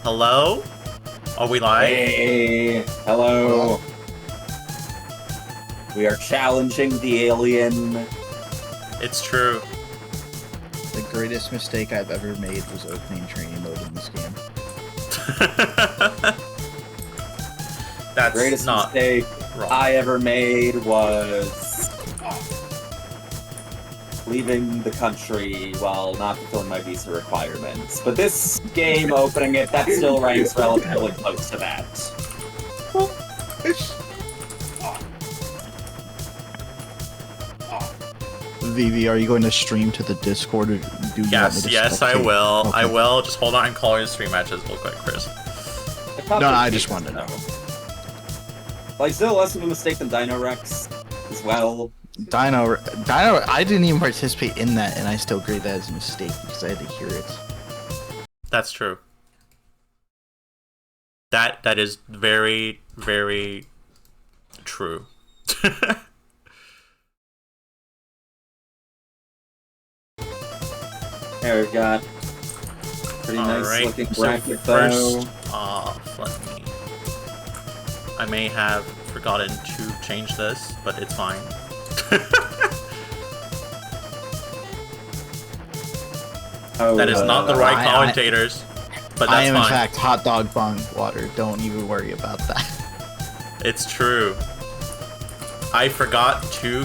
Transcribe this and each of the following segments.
Hello? Are we live? Hey, hello. We are challenging the alien. It's true. The greatest mistake I've ever made was opening training mode in this game. That's Greatest not mistake wrong. I ever made was leaving the country while not fulfilling my visa requirements. But this game, opening it, that still ranks relatively close to that. Vivi, are you going to stream to the Discord, or do you want me Yes, to yes, I spectate? will. Okay. I will. Just hold on and call your stream matches real quick, Chris. No, I just wanted to know. Like, still less of a mistake than Dino Rex as well. Dino, I didn't even participate in that, and I still grade that as a mistake because I had to hear it. That's true. That is very, very true. There, we've got pretty nice Alright, looking so bracket though. first off, let me... I may have forgotten to change this, but it's fine. Oh, That is not the right I- commentators, but that's I am fine. in fact hot dog bong water. Don't even worry about that. It's true. I forgot to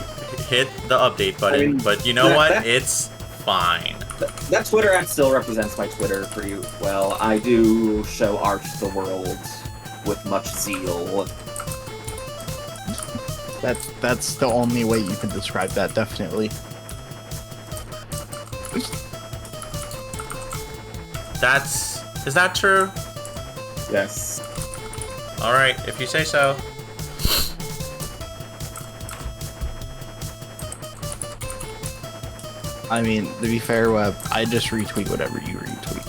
hit the update button, I mean, but you know that- what? that- It's fine. That Twitter ad still represents my Twitter pretty well. I do show art to the world with much zeal. That's the only way you can describe that, definitely. Is that true? Yes. Alright, if you say so. I mean, to be fair, Web, I just retweet whatever you retweet.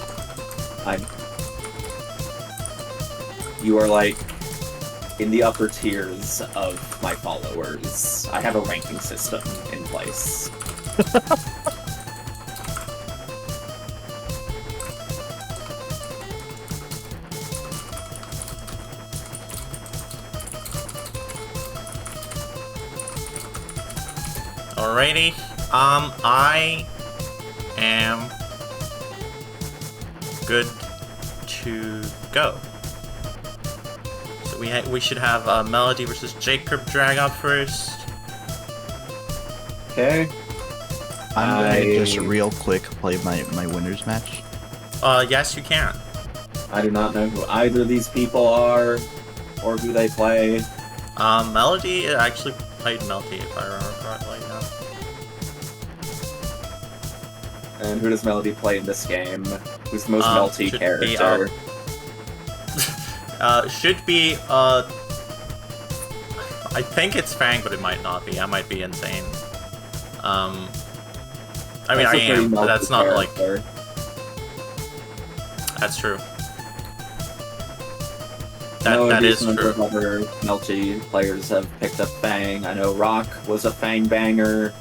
You are like in the upper tiers of my followers. I have a ranking system in place. Alrighty. I am good to go. So we should have Melody versus JacobDRAG up first. Okay. I'm gonna just real quick play my winners match. Yes, you can. I do not know who either of these people are or who they play. Melody actually played Melty, if I remember correctly. Yeah. And who does Melody play in this game? Who's the most melty should character? Should be, I think it's Fang, but it might not be. I might be insane. I mean, That's I a pretty am, but melty that's not like... character. That's true. I know That a is decent number true. of other melty players have picked up Fang. I know Rock was a Fang banger.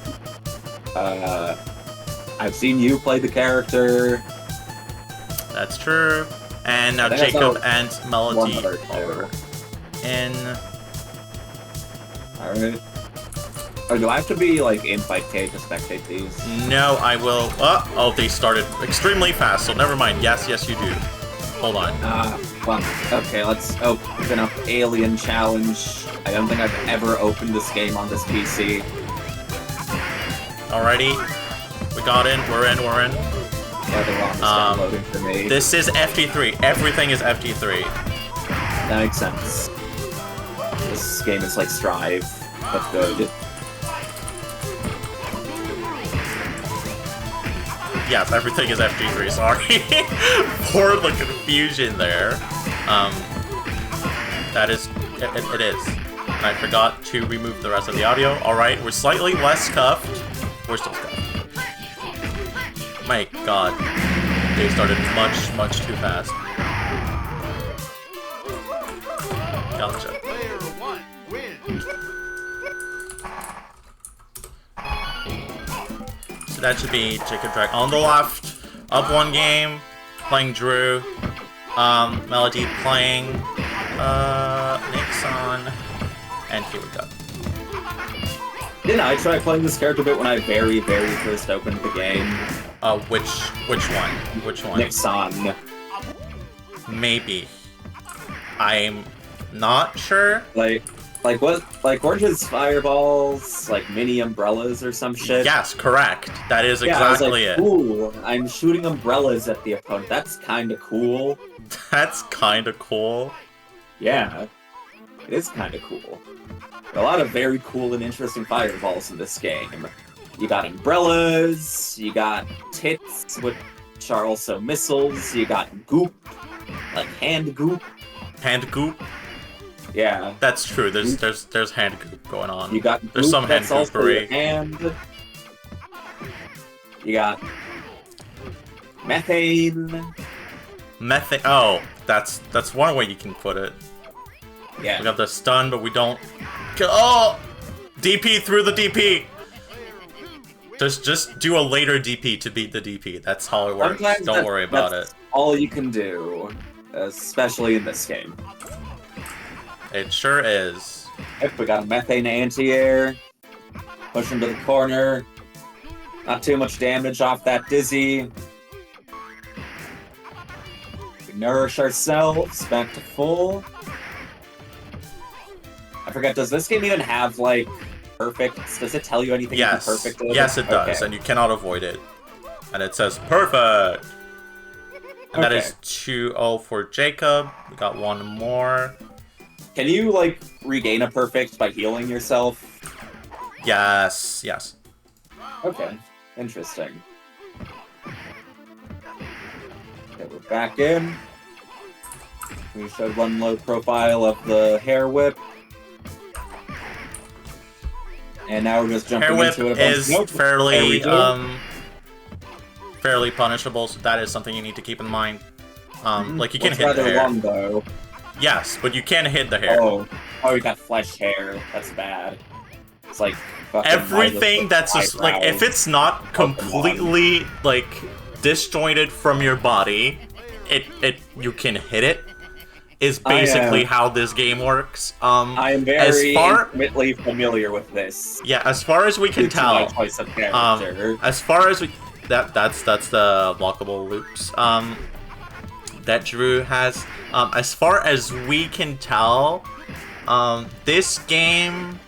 I've seen you play the character. That's true. And now I think I Jacob saw and One Melody other player. are in... Alright. Oh, do I have to be, like, in Fight K to spectate these? No, I will... Oh, they started extremely fast, so never mind. Yes, you do. Hold on. Well, okay, let's open up Alien Challenge. I don't think I've ever opened this game on this PC. Alrighty. We got in. We're in. Yeah, the ROM is downloading for me. This is FT3. Everything is FT3. That makes sense. This game is like Strive, but good. Yes, everything is FT3. Sorry for the confusion there. That is... It is. And I forgot to remove the rest of the audio. Alright, we're slightly less cuffed. We're still cuffed. My god. They started much too fast. Gotcha. So that should be JacobDRAG on the left. Up one game. Playing Drew. Melody playing Nic-san, and here we go. Didn't I try playing this character a bit when I very, very first opened the game? Which one? Which one? Nic-san. Maybe. I'm not sure. Like what? Like, weren't his fireballs like mini umbrellas or some shit? Yes, correct. That is Yeah, I was exactly like, it. Cool. I'm shooting umbrellas at the opponent. That's kind of cool. That's kind of cool. Yeah, it is kind of cool. A lot of very cool and interesting fireballs in this game. You got umbrellas, you got tits, which are also missiles, you got goop, like hand goop. Hand goop. Yeah. That's true. There's hand goop going on. You got goop There's some hand that's also your goopery. hand. You got methane. Methane. Oh, that's one way you can put it. Yeah. We got the stun, but we don't. Oh, DP through the DP. Just do a later DP to beat the DP. That's how it works. Sometimes Don't worry about that's it. all you can do, especially in this game. It sure is. Yep, we got a methane anti-air. Push him to the corner. Not too much damage off that dizzy. We nourish ourselves back to full. I forget, does this game even have, like, perfects? Does it tell you anything Yes. perfect is? Yes, it does, Okay. and you cannot avoid it. And it says perfect. And that Okay. is 2-0 for Jacob. We got one more. Can you, like, regain a perfect by healing yourself? Yes. Yes. Okay, interesting. Okay, we're back in. We showed one low profile of the hair whip. And now we're just jumping Hair whip into it. is Nope. There fairly we go. fairly punishable, so that is something you need to keep in mind. Like you can It's hit the rather hair. long though. Yes, but you can hit the hair. Oh, you got flesh hair. That's bad. It's like fucking Everything that's just like if eyebrows. it's not completely like disjointed from your body, you can hit it. Is basically how this game works. I am very as far intimately familiar with this. yeah, as far as we can Due to my tell, choice of character. as far as we that's the blockable loops that Drew has. As far as we can tell, this game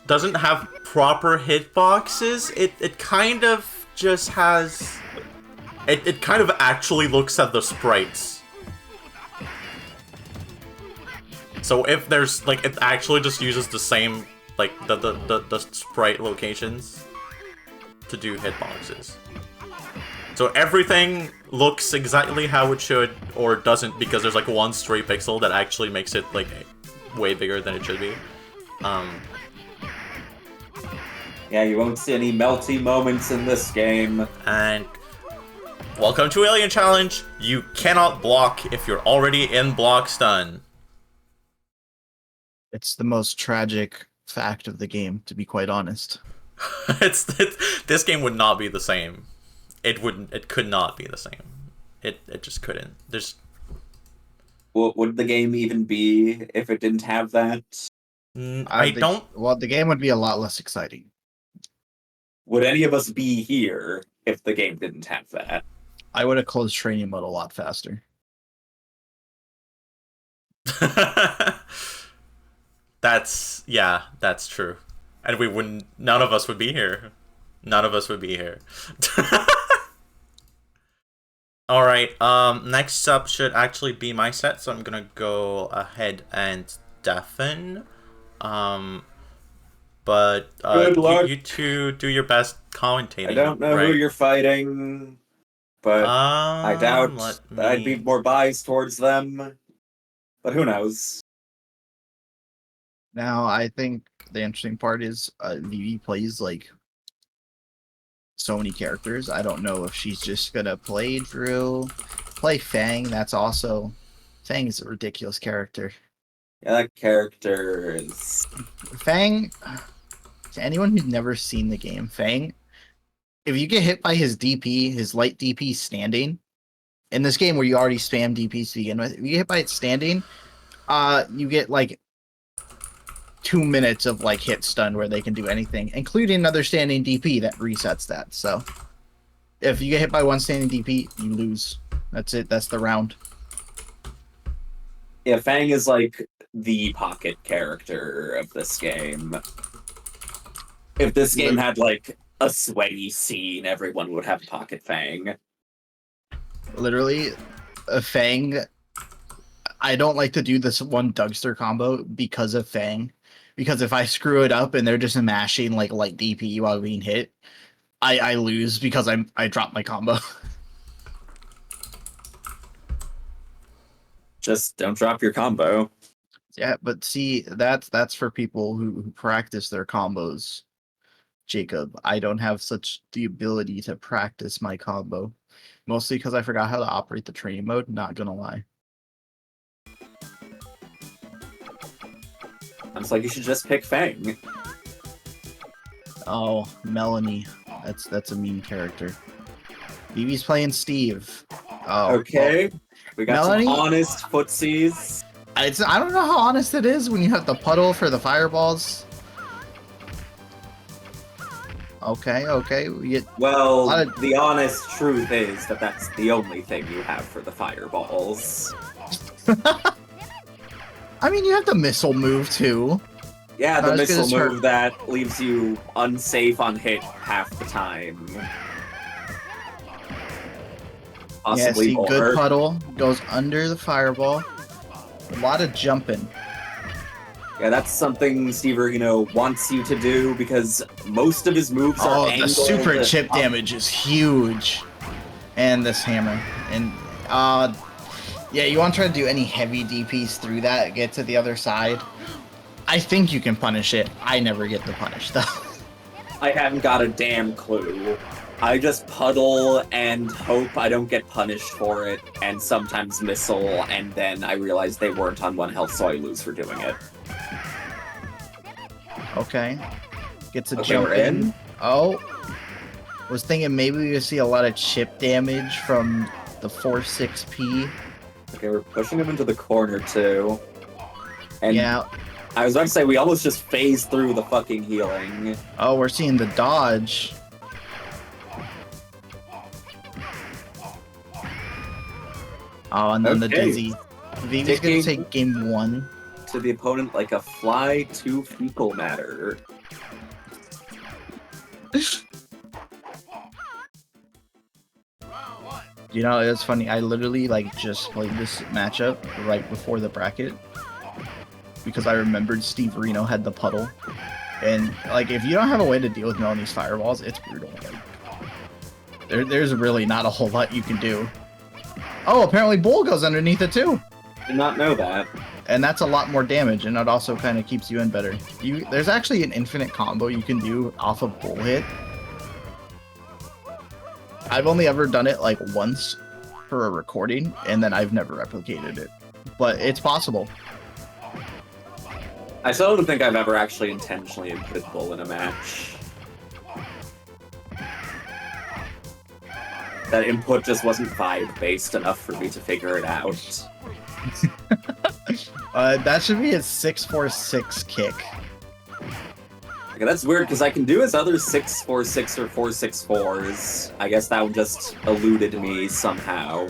doesn't have proper hitboxes. It kind of just has. It kind of actually looks at the sprites. So if there's like it actually just uses the same like the sprite locations to do hitboxes. So everything looks exactly how it should or doesn't because there's like one stray pixel that actually makes it like way bigger than it should be. Yeah, you won't see any melty moments in this game. And welcome to Alien Challenge. You cannot block if you're already in block stun. It's the most tragic fact of the game, to be quite honest. This game would not be the same. It could not be the same. It just couldn't. What would the game even be if it didn't have that? Well, the game would be a lot less exciting. Would any of us be here if the game didn't have that? I would have closed training mode a lot faster. That's true. And none of us would be here. None of us would be here. Alright, next up should actually be my set, so I'm gonna go ahead and deafen. But Good luck. you two do your best commentating. I don't know right? who you're fighting, but I doubt that I'd be more biased towards them. But who knows? Now, I think the interesting part is Vivi plays like so many characters. I don't know if she's just gonna play Drew, play Fang. That's also Fang is a ridiculous character. Yeah, that character is... Fang, to anyone who's never seen the game, Fang if you get hit by his DP, his light DP standing, in this game where you already spam DPs to begin with, if you get hit by it standing, you get like 2 minutes of like hit stun where they can do anything, including another standing DP that resets that. So if you get hit by one standing DP, you lose. That's it. That's the round. Yeah, Fang is like the pocket character of this game. If this game had like a sweaty scene, everyone would have Pocket Fang. Literally, a Fang. I don't like to do this one Dougster combo because of Fang. Because if I screw it up and they're just mashing like light DP while being hit, I lose because I drop my combo. Just don't drop your combo. Yeah, but see, that's for people who practice their combos. Jacob, I don't have such the ability to practice my combo. Mostly because I forgot how to operate the training mode, not gonna lie. It's like you should just pick Fang. Oh, Melanie. That's a mean character. Vivi's playing Steve. Oh, Okay. well, We got Melanie? some honest footsies. I don't know how honest it is when you have the puddle for the fireballs. Okay. We get Well, lot of- the honest truth is that that's the only thing you have for the fireballs. I mean, you have the missile move too. Yeah, the Not as good missile as move that leaves you unsafe on hit half the time. Yeah, Possibly see, more. good puddle goes under the fireball. A lot of jumping. Yeah, that's something Stevareno wants you to do because most of his moves are Oh, the angled super to- chip damage is huge. And this hammer. And yeah, you want to try to do any heavy DPs through that, get to the other side. I think you can punish it. I never get the punish though. I haven't got a damn clue. I just puddle and hope I don't get punished for it, and sometimes missile, and then I realize they weren't on 1 health, so I lose for doing it. Okay. Gets a Okay, jump we're in. in. Oh. Was thinking maybe we would see a lot of chip damage from the 4-6P. Okay, we're pushing him into the corner, too. And Yeah. I was about to say, we almost just phased through the fucking healing. Oh, we're seeing the dodge. Oh, and then the Okay. dizzy. Vivi's gonna Taking- take game 1. To the opponent like a fly to fecal matter. You know, it's funny. I literally like just played this matchup right before the bracket because I remembered Stevareno had the puddle, and like if you don't have a way to deal with Melanie's fireballs, it's brutal. Like, there's really not a whole lot you can do. Oh, apparently Bull goes underneath it too, Did not know that. and that's a lot more damage, and it also kind of keeps you in better. There's actually an infinite combo you can do off of Bull hit. I've only ever done it like once for a recording, and then I've never replicated it. But it's possible. I still don't think I've ever actually intentionally inputted Bull in a match. That input just wasn't vibe-based enough for me to figure it out. That should be a 6-4-6 kick. Okay, that's weird, because I can do his other 6-4-6 or 4-6-4s. I guess that one just eluded me somehow.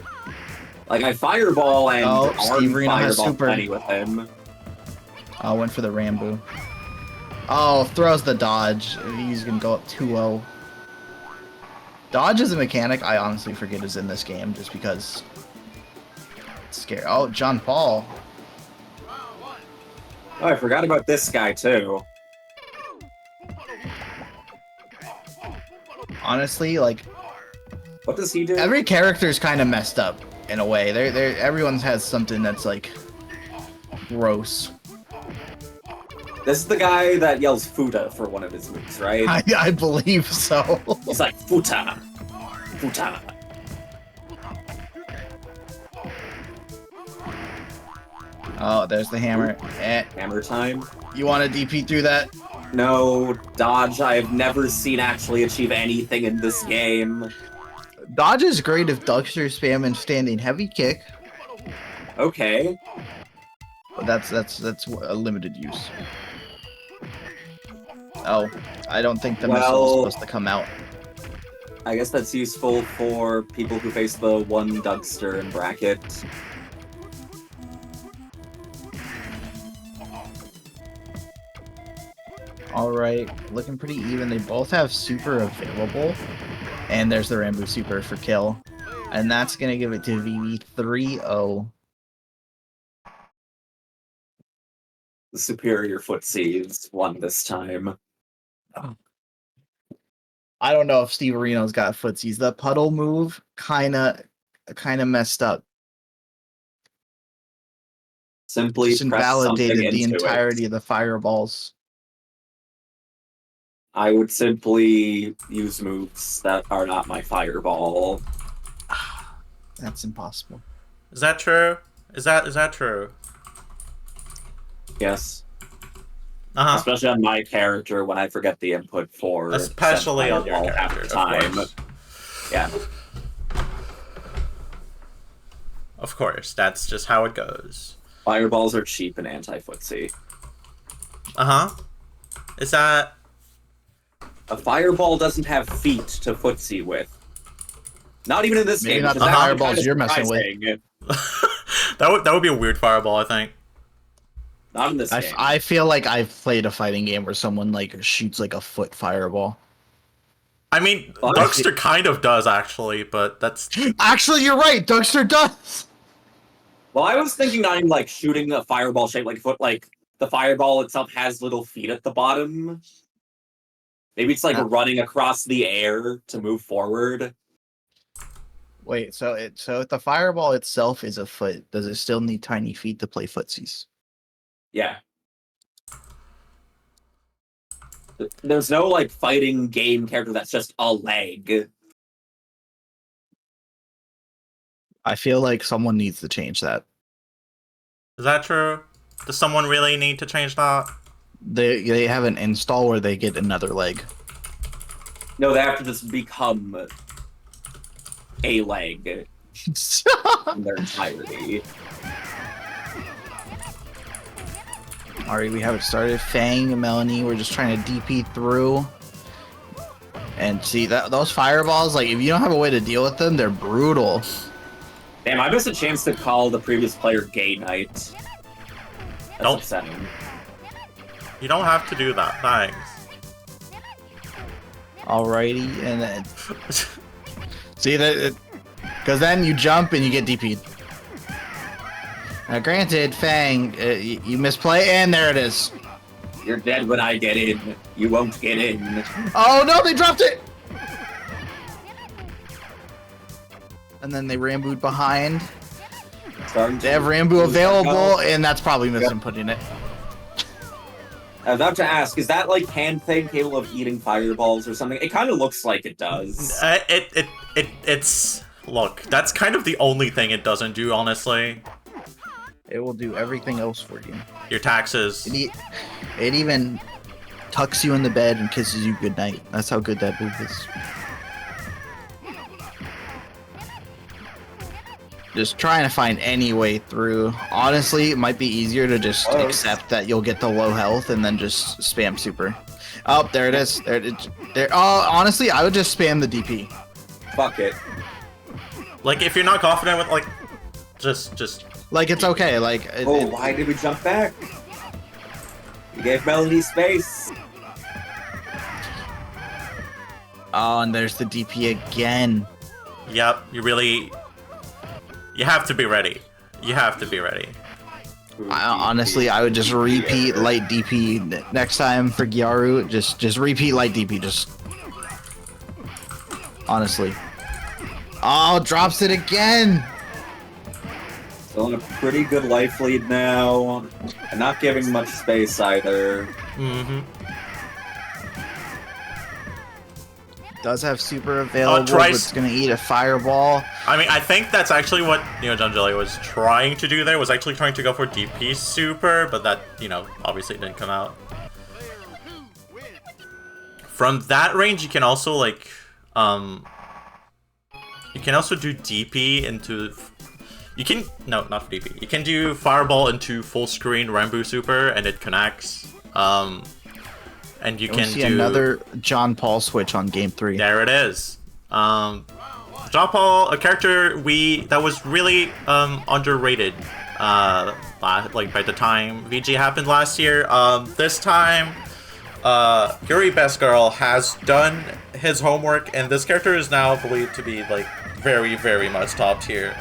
Like, I fireball and Oh, arm Stevareno has fireball super. plenty with him. Oh, went for the Rambo. Oh, throws the dodge. He's gonna go up 2-0. Dodge is a mechanic I honestly forget is in this game just because it's scary. Oh, John Paul. Oh, I forgot about this guy, too. Honestly, like What does he do? every character's kind of messed up in a way. Everyone's has something that's like gross. This is the guy that yells Futa for one of his moves, right? I believe so. He's like, Futa! Futa! Oh, there's the hammer. Hammer time. You want to DP through that? No, dodge I have never seen actually achieve anything in this game. Dodge is great if Dougster spam and standing heavy kick, Okay. but that's a limited use. Oh, I don't think the missile is supposed to come out. I guess that's useful for people who face the one Dougster in bracket. Alright, looking pretty even. They both have super available. And there's the Rambo super for kill. And that's going to give it to Vivi 3-0. The superior footsies won this time. I don't know if Stevareno's got footsies. The puddle move kind of messed up. Simply Just press something invalidated the into entirety it. of the fireballs. I would simply use moves that are not my fireball. That's impossible. Is that true? Is that true? Yes. Uh-huh. Especially on my character when I forget the input for Especially said on your fireball character, after time. of course. Yeah. Of course, that's just how it goes. Fireballs are cheap and anti-footsie. Uh-huh. Is that... A fireball doesn't have feet to footsie with. Not even in this Maybe game. not which the is actually fireballs kinda you're messing with. surprising. that would be a weird fireball, I think. Not in this game. I feel like I've played a fighting game where someone like shoots like a foot fireball. I mean, Well, Dougster kind of does, actually, but that's... Actually, you're right. Dougster does. Well, I was thinking not even like shooting a fireball shaped like a foot, like the fireball itself has little feet at the bottom. Maybe it's like running across the air to move forward. Wait, so if the fireball itself is a foot, does it still need tiny feet to play footsies? Yeah. There's no like fighting game character that's just a leg. I feel like someone needs to change that. Is that true? Does someone really need to change that? They have an install where they get another leg. No, they have to just become a leg in their entirety. Alright, we have it started. Fang and Melanie, we're just trying to DP through. And see, those fireballs, like, if you don't have a way to deal with them, they're brutal. Damn, I missed a chance to call the previous player Gay Knight. That's Nope. upsetting. You don't have to do that, thanks. Alrighty, and then... see, that... Because then you jump and you get DP'd. Now, granted, Fang, you misplay, and there it is. You're dead when I get in. You won't get in. Oh no, they dropped it! And then they Rambo'd behind. They have Rambo available, and that's probably misinputting it. I was about to ask, is that like hand thing capable of eating fireballs or something? It kind of looks like it does. It's... Look, that's kind of the only thing it doesn't do, honestly. It will do everything else for you. Your taxes. It even tucks you in the bed and kisses you goodnight. That's how good that move is. Just trying to find any way through. Honestly, it might be easier to just accept that you'll get the low health and then just spam super. Oh, there it is. There. Oh, honestly, I would just spam the DP. Fuck it. Like, if you're not confident with, like, just... Like, it's okay. Like, Why did we jump back? You gave Melanie space. Oh, and there's the DP again. Yep, you have to be ready. You have to be ready. Honestly, I would just repeat light DP next time for Gyaru. Just repeat light DP. Just honestly. Oh, drops it again. Still in a pretty good life lead now, and not giving much space either. Mm-hmm. Does have super available, but it's gonna eat a fireball. I mean, I think that's actually what Neojumjelly was trying to do there, was actually trying to go for DP super, but that, obviously didn't come out. From that range, you can also like, you can also do DP into. You can not DP. You can do Fireball into full screen Rambo Super, and it connects. And you can see do another John Paul switch on game 3. There it is. John Paul, a character that was really underrated. Like by the time VG happened last year. This time, YuriBestGirl has done his homework, and this character is now believed to be like very, very much top tier.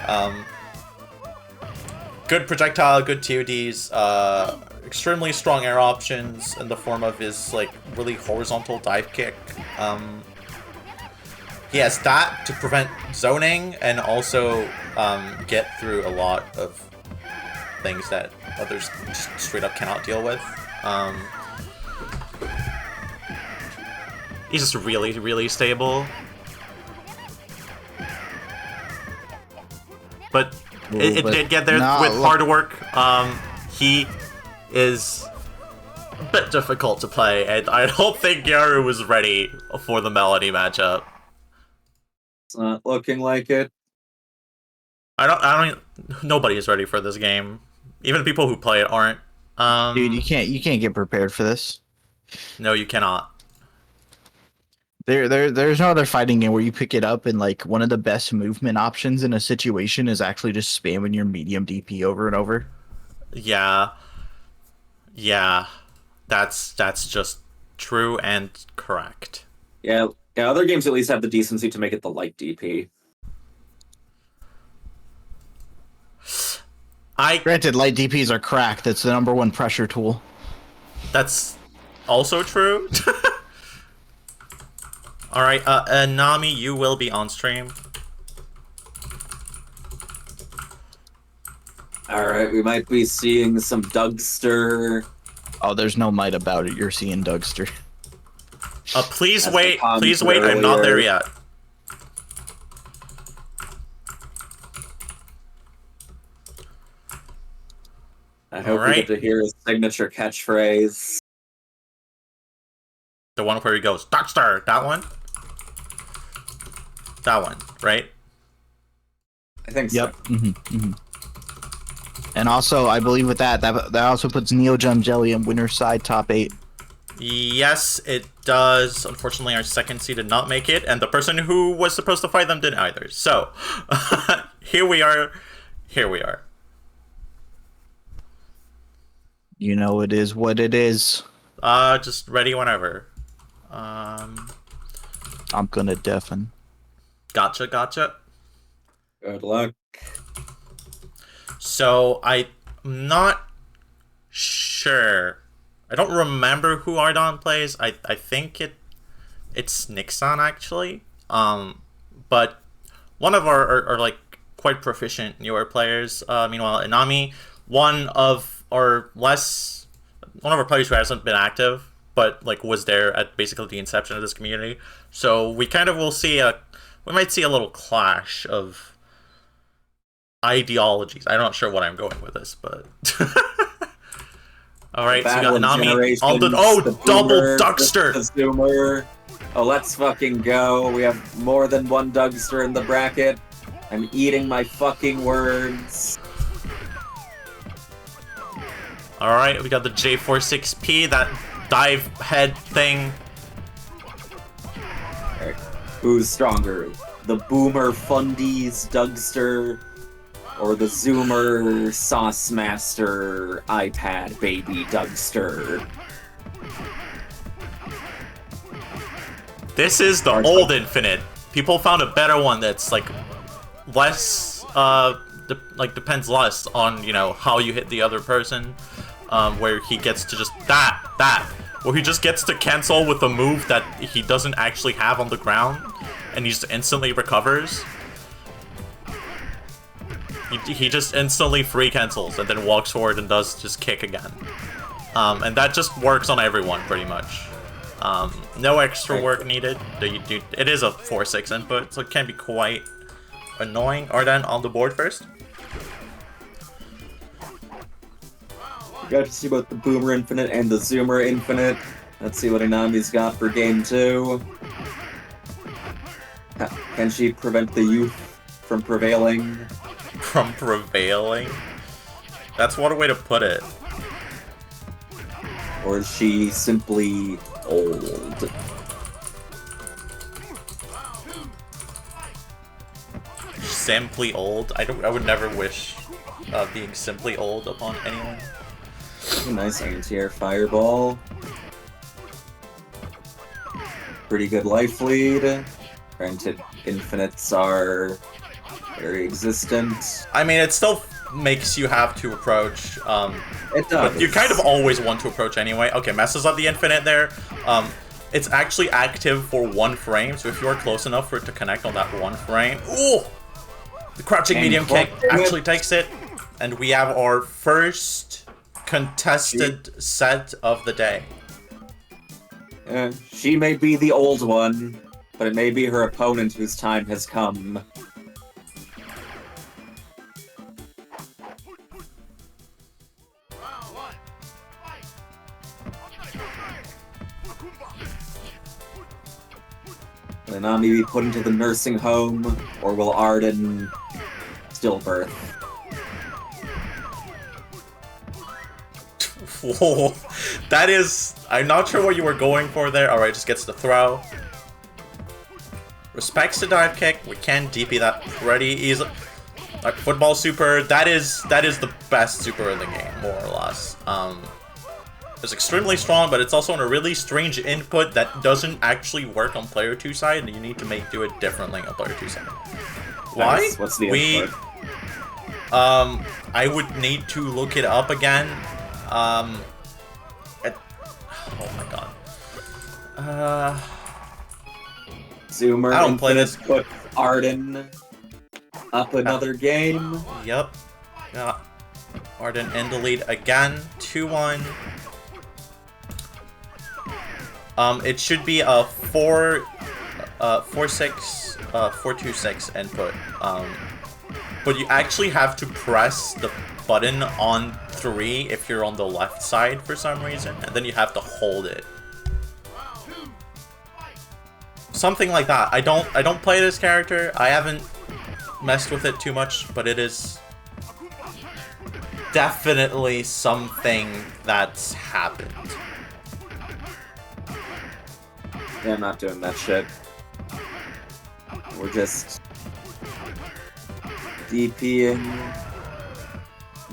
Good projectile, good TODs, extremely strong air options in the form of his like really horizontal dive kick. He has that to prevent zoning and also get through a lot of things that others just straight up cannot deal with. He's just really, really stable. But it did get there with hard work. He is a bit difficult to play, and I don't think Gyaru was ready for the Melanie matchup. It's not looking like it. Nobody is ready for this game. Even people who play it aren't. Dude, you can't get prepared for this. No, you cannot. There's no other fighting game where you pick it up and like one of the best movement options in a situation is actually just spamming your medium DP over and over. Yeah. Yeah. That's just true and correct. Yeah, other games at least have the decency to make it the light DP. Granted, light DPs are crack. That's the #1 pressure tool. That's also true. Alright, Inami, you will be on stream. Alright, we might be seeing some Dougster. Oh, there's no might about it. You're seeing Dougster. Please wait, I'm not there yet. I hope we get to hear his signature catchphrase. The one where he goes, Dougster, that one? That one, right? I think so. Yep. And also, I believe with that also puts Neojumjelly in winner's side top 8. Yes, it does. Unfortunately, our second seed did not make it, and the person who was supposed to fight them didn't either. So, here we are. You know it is what it is. Just ready whenever. I'm gonna deafen. Gotcha. Good luck. So, I'm not sure. I don't remember who Ardan plays. I think it's Nic-san, actually. But one of our like quite proficient newer players. Meanwhile, Inami, one of our players who hasn't been active, but like was there at basically the inception of this community. So we kind of will see we might see a little clash of ideologies. I'm not sure what I'm going with this, but all right. So we got Inami on the double Dougster. The Zoomer. Oh, let's fucking go. We have more than one Dougster in the bracket. I'm eating my fucking words. All right, we got the J46P, that dive head thing. Right. Who's stronger? The Boomer Fundies Dougster or the Zoomer Sauce Master iPad Baby Dougster? This is the old Infinite. People found a better one that's like less, depends less on, how you hit the other person. Where he gets to just where he just gets to cancel with a move that he doesn't actually have on the ground, and he just instantly recovers. He just instantly free cancels and then walks forward and does just kick again. And that just works on everyone pretty much. No extra work needed. It is a 4/6 input, so it can be quite annoying. Ardan on the board first. Got to see both the Boomer Infinite and the Zoomer Infinite. Let's see what Inami's got for game 2. Can she prevent the youth from prevailing? From prevailing? That's one way to put it. Or is she simply old? Simply old? I would never wish being simply old upon anyone. A nice anti-air fireball. Pretty good life lead. Granted, infinites are very existent. I mean, it still makes you have to approach. It does. But you kind of always want to approach anyway. Okay, messes up the infinite there. It's actually active for 1 frame, so if you're close enough for it to connect on that 1 frame, ooh, the crouching And medium kick actually takes it, and we have our first contested set of the day. She may be the old one, but it may be her opponent whose time has come. Will Inami be put into the nursing home, or will Ardan stillbirth? Whoa, that is... I'm not sure what you were going for there. Alright, just gets the throw. Respects the dive kick. We can DP that pretty easily. Football super, that is the best super in the game, more or less. It's extremely strong, but it's also on a really strange input that doesn't actually work on player 2 side, and you need to do it differently on player 2 side. Why? Nice. What's the input? I would need to look it up again. Oh my god. Zoomer I don't play this. Put Ardan up another game. Yep. Yeah. Ardan in the lead again. 2-1. It should be a 4-6, 4-2-6 input. But you actually have to press the button on 3 if you're on the left side for some reason, and then you have to hold it. Something like that. I don't play this character. I haven't messed with it too much, but it is definitely something that's happened. Yeah, I'm not doing that shit. We're just DPing.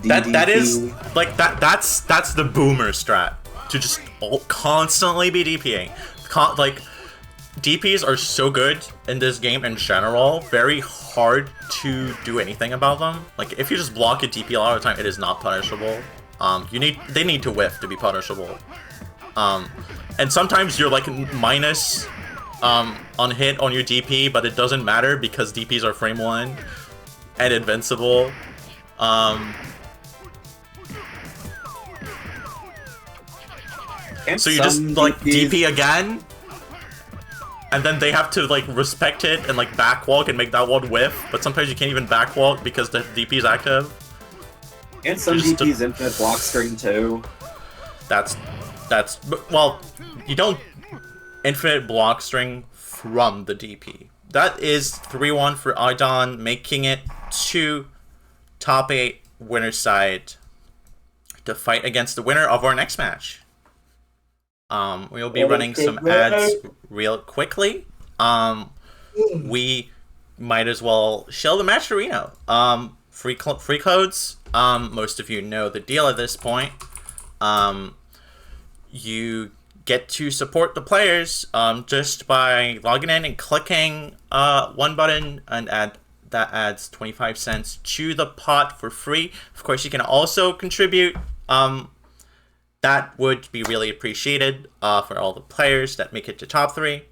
That is like that's the boomer strat, to just constantly be DPing. Like DPs are so good in this game in general, very hard to do anything about them. Like if you just block a DP a lot of the time, it is not punishable. They need to whiff to be punishable. And sometimes you're like minus on hit on your DP, but it doesn't matter because DPs are frame 1 and invincible. So you just like DP again, and then they have to like respect it and like backwalk and make that one whiff, but sometimes you can't even backwalk because the DP is active. And some DPs infinite block string too. Well, you don't infinite block string from the DP. That is 3-1 for Ardan, making it to top 8 winner side to fight against the winner of our next match. We'll be running some ads real quickly. We might as well shell the match to Reno. Free codes. Most of you know the deal at this point. You get to support the players just by logging in and clicking one button, and that adds 25 cents to the pot for free. Of course, you can also contribute. That would be really appreciated for all the players that make it to top 3.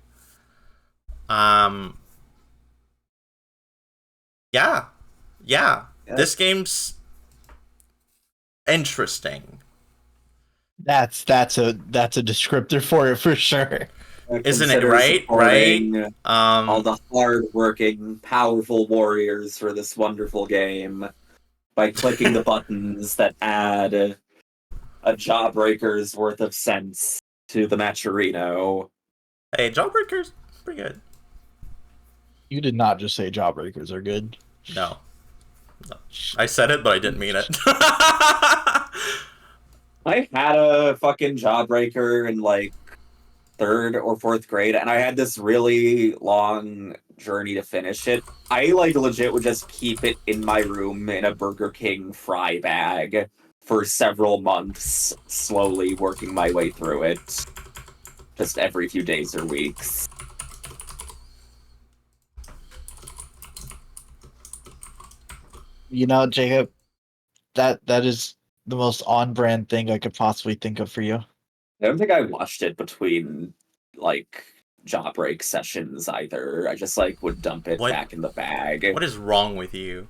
Yeah. This game's interesting. That's a descriptor for it for sure. Isn't it right? Right? All the hard-working, powerful warriors for this wonderful game by clicking the buttons that add a jawbreaker's worth of sense to the Matcherino. Hey, Jawbreaker's pretty good. You did not just say Jawbreakers are good. No. I said it, but I didn't mean it. I had a fucking Jawbreaker in like 3rd or 4th grade, and I had this really long journey to finish it. I like legit would just keep it in my room in a Burger King fry bag for several months, slowly working my way through it. Just every few days or weeks. You know, Jacob, that is the most on-brand thing I could possibly think of for you. I don't think I watched it between, like, Jawbreak sessions either. I just, like, would dump it back in the bag. What is wrong with you?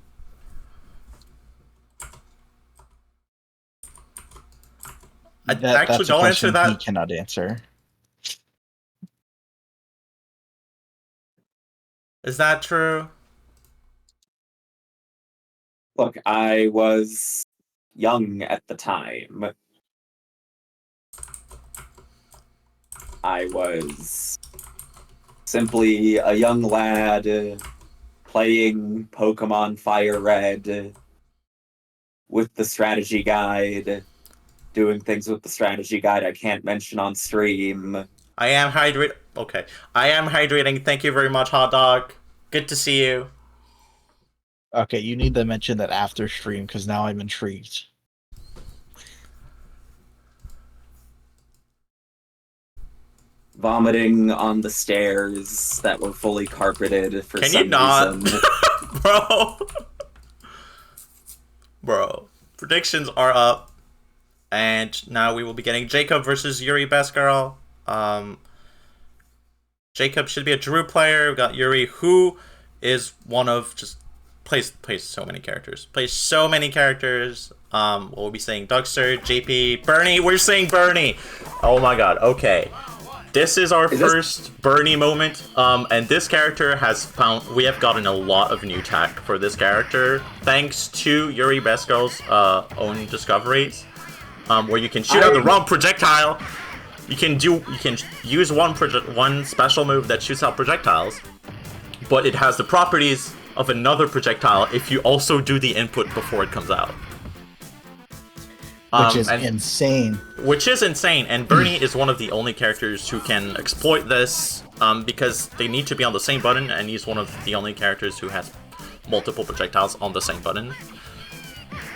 Actually, don't answer that. He cannot answer. Is that true? Look, I was young at the time. I was simply a young lad playing Pokemon Fire Red with the strategy guide, doing things with the strategy guide I can't mention on stream. I am hydrating. Okay. I am hydrating. Thank you very much, Hot Dog. Good to see you. Okay, you need to mention that after stream, because now I'm intrigued. Vomiting on the stairs that were fully carpeted for some reason. Can you not? Bro. Bro. Predictions are up. And now we will be getting Jacob versus YuriBestGirl. Jacob should be a Drew player. We've got Yuri, who is one of just plays so many characters. Plays so many characters. We'll be saying Dougster, JP, Burnie. We're saying Burnie. Oh my god. Okay. This is our first Burnie moment. And this character has we have gotten a lot of new tech for this character, thanks to YuriBestGirl's own discoveries. Where you can shoot out the wrong projectile. You can use one special move that shoots out projectiles, but it has the properties of another projectile if you also do the input before it comes out. Which is insane. Which is insane, and Burnie is one of the only characters who can exploit this, because they need to be on the same button, and he's one of the only characters who has multiple projectiles on the same button.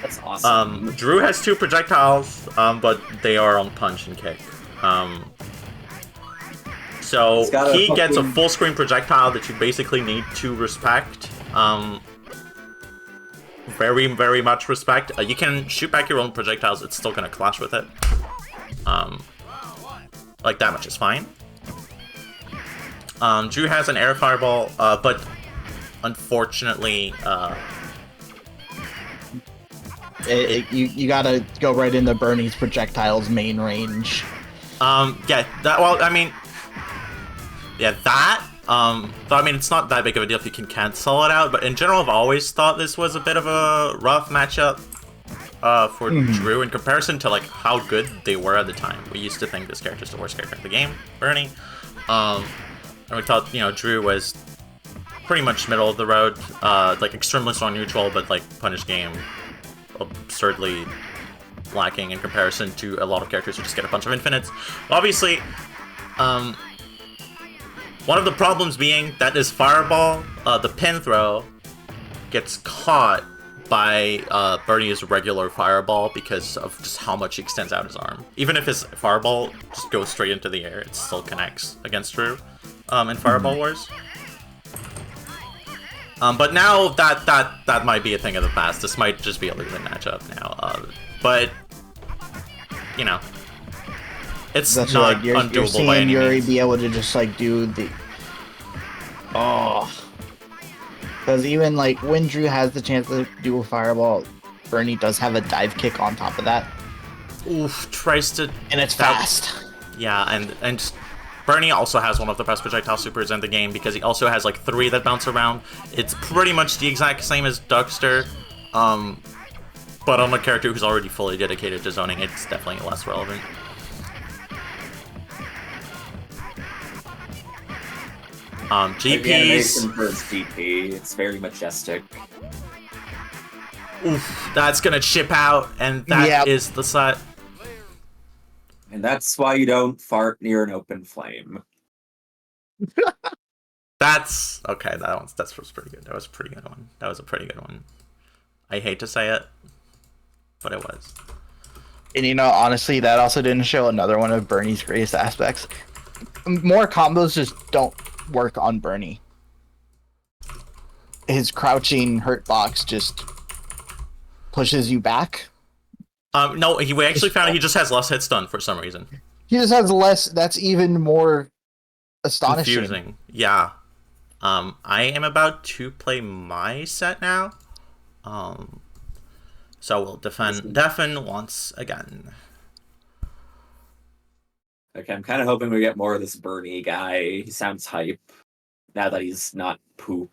That's awesome. Drew has 2 projectiles, but they are on punch and kick. So he gets a full screen projectile that you basically need to respect. Very, very much respect. You can shoot back your own projectiles, it's still gonna clash with it. Like, that much is fine. Drew has an air fireball, but unfortunately, you gotta go right into Burnie's projectile's main range. Yeah, well, I mean, yeah, that, though, I mean, it's not that big of a deal if you can cancel it out, but in general, I've always thought this was a bit of a rough matchup, for Drew in comparison to, like, how good they were at the time. We used to think this character's the worst character in the game, Burnie, and we thought, you know, Drew was pretty much middle of the road, like, extremely strong neutral, but, like, punish game absurdly lacking in comparison to a lot of characters who just get a bunch of infinites. Obviously, one of the problems being that his fireball, the pin throw, gets caught by Burnie's regular fireball because of just how much he extends out his arm. Even if his fireball just goes straight into the air, it still connects against Drew in Fireball Wars. But now that might be a thing of the past. This might just be a losing matchup now. But you know, it's not like you're undoable by any Yuri means. be able to just like do the because even like when Drew has the chance to do a fireball, Burnie does have a dive kick on top of that. Oof, tries to, and it's fast. Yeah, and Burnie also has one of the best projectile supers in the game because he also has like 3 that bounce around. It's pretty much the exact same as Dougster, but on a character who's already fully dedicated to zoning, it's definitely less relevant. Like the GPs. animation for his GP, it's very majestic. Oof, that's gonna chip out, and that is the side. And that's why you don't fart near an open flame. That's okay. That was pretty good. That was a pretty good one. That was a pretty good one. I hate to say it, but it was. And you know, honestly, that also didn't show another one of Burnie's greatest aspects. More combos just don't work on Burnie. His crouching hurt box just pushes you back. No, we actually found he just has less hit stun for some reason. He just has less. That's even more astonishing. Confusing. Yeah. I am about to play my set now. So we'll defend once again. Okay, I'm kind of hoping we get more of this Burnie guy. He sounds hype. Now that he's not poop.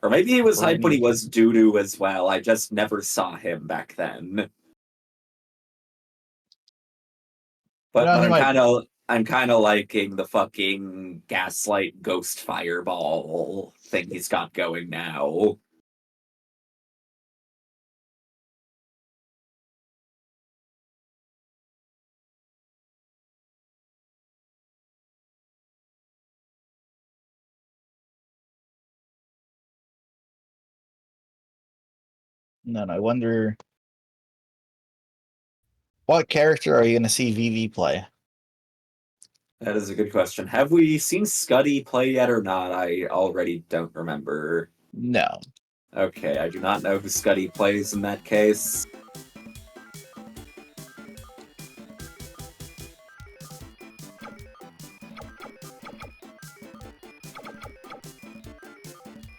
Or maybe he was hype when he was doo-doo as well. I just never saw him back then. But I'm kind of liking the fucking gaslight ghost fireball thing he's got going now. And I wonder what character are you going to see Vivi play? That is a good question. Have we seen Skuttie play yet or not? I already don't remember. No. Okay, I do not know who Skuttie plays in that case.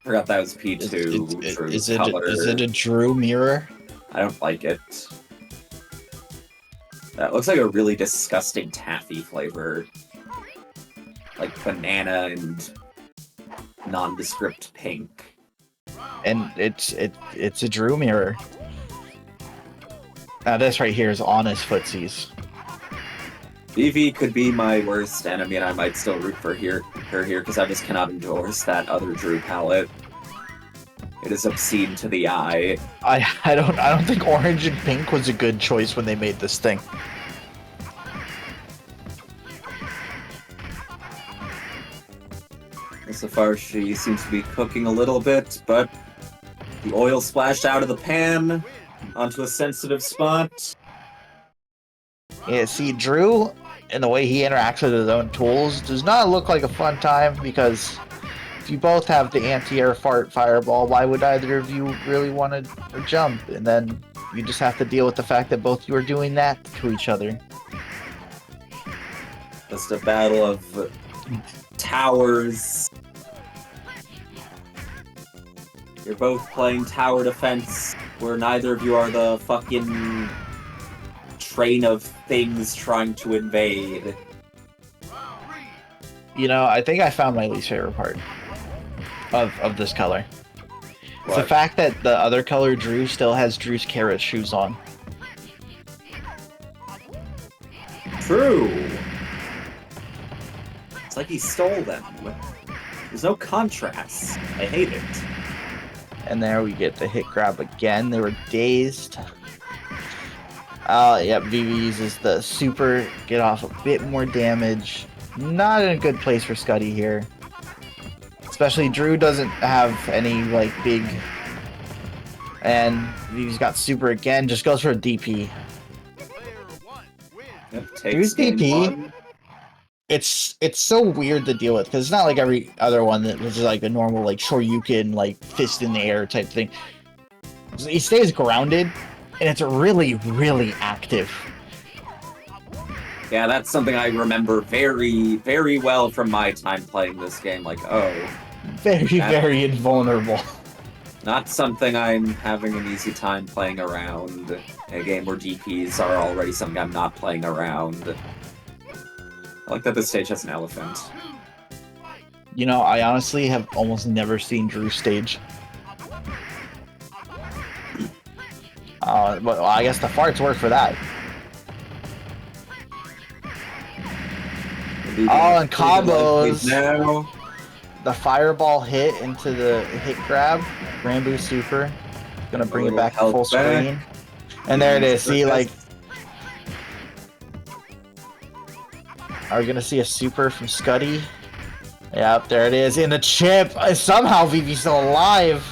Forgot that was P2. Is it a Drew mirror? I don't like it. That looks like a really disgusting taffy flavor. Like banana and nondescript pink. And it's a Drew mirror. Now this right here is honest footsies. Vivi could be my worst enemy, and I might still root for her here because I just cannot endorse that other Drew palette. It is obscene to the eye. I don't think orange and pink was a good choice when they made this thing. So far, she seems to be cooking a little bit, but the oil splashed out of the pan onto a sensitive spot. Yeah, see, Drew, and the way he interacts with his own tools, does not look like a fun time, because if you both have the anti-air fart fireball, why would either of you really want to jump? And then you just have to deal with the fact that both you are doing that to each other. Just a battle of towers. You're both playing tower defense, where neither of you are the fucking train of things trying to invade. You know, I think I found my least favorite part of this color. It's the fact that the other color, Drew, still has Drew's carrot shoes on. True. It's like he stole them. There's no contrast. I hate it. And there we get the hit grab again. They were dazed. Yep, Vivi uses the super, get off a bit more damage. Not in a good place for Skuttie here. Especially Drew doesn't have any, like, big... And Vivi's got super again, just goes for a DP. Yep, Drew's DP, it's so weird to deal with, because it's not like every other one that was just like the normal, like, Shoryuken, like, fist in the air type thing. He stays grounded, and it's really, really active. Yeah, that's something I remember very, very well from my time playing this game. Like, oh. Very invulnerable. Not something I'm having an easy time playing around. A game where DPs are already something I'm not playing around. I like that this stage has an elephant. You know, I honestly have almost never seen Drew stage. But well, I guess the farts work for that. Oh, and combos. Now. The fireball hit into the hit grab. Rambo super. Gonna bring it back to full screen. And there it is. See, like... Are we gonna see a super from Skuttie? Yep, there it is. In the chip. Somehow Vivi's still alive.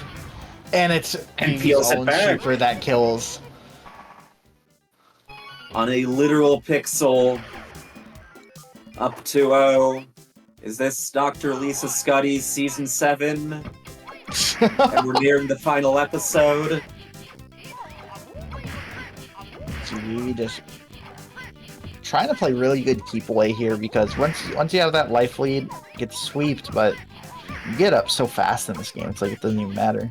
And it's Vivi's own super that kills. On a literal pixel. Up 2-0. Is this Dr. Lisa Skuttie's Season 7? And we're nearing the final episode. Vivi just trying to play really good keep away here, because once you have that life lead, it gets sweeped, but you get up so fast in this game, it's like it doesn't even matter.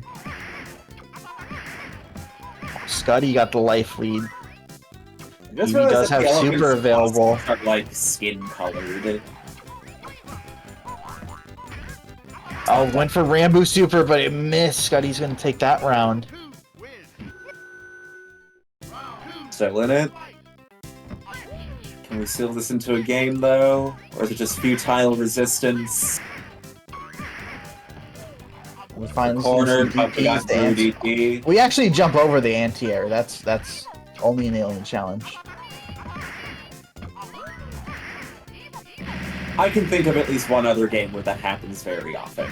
Skuttie got the life lead. Vivi does have super available. Are like skin colored. Oh, went for Rambo super, but it missed. Skuttie's gonna take that round. Still in it. Can we seal this into a game, though? Or is it just futile resistance? We find corner, DP. We actually jump over the anti-air. That's only an alien challenge. I can think of at least one other game where that happens very often.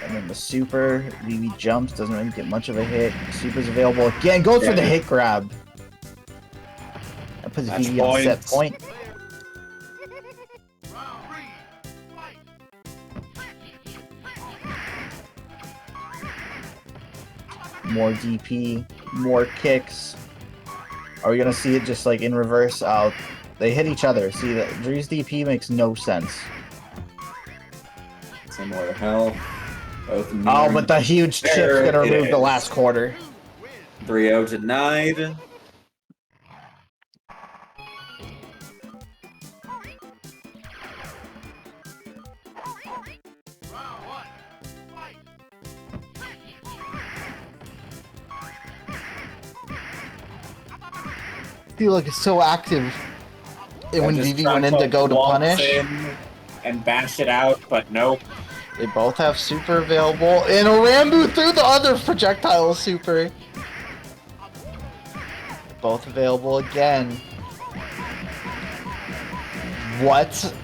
And then the super, Vivi jumps, doesn't really get much of a hit. Super's available again, goes for the hit grab. That puts Vivi on set point. More DP, more kicks. Are we gonna see it just like in reverse? Oh, they hit each other. See, that Drew's DP makes no sense. Similar health. Oh, but the huge chip's gonna remove the last quarter. 3-0 denied. I feel like it's so active. And when Vivi went in to go to punish, and bash it out, but nope. They both have super available, and a Rambo through the other projectile super. Both available again. What?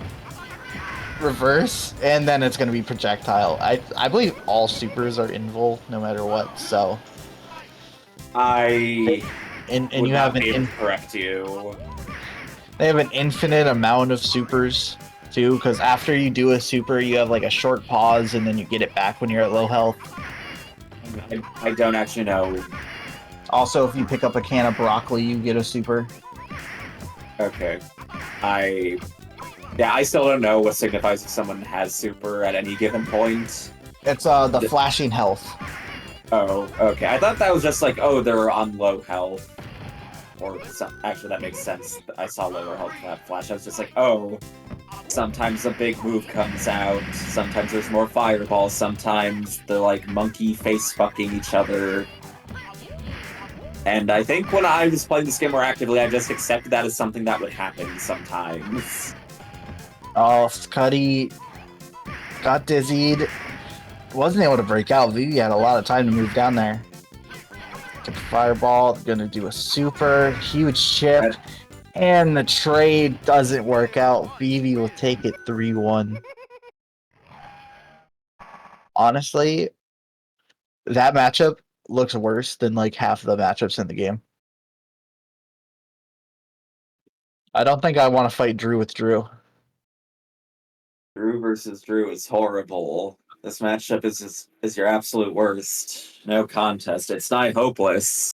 Reverse, and then it's gonna be projectile. I believe all supers are invul no matter what. So. And you have correct you. They have an infinite amount of supers too, because after you do a super, you have like a short pause, and then you get it back when you're at low health. I don't actually know. Also, if you pick up a can of broccoli, you get a super. Okay. I still don't know what signifies if someone has super at any given point. It's the flashing health. Oh, okay. I thought that was just like, oh, they're on low health. Or actually, that makes sense. I saw lower health for that flash. I was just like, oh, sometimes a big move comes out. Sometimes there's more fireballs. Sometimes they're like monkey face fucking each other. And I think when I was playing this game more actively, I just accepted that as something that would happen sometimes. Oh, Skuttie got dizzied. Wasn't able to break out. Vivi had a lot of time to move down there. Get the fireball. Gonna do a super. Huge chip. And the trade doesn't work out. Vivi will take it 3-1. Honestly, that matchup looks worse than like half of the matchups in the game. I don't think I want to fight Drew with Drew. Drew versus Drew is horrible. This matchup is your absolute worst. No contest. It's nigh hopeless.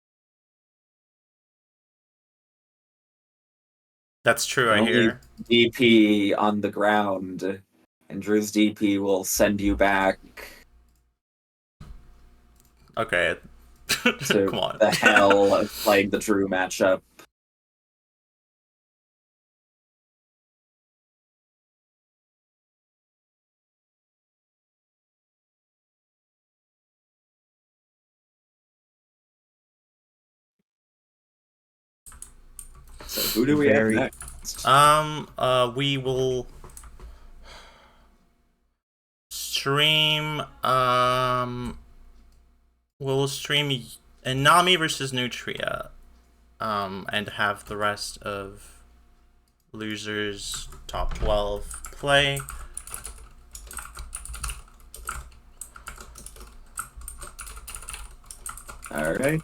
That's true, I hear. DP on the ground, and Drew's DP will send you back. Okay. To Come on. the hell of playing the Drew matchup. So who do we have Very- next? We will stream, we'll stream Inami versus Nutria, and have the rest of losers top 12 play. Alright.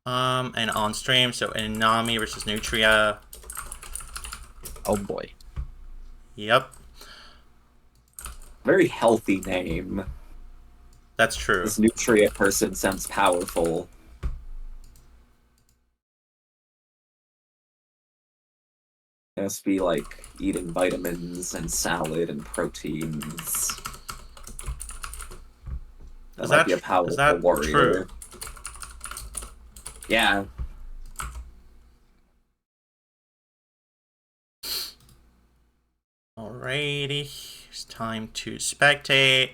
And on stream, so Inami versus Nutria. Oh boy. Yep, Very healthy name. that's true. This Nutria person sounds powerful. It must be like eating vitamins and salad and proteins. That Is might that- be a is powerful that warrior. true? Yeah. Alrighty, it's time to spectate.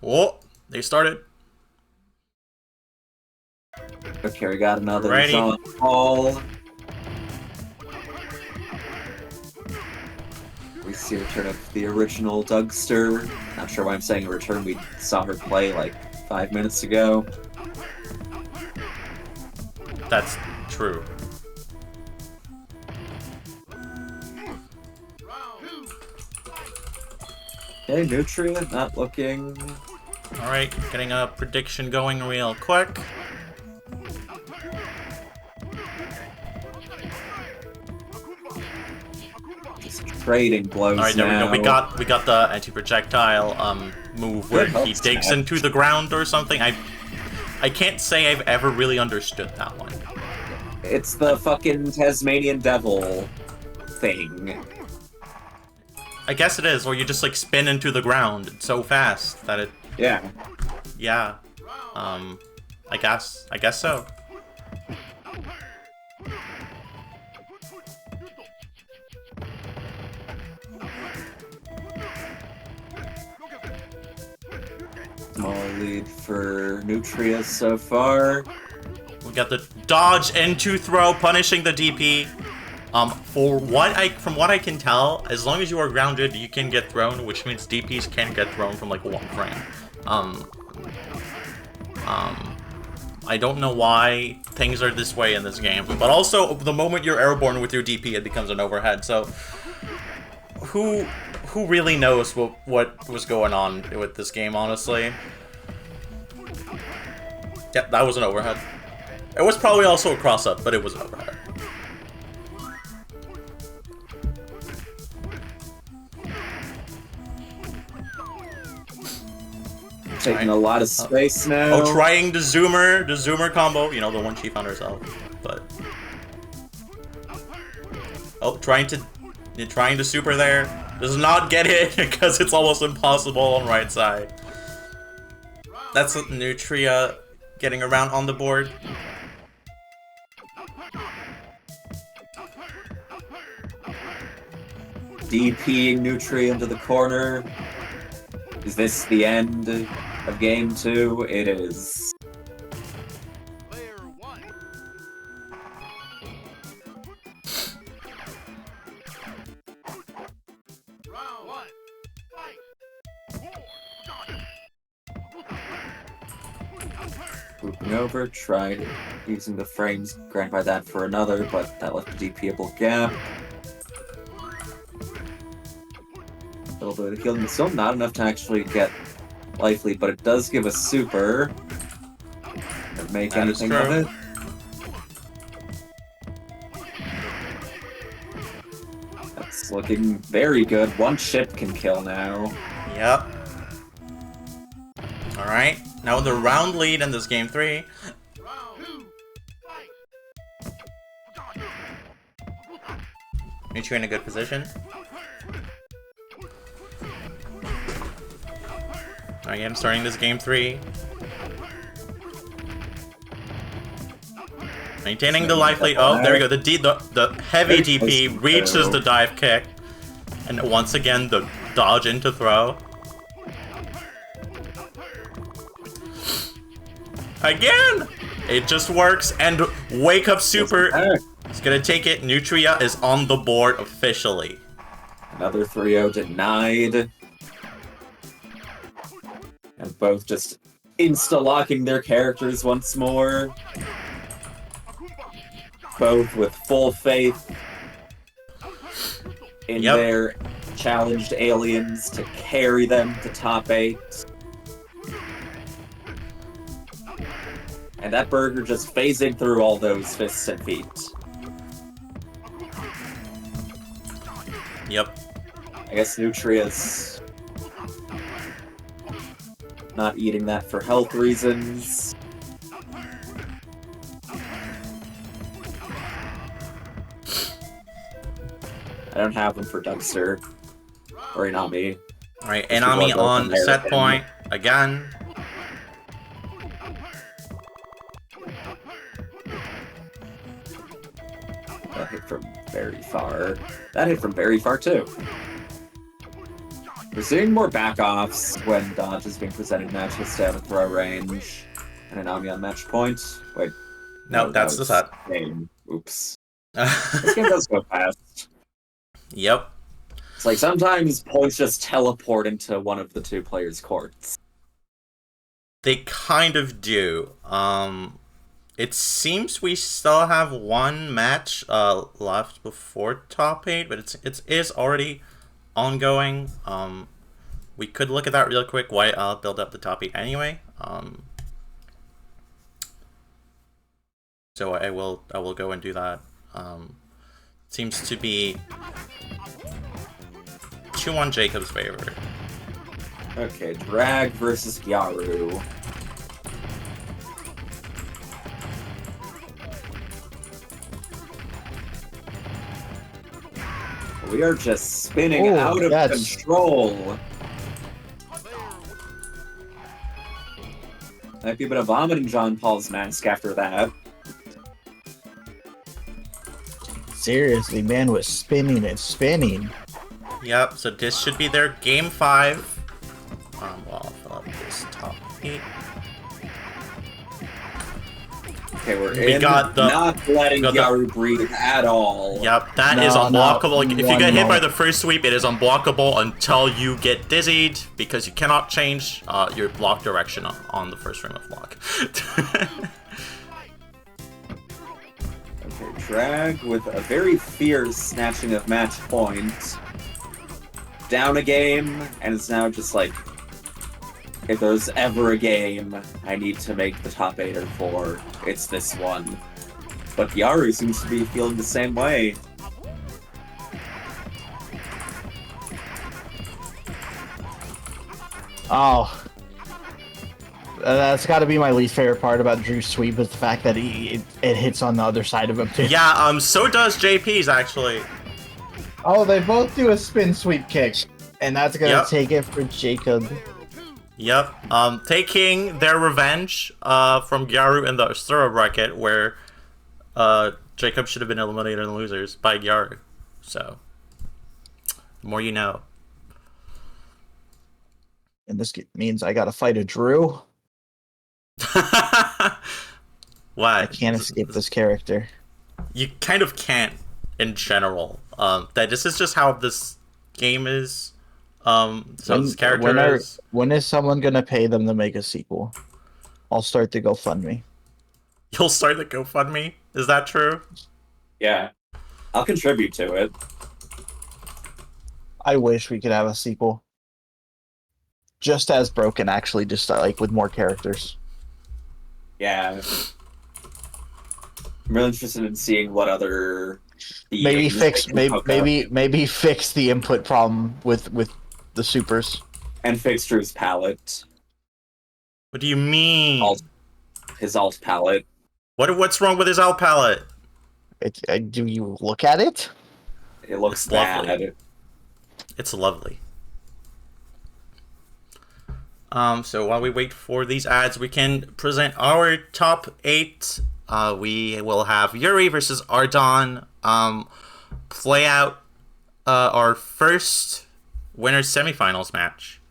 Oh, they started. Okay, we got another Alrighty. John Paul. We see a return of the original Dougster. Not sure why I'm saying a return. We saw her play like 5 minutes ago. That's true. Okay, Nutria not looking. Alright, getting a prediction going real quick. Just trading blows Alright, there we now. go. We got the anti-projectile move where Good he help digs smash. into the ground or something. I can't say I've ever really understood that one. It's the fucking Tasmanian Devil thing. I guess it is, where you just like spin into the ground so fast that it, Yeah. yeah. I guess so. Small lead for Nutria so far. We got the dodge into throw, punishing the DP. From what I can tell, as long as you are grounded, you can get thrown, which means DPs can get thrown from like 1 frame. I don't know why things are this way in this game, but also the moment you're airborne with your DP, it becomes an overhead. So, who really knows what was going on with this game, honestly? Yep, that was an overhead. It was probably also a cross-up, but it was an overhead. Taking a lot of space now. Oh, trying the zoomer combo. You know, the one she found herself. But oh, trying to super there. Does not get it because it's almost impossible on right side. That's Nutria getting around on the board. DPing Nutria into the corner. Is this the end of game 2? It is. Moving over, tried using the frames, granted by that for another, but that left a DPable gap. A little bit of healing, still not enough to actually get lively, but it does give a super. Or make That is anything of true. it. That's looking very good. One ship can kill now. Yep. Alright. Now the round lead in this game 3. Nutria in a good position. Again, starting this game 3. Maintaining the life lead. Oh, there we go. The heavy DP reaches the dive kick. And once again, the dodge into throw. Again! It just works. And Wake Up Super is going to take it. Nutria is on the board officially. Another 3-0 denied. And both just insta-locking their characters once more. Both with full faith in their challenged aliens to carry them to top 8. And that burger just phasing through all those fists and feet. Yep. I guess Nutria's not eating that for health reasons. I don't have them for Dougster or Inami. Alright, Inami on set point again. That hit from very far. That hit from very far too. We're seeing more back-offs when dodge is being presented matches down at throw range. And Inami on match point. Wait. No, that's the set. Game. Oops. This game does go fast. Yep. It's like sometimes points just teleport into one of the two players' courts. They kind of do. It seems we still have one match left before top 8, but it is already ongoing. We could look at that real quick while I'll build up the top 8 anyway. So I will go and do that. Seems to be 2-1 Jacob's favor. Okay, Drag versus Gyaru. We are just spinning out of control. Might be a bit of vomiting John Paul's mask after that. Seriously, man was spinning and spinning. Yep, so this should be their game 5. Well, I'll fill up this top 8. Okay, we're not letting Gyaru breathe at all. Yep, that is unblockable. If you get hit by the first sweep, it is unblockable until you get dizzied, because you cannot change your block direction on the first frame of block. Okay, Drag with a very fierce snatching of match point. Down a game, and it's now just like, if there's ever a game I need to make the top 8 or 4, it's this one. But Gyaru seems to be feeling the same way. Oh. That's got to be my least favorite part about Drew's sweep, is the fact that it hits on the other side of him too. Yeah, so does JP's actually. Oh, they both do a spin sweep kick, and that's gonna take it for Jacob. Yep, taking their revenge from Gyaru in the Asura bracket, where Jacob should have been eliminated in the losers by Gyaru. So, the more you know. And this means I gotta fight a Drew. Why? I can't escape this character. You kind of can't in general. That this is just how this game is. So this character is... When is someone gonna pay them to make a sequel? I'll start the GoFundMe. You'll start the GoFundMe? Is that true? Yeah. I'll contribute to it. I wish we could have a sequel. Just as broken, actually, just like with more characters. Yeah. I'm really interested in seeing what other maybe fix fix the input problem with the supers. And fix Drew's palette. What do you mean? His alt palette. What's wrong with his alt palette? Do you look at it? It looks lovely. bad. It's lovely. So while we wait for these ads, we can present our top 8 we will have Yuri versus Ardan play out our first winner's semifinals match.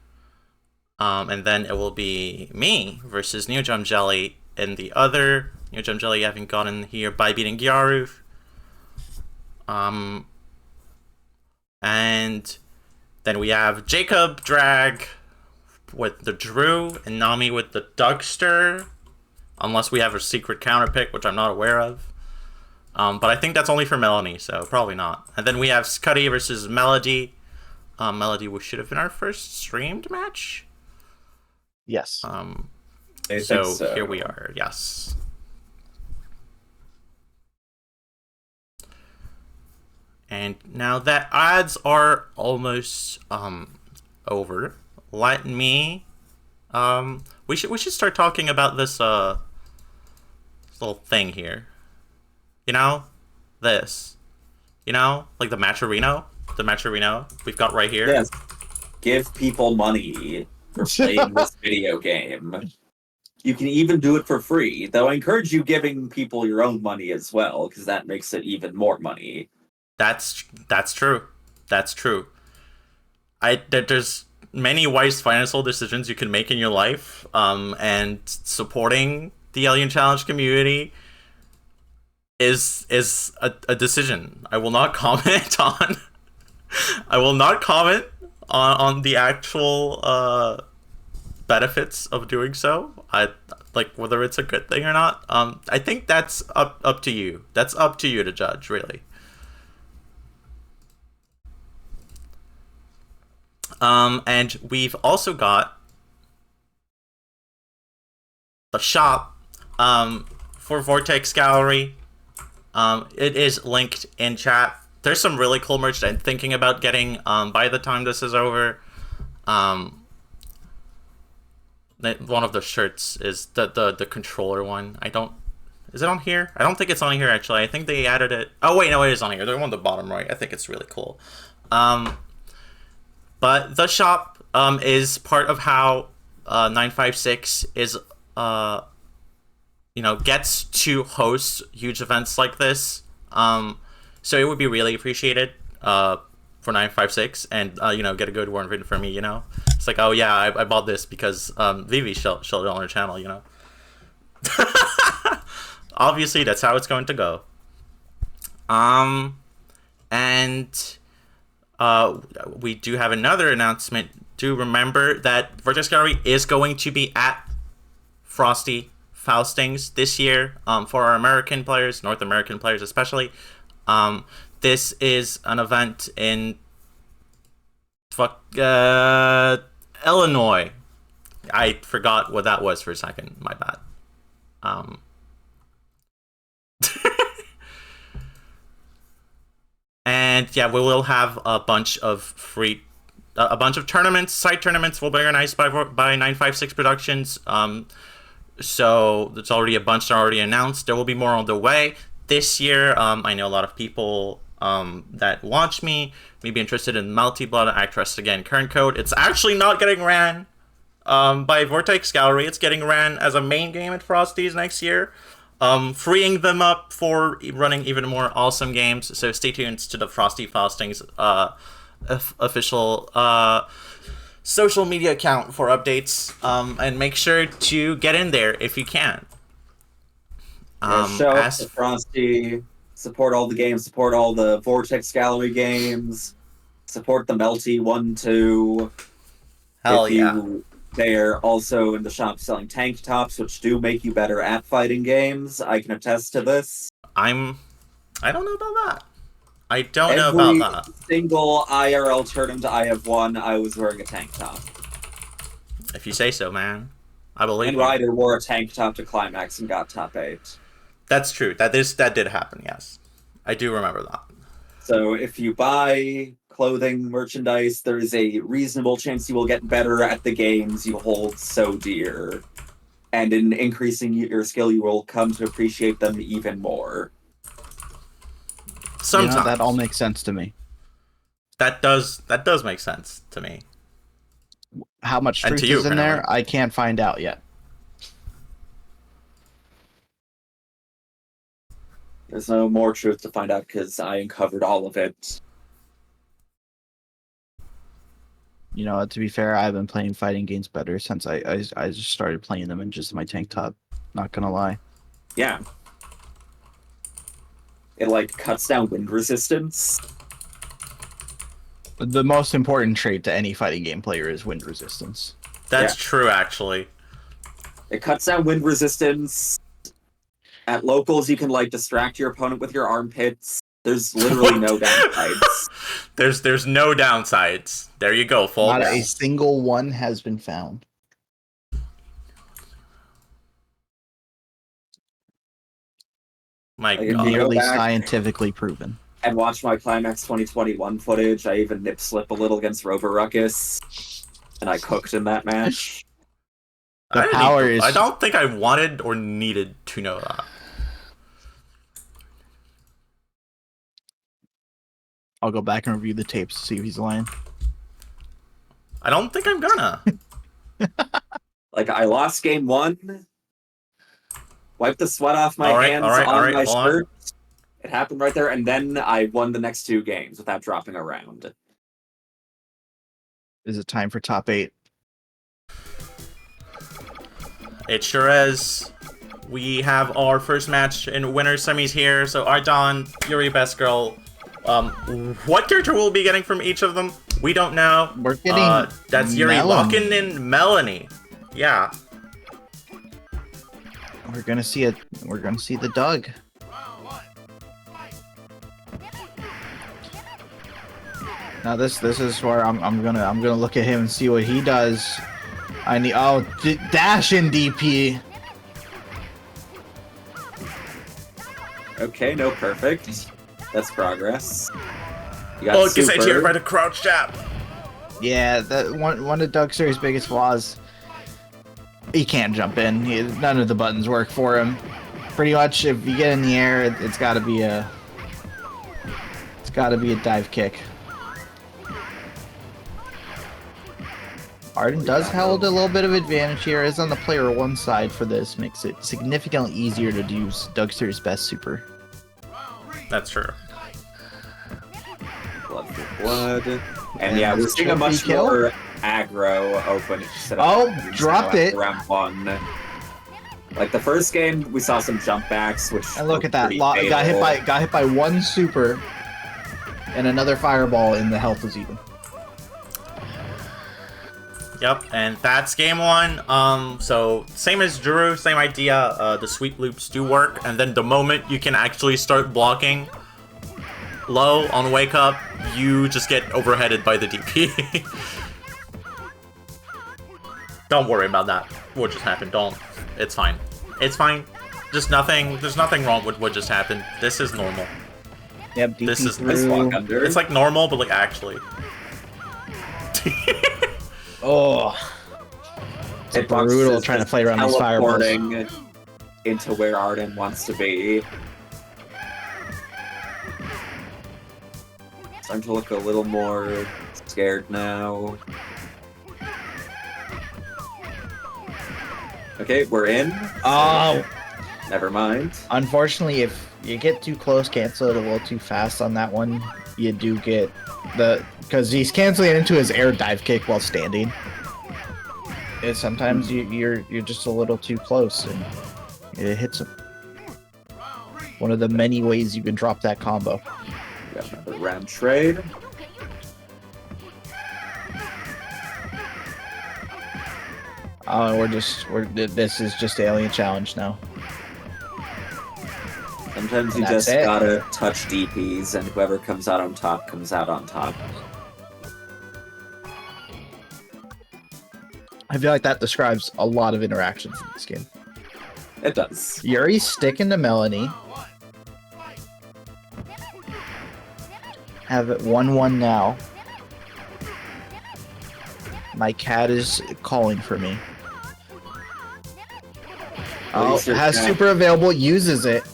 And then it will be me versus Neojumjelly and the other Neojumjelly having gotten here by beating Gyaru. And then we have JacobDRAG with the Drew, and Inami with the Dougster. Unless we have a secret counter pick, which I'm not aware of. But I think that's only for Melanie, so probably not. And then we have Skuttie versus Melody. Melody, which should have been our first streamed match. Yes. So here we are, yes. And now that ads are almost over, let me we should start talking about this little thing here. You know? This. You know? Like the Matcherino? The Matcherino we've got right here. Yes. Give people money for playing this video game. You can even do it for free, though I encourage you giving people your own money as well, because that makes it even more money. That's true. That's true. There's many wise financial decisions you can make in your life, and supporting the Alien Challenge community is a decision. I will not comment on. I will not comment on the actual benefits of doing so. I like whether it's a good thing or not. I think that's up to you. That's up to you to judge, really. And we've also got the shop for Vortex Gallery. It is linked in chat. There's some really cool merch that I'm thinking about getting by the time this is over. One of the shirts is the controller one. Is it on here? I don't think it's on here, actually. I think they added it. Oh, wait, no, it is on here. They're on the bottom right. I think it's really cool. But the shop is part of how 956 is, gets to host huge events like this. So it would be really appreciated for 956 and, get a good word written for me, It's like, oh, yeah, I bought this because Vivi showed it on her channel, Obviously, that's how it's going to go. We do have another announcement. Do remember that Vortex Gallery is going to be at Frosty Faustings this year for our American players, North American players especially. This is an event in Illinois. I forgot what that was for a second. My bad. And yeah, we will have a bunch of tournaments, side tournaments will be organized by 956 Productions. So there's already a bunch that are already announced. There will be more on the way this year. I know a lot of people that watch me may be interested in Multi-Blood Actress again. Current code. It's actually not getting ran by Vortex Gallery. It's getting ran as a main game at Frosty's next year. Freeing them up for running even more awesome games. So stay tuned to the Frosty Faustings official social media account for updates. And make sure to get in there if you can. Show up to Frosty, support all the games, support all the Vortex Gallery games, support the Melty 1-2. Hell yeah. They're also in the shop selling tank tops, which do make you better at fighting games. I can attest to this. I don't know about that. I don't know about that. Every single IRL tournament I have won, I was wearing a tank top. If you say so, man. I believe and you. Ryder wore a tank top to Climax and got top 8. That's true. That did happen, yes. I do remember that. So if you buy clothing, merchandise, there's a reasonable chance you will get better at the games you hold so dear. And in increasing your skill, you will come to appreciate them even more. Sometimes. That all makes sense to me. That does make sense to me. How much truth is in there, I can't find out yet. There's no more truth to find out because I uncovered all of it. You know, to be fair, I've been playing fighting games better since I just started playing them in just my tank top. Not gonna lie. Yeah. It, like, cuts down wind resistance. The most important trait to any fighting game player is wind resistance. That's true, actually. It cuts down wind resistance. At locals, you can, like, distract your opponent with your armpits. There's literally no downsides. There's no downsides. There you go, folks. Not a single one has been found. My Like, God. Nearly scientifically proven. And watch my Climax 2021 footage. I even nip slip a little against Rover Ruckus. And I cooked in that match. The power is... I don't think I wanted or needed to know that. I'll go back and review the tapes to see if he's lying. I don't think I'm gonna. Like, I lost game 1. Wiped the sweat off my hands on my shirt. It happened right there, and then I won the next 2 games without dropping a round. Is it time for top 8? It sure is. We have our first match in winner semis here. So Ardan, YuriBestGirl. What character we'll be getting from each of them, we don't know. We're getting that's Yuri Lockin and Melanie. Yeah. We're gonna see it. We're gonna see the Doug. Now this is where I'm gonna look at him and see what he does. I need dash in DP. Okay, no perfect. That's progress. You got Oh, because I super. cheered by the crouch jab. Yeah, that one of Dougster's biggest flaws. He can't jump in. None of the buttons work for him. Pretty much, if you get in the air, it's got to be a dive kick. Ardan does hold a little bit of advantage here. Is on the player 1 side for this, makes it significantly easier to use Dougster's best super. That's true. Blood for blood. And yeah, we're seeing a much more aggro open instead of dropped it. Round 1. Like the first game, we saw some jump backs, which and look at that. Got hit by 1 super, and another fireball, and the health was even. Yep, and that's game 1. So same as Gyaru, same idea. The sweep loops do work, and then the moment you can actually start blocking low on wake up, you just get overheaded by the DP. Don't worry about that. What just happened? Don't. It's fine. It's fine. Just nothing. There's nothing wrong with what just happened. This is normal. Yep. DP this is walk under. It's like normal, but like actually. Oh, it's brutal trying to play around these fireballs. Into where Ardan wants to be. Starting to look a little more scared now. Okay, we're in. Oh, never mind. Unfortunately, if you get too close, cancel it a little too fast on that one, you do get because he's canceling into his air dive kick while standing. And sometimes you're just a little too close and it hits him. One of the many ways you can drop that combo. We got another round trade. This is just Alien Challenge now. Sometimes you just gotta touch DPs, and whoever comes out on top comes out on top. I feel like that describes a lot of interactions in this game. It does. Yuri's sticking to Melanie. Have it 1-1 now. My cat is calling for me. Oh, has super available, uses it.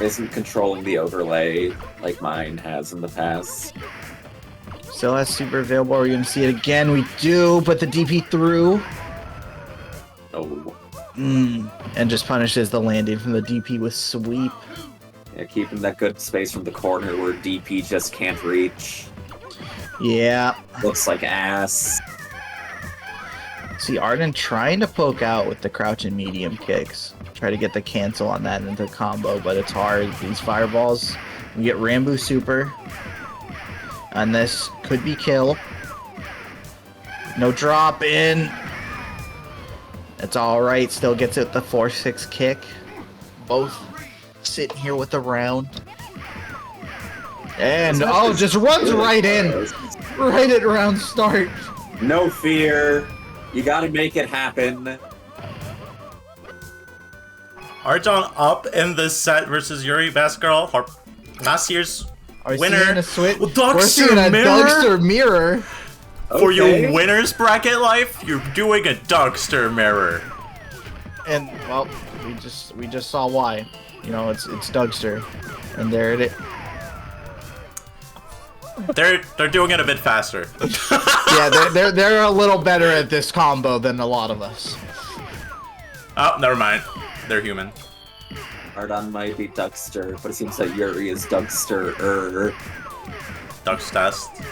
Isn't controlling the overlay like mine has in the past. Still has super available. Are we going to see it again? We do, but the DP through. Oh. And just punishes the landing from the DP with sweep. Yeah, keeping that good space from the corner where DP just can't reach. Yeah. Looks like ass. See, Ardan trying to poke out with the crouch and medium kicks. Try to get the cancel on that into combo, but it's hard. These fireballs. We get Rambo Super. And this could be kill. No drop in. It's alright. Still gets it the 4-6 kick. Both sitting here with the round. And, just runs right in. Right at round start. No fear. You gotta make it happen. Ardan up in this set versus YuriBestGirl. Last year's winner. A switch? Dougster We're seeing a mirror? Dougster mirror. For your winner's bracket life, you're doing a Dougster mirror. And well, we just saw why. You know, it's Dougster. And there it is. They're doing it a bit faster. Yeah, they're a little better at this combo than a lot of us. Oh, never mind. They're human. Ardan might be Dougster, but it seems that Yuri is Dougster-er. Dougstest.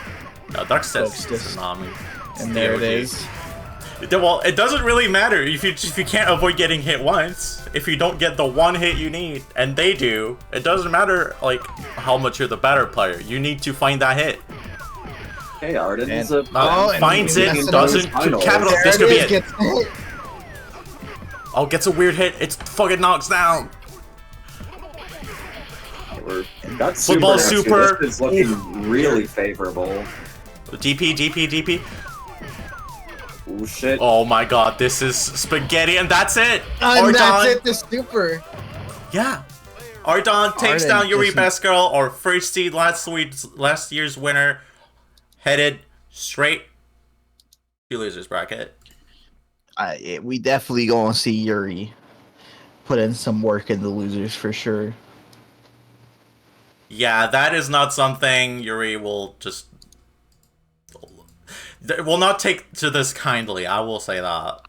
No, Dougstest is Dougstest. Inami. And there it is. Well, it doesn't really matter if you can't avoid getting hit once. If you don't get the one hit you need, and they do, it doesn't matter like how much you're the better player. You need to find that hit. Hey, Ardan And- is a finds it, and doesn't. Capital. There This could be it. Gets hit. Oh, gets a weird hit. It's fucking knocks down. Got Football super. This is looking really favorable. DP. Oh shit. Oh my god, this is spaghetti, and that's it. And that's it, the super. Yeah. Ardan takes Ardan down just- YuriBestGirl, or first seed last year's winner, headed straight to losers bracket. We definitely gonna see Yuri put in some work in the losers for sure. Yeah, that is not something Yuri will just... will not take to this kindly, I will say that.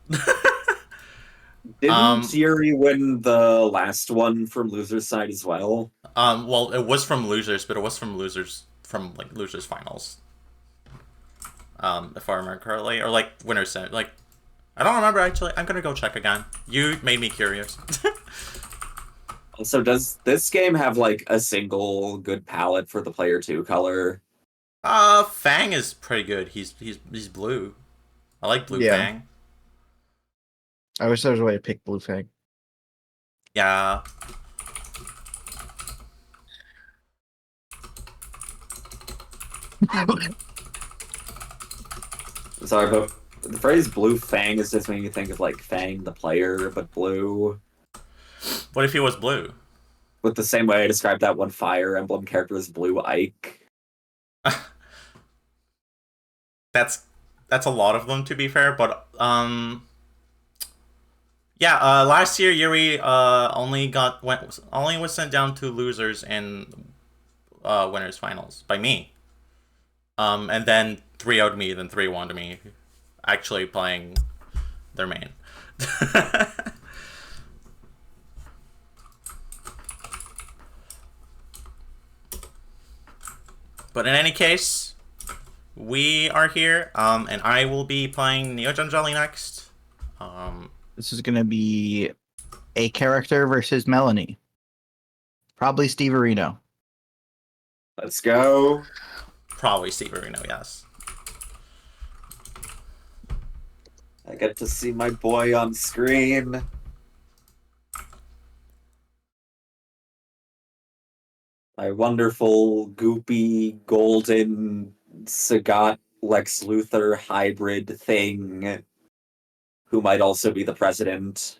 Didn't Yuri win the last one from losers side as well? Well, it was from losers, but it was from losers finals. If I remember correctly, or like winners set. Like, I don't remember actually. I'm gonna go check again. You made me curious. Also, does this game have like a single good palette for the player 2 color? Fang is pretty good. He's blue. I like blue Fang. I wish there was a way to pick blue Fang. Yeah. Sorry, but the phrase blue Fang is just making me think of like Fang the player, but blue. What if he was blue? With the same way I described that one Fire Emblem character as Blue Ike. That's a lot of them, to be fair, but yeah, last year Yuri only was sent down to losers in winners finals by me. And then 3-0'd me, then 3-1'd me, actually playing their main. But in any case, we are here, and I will be playing Neojumjelly next. This is gonna be a character versus Melanie. Probably Stevareno. Let's go. Probably Stevareno, yes. I get to see my boy on screen. My wonderful, goopy, golden, Sagat Lex Luthor hybrid thing, who might also be the president.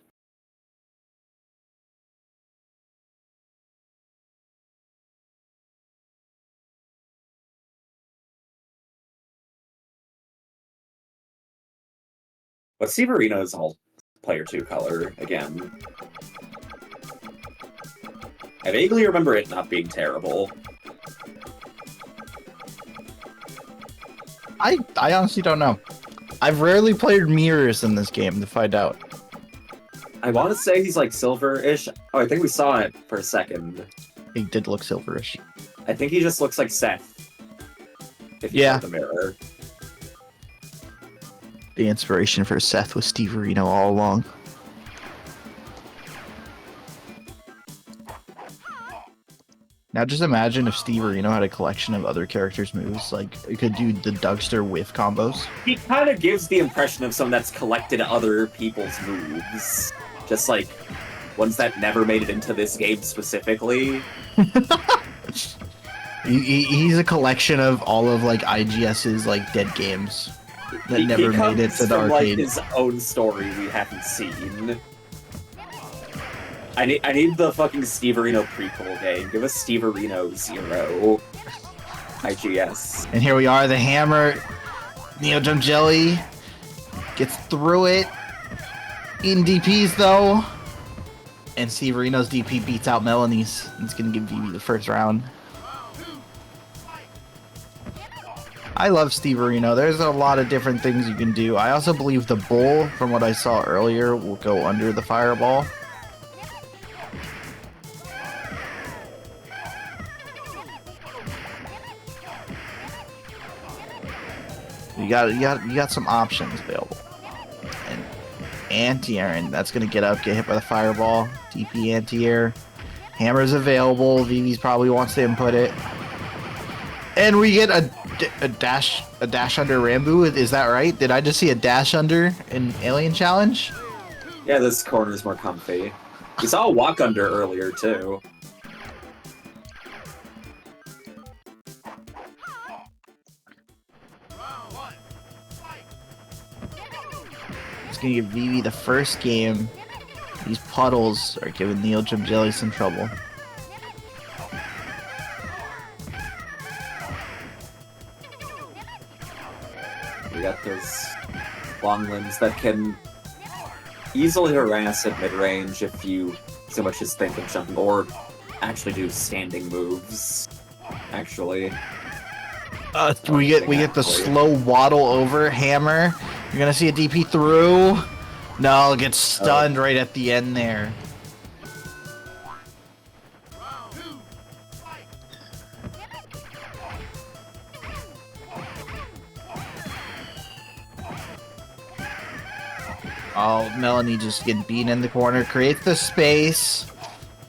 But Stevareno is all player 2 color again. I vaguely remember it not being terrible. I honestly don't know. I've rarely played mirrors in this game to find out. I want to say he's like silver-ish. Oh, I think we saw it for a second. He did look silverish. I think he just looks like Seth. If you Yeah. look in the mirror. The inspiration for Seth was Stevareno all along. Now just imagine if Stevareno had a collection of other characters' moves, like it could do the Dougster with combos. He kind of gives the impression of someone that's collected other people's moves. Just like ones that never made it into this game specifically. He's a collection of all of like IGS's like dead games that never made it to the from, arcade. Like, his own story we haven't seen. I need the fucking Stevareno prequel game. Give us Stevareno 0. IGS. And here we are, the hammer. Neojumjelly gets through it. In DPs though. And Stevareno's DP beats out Melanie's. It's gonna give Vivi the first round. I love Stevareno. There's a lot of different things you can do. I also believe the bull, from what I saw earlier, will go under the fireball. You got some options available. And anti-air, and that's gonna get hit by the fireball. DP anti-air. Hammer's available. Vivi's probably wants to input it. And we get a dash under Rambo. Is that right? Did I just see a dash under in Alien Challenge? Yeah, this corner's more comfy. We saw a walk under earlier too. It's gonna give Vivi the first game. These puddles are giving Neojumjelly some trouble. We got those long limbs that can easily harass at mid-range if you so much as think of jumping, or actually do standing moves. Actually. We get the slow waddle over hammer. You're gonna see a DP through. No, it gets stunned right at the end there. Oh, Melanie just getting beaten in the corner. Creates the space.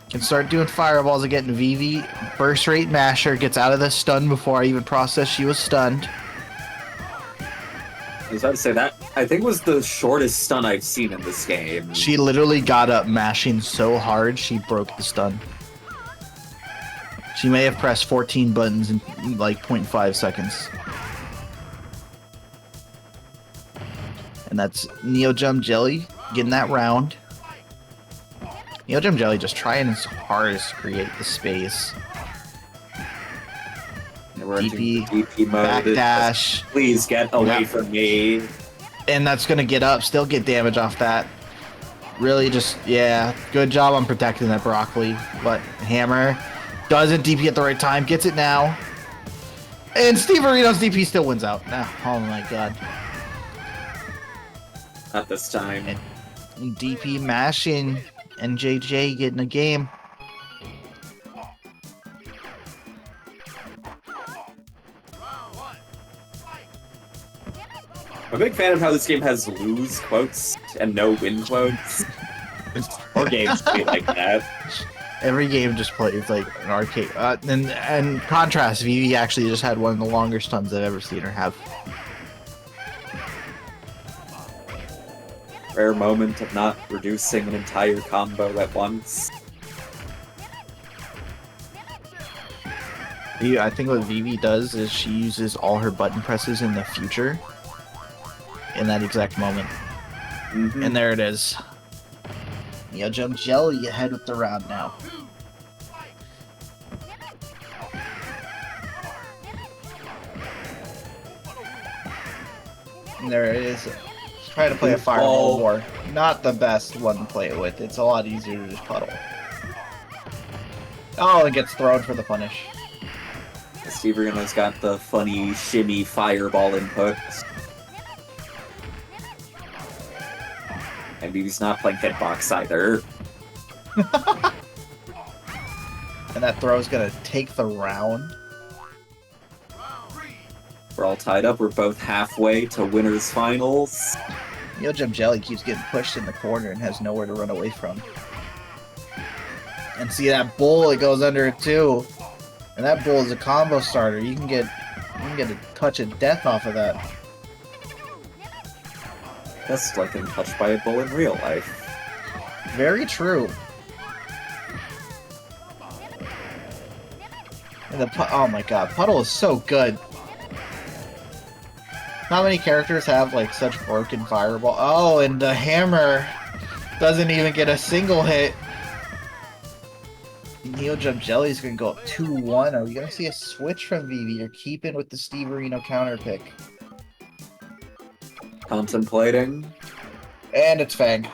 Can start doing fireballs again. Vivi, burst rate masher, gets out of the stun before I even processed she was stunned. I was about to say that, I think was the shortest stun I've seen in this game. She literally got up mashing so hard she broke the stun. She may have pressed 14 buttons in like 0.5 seconds. And that's Neojumjelly getting that round. Neojumjelly just trying his hardest to create the space. We're DP, DP mode. backdash. Please get away from me. And that's gonna get up, still get damage off that. Really just, yeah, good job on protecting that broccoli. But hammer doesn't DP at the right time, gets it now. And Stevareno's DP still wins out. Oh my god. Not this time. And DP mashing and JJ getting a game. I'm a big fan of how this game has lose quotes and no win quotes. Or games be like that. Every game just plays like an arcade. And contrast, Vivi actually just had one of the longer stuns I've ever seen her have. Rare moment of not reducing an entire combo at once. I think what Vivi does is she uses all her button presses in the future. In that exact moment. Mm-hmm. And there it is. Neojumjelly ahead with the round now. And there it is. Let's try to play a fireball war. Not the best one to play it with. It's a lot easier to just puddle. Oh, it gets thrown for the punish. Stevareno's got the funny shimmy fireball input. And Vivi's not playing hitbox either. And that throw's gonna take the round. We're all tied up. We're both halfway to winners finals. Neojumjelly keeps getting pushed in the corner and has nowhere to run away from. And see that bull, it goes under it too. And that bull is a combo starter. You can get a touch of death off of that. Just like getting touched by a bull in real life. Very true. And oh my god, Puddle is so good. Not many characters have like such broken fireball. Oh, and the hammer doesn't even get a single hit. Neojumjelly is going to go up 2-1. Are we going to see a switch from Vivi or keeping with the Stevareno counter pick? Contemplating. And it's Fang.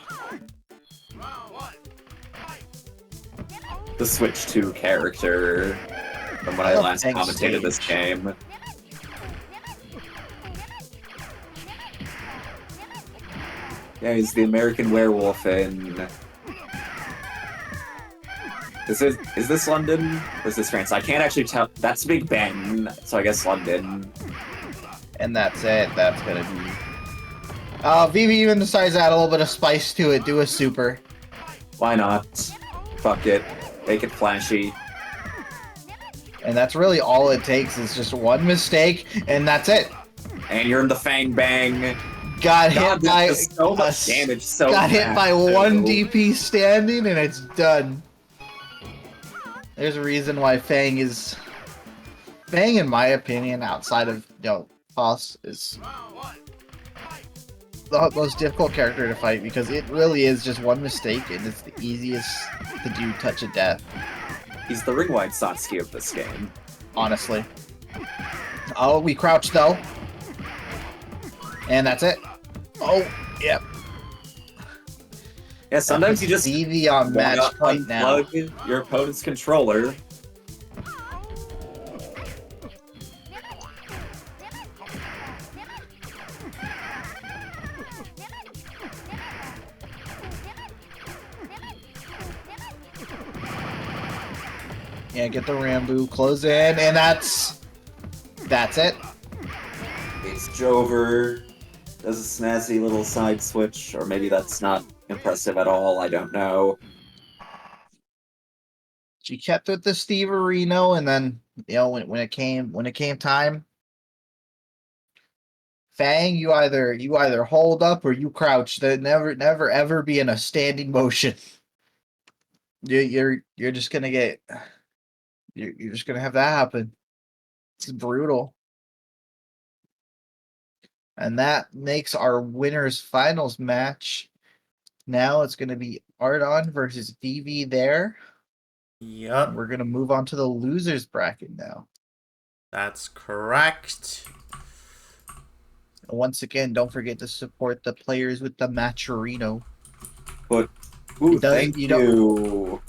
The Switch 2 character from when I last Fang commentated stage. this game. Yeah, he's the American werewolf in... Is this London? Or is this France? I can't actually tell. That's Big Ben, so I guess London. And that's it. That's going to be... Vivi even decides to add a little bit of spice to it. Do a super. Why not? Fuck it. Make it flashy. And that's really all it takes is just one mistake, and that's it. And you're in the Fang Bang. Got God, hit by that's just so much damage so got hit fast, by too. one DP standing, and it's done. There's a reason why Fang, in my opinion, outside of Foss, is the most difficult character to fight because it really is just one mistake, and it's the easiest to do touch of death. He's the ring-wide Satsuki of this game. Honestly. Oh, we crouch though. And that's it. Oh, yep. Yeah, sometimes you just Vivi on match wanna point now. unplug your opponent's controller. Yeah, get the Rambo, close in, and that's it. It's Jover. Does a snazzy little side switch, or maybe that's not impressive at all, I don't know. She kept with the Stevareno, and then when it came time, Fang, you either hold up or you crouch. They never ever be in a standing motion. You're just gonna get you're just gonna have that happen. It's brutal. And that makes our winners finals match. Now it's going to be Ardan versus Vivi there. Yep. We're going to move on to the losers bracket now. That's correct. Once again, don't forget to support the players with the Matcherino. But, ooh, thank you you.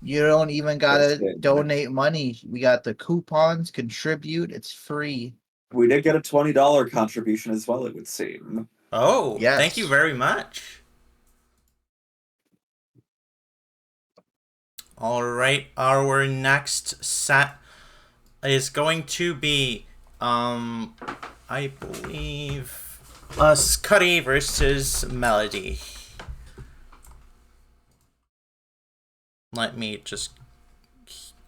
You don't even got That's to good. donate money. We got the coupons, contribute. It's free. We did get a $20 contribution as well, it would seem. Oh, Yes. Thank you very much. All right, our next set is going to be, I believe, Skuttie versus Melody. Let me just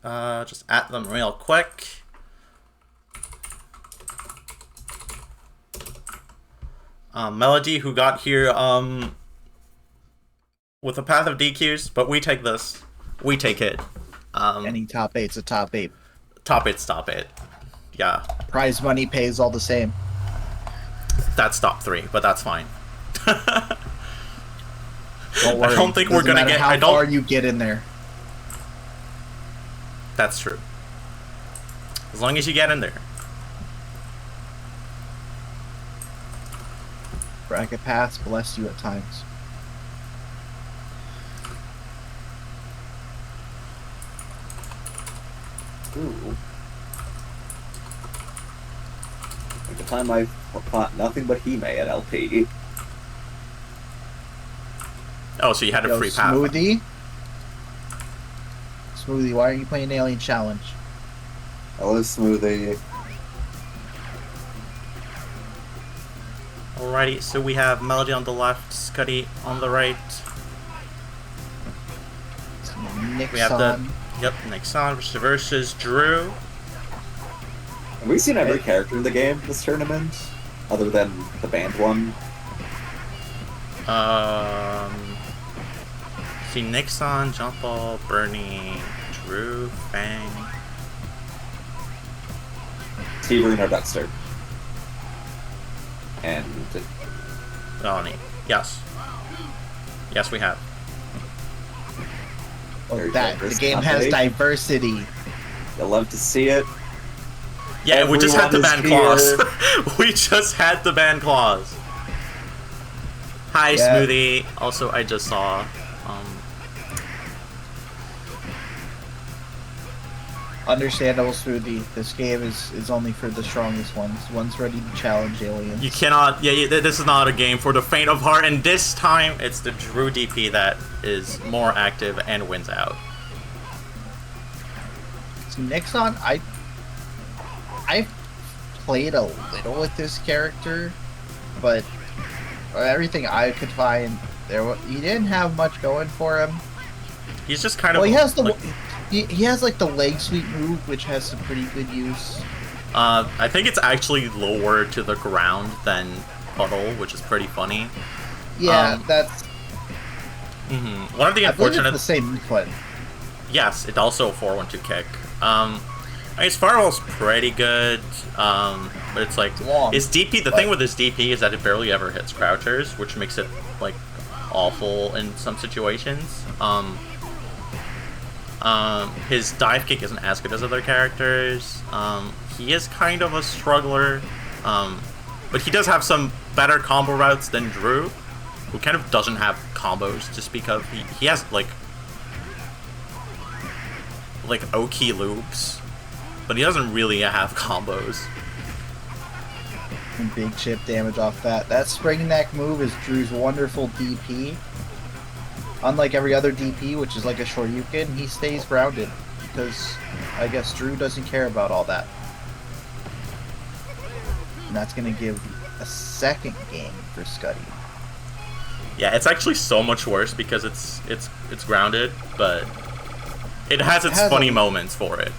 add them real quick. Melody, who got here with a path of DQs, but we take this. We take it. Any top eight's a top eight. Top it, stop it. Yeah. Prize money pays all the same. That's top 3, but that's fine. Don't worry. I don't think we're Doesn't gonna matter get. how I don't. far you get in there. That's true. As long as you get in there. Bracket pass bless you at times. Ooh. At the time I fought nothing but Hime at LP. Oh, so you had a free path. Smoothie. Smoothie, why aren't you playing Alien Challenge? Hello, Smoothie. Alrighty, so we have Melody on the left, Skuttie on the right. Nic-san. We have the Nic-san versus Drew. Have we seen every character in the game this tournament? Other than the banned one? See Nic-san, Jump Ball, Burnie, Drew, Fang. Stevareno, Dougster. And Melanie. Yes. Yes, we have. very The diverse game has content. diversity. You'll love to see it. Yeah, we just had the Everyone ban is clause. We just had the ban clause. Hi, Yeah. Smoothie. Also, I just saw. Understandable, Smoothie. This game is only for the strongest ones. One's ready to challenge aliens. You cannot. Yeah, this is not a game for the faint of heart, and this time it's the Drew DP that is more active and wins out. So Nic-san, I've played a little with this character, but everything I could find, he didn't have much going for him. He's just kind of. Well, he has the like, he has like the leg sweep move, which has some pretty good use. I think it's actually lower to the ground than Puddle, which is pretty funny. Yeah, that's. One of the I believe it's unfortunate. the same input. Yes, it's also a 4-1-2 kick. I mean, his firewall's pretty good, but it's like Long, his DP. The thing with his DP is that it barely ever hits crouchers, which makes it like awful in some situations. His dive kick isn't as good as other characters. He is kind of a struggler, but he does have some better combo routes than Drew, who kind of doesn't have combos to speak of. He has like O-key loops, but he doesn't really have combos. And big chip damage off that. That spring neck move is Drew's wonderful DP. Unlike every other DP, which is like a Shoryuken, he stays grounded because I guess Drew doesn't care about all that. And that's gonna give a second game for Skuttie. Yeah, it's actually so much worse because it's grounded, but it has its funny moments for it.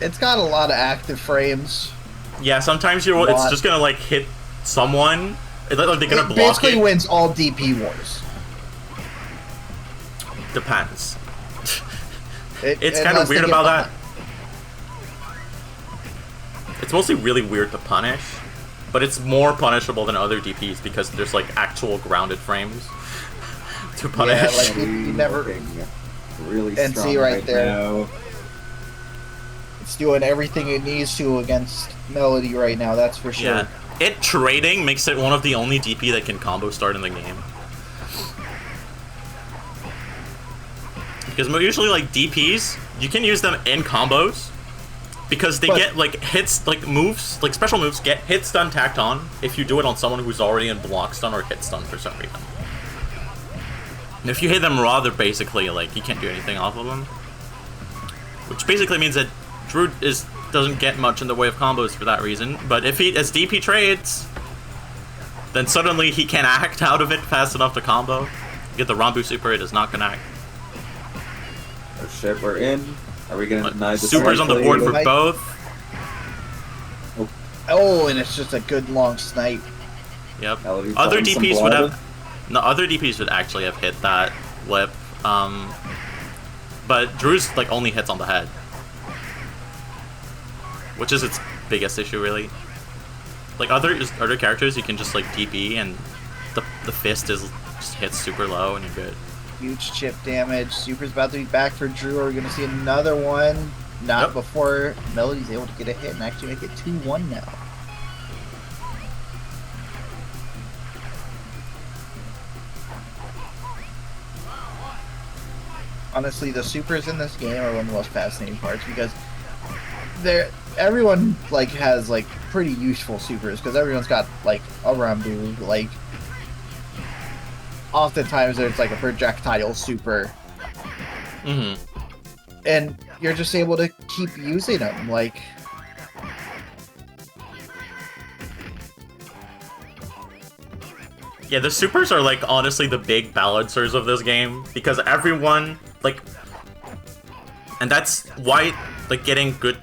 It's got a lot of active frames. Yeah, sometimes it's just gonna like hit someone. They're gonna It block basically it. wins all DP wars. Depends. It- It's kind unless of they weird get about that. behind. It's mostly really weird to punish, but it's more punishable than other DPs because there's like actual grounded frames to punish. Yeah, like you never. Looking really And strong see right there. now. It's doing everything it needs to against Melody right now. That's for sure. Yeah, it trading makes it one of the only DP that can combo start in the game. Because usually, like, DPs, you can use them in combos because they get, like, hits, like, moves, like, special moves get hit stun tacked on if you do it on someone who's already in block stun or hit stun for some reason. And if you hit them raw, they're basically, like, you can't do anything off of them. Which basically means that Drew doesn't get much in the way of combos for that reason. But if as DP trades, then suddenly he can act out of it fast enough to combo. You get the Rambu super, it does not connect. Oh shit, we're in. Are we gonna deny the Super's on the board for Snipe. both. Oh, and it's just a good long snipe. Yep. Melody Other throwing some DPs would blood. have. No, other DPs would actually have hit that whip. But Drew's like only hits on the head, which is its biggest issue, really. Like other characters, you can just like DP and the fist just hits super low and you're good. Huge chip damage. Super's about to be back for Drew. Are we going to see another one? Not Yep. before Melody's able to get a hit and actually make it 2-1 now. Honestly, the supers in this game are one of the most fascinating parts because everyone like has like pretty useful supers because everyone's got like a Rambu, like oftentimes there's like a projectile super. Mm-hmm. and you're just able to keep using them. Like, yeah, the supers are like honestly the big balancers of this game because everyone like, and that's why like getting good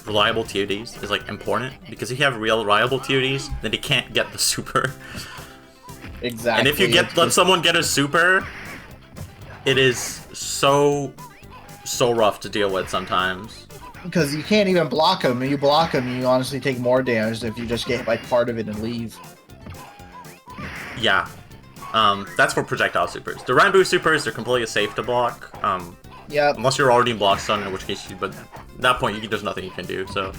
reliable TODs is like important because if you have real reliable TODs, then they can't get the super. exactly. And if you let someone get a super, it is so rough to deal with sometimes. Because you can't even block them. When you block them, you honestly take more damage if you just get like part of it and leave. Yeah. That's for projectile supers. The Rambo supers, they're completely safe to block. Yeah. Unless you're already in block stun, in which case but at that point there's nothing you can do, so.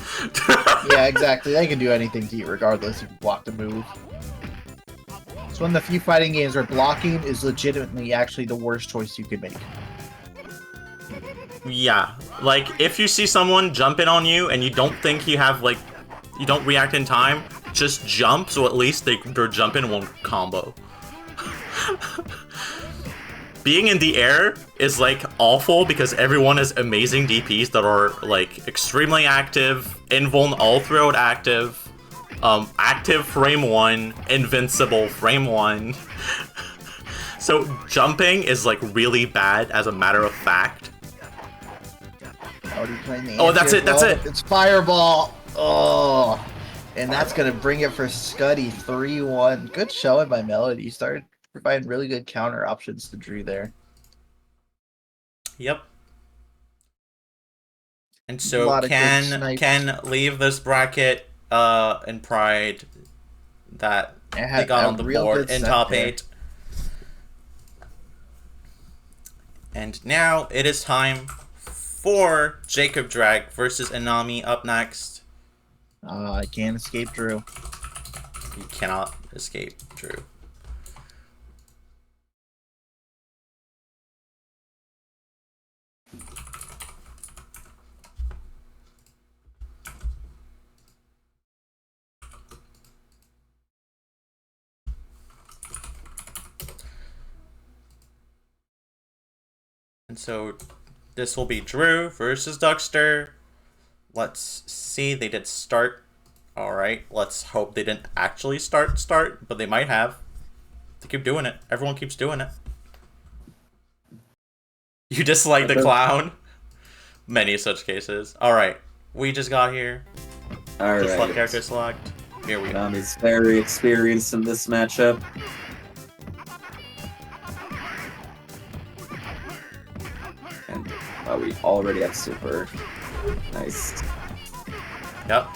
Yeah, exactly. They can do anything to you regardless if you block the move. It's one of the few fighting games where blocking is legitimately actually the worst choice you could make. Yeah. Like, if you see someone jumping on you and you don't think you have, like, you don't react in time, just jump so at least their jumping won't combo. Being in the air is, like, awful because everyone has amazing DPs that are, like, extremely active, invuln all throughout active, active frame 1, invincible frame 1. So jumping is, like, really bad as a matter of fact. Oh, that's it, that's it! It's Fireball! Oh! And that's gonna bring it for Skuttie, 3-1. Good showing by Melody. You started providing really good counter options to Drew there. Yep. And so can leave this bracket in pride that they got on the board in top 8. And now it is time for JacobDRAG versus Inami up next. I can't escape Drew. You cannot escape Drew. And so this will be Drew versus Dougster. Let's see, they did start. Alright, let's hope they didn't actually start, but they might have. They keep doing it. Everyone keeps doing it. You dislike the clown? Many such cases. Alright, we just got here. Alright. Select character select. Here we go. He's very experienced in this matchup. And we already have super. Nice. Yep.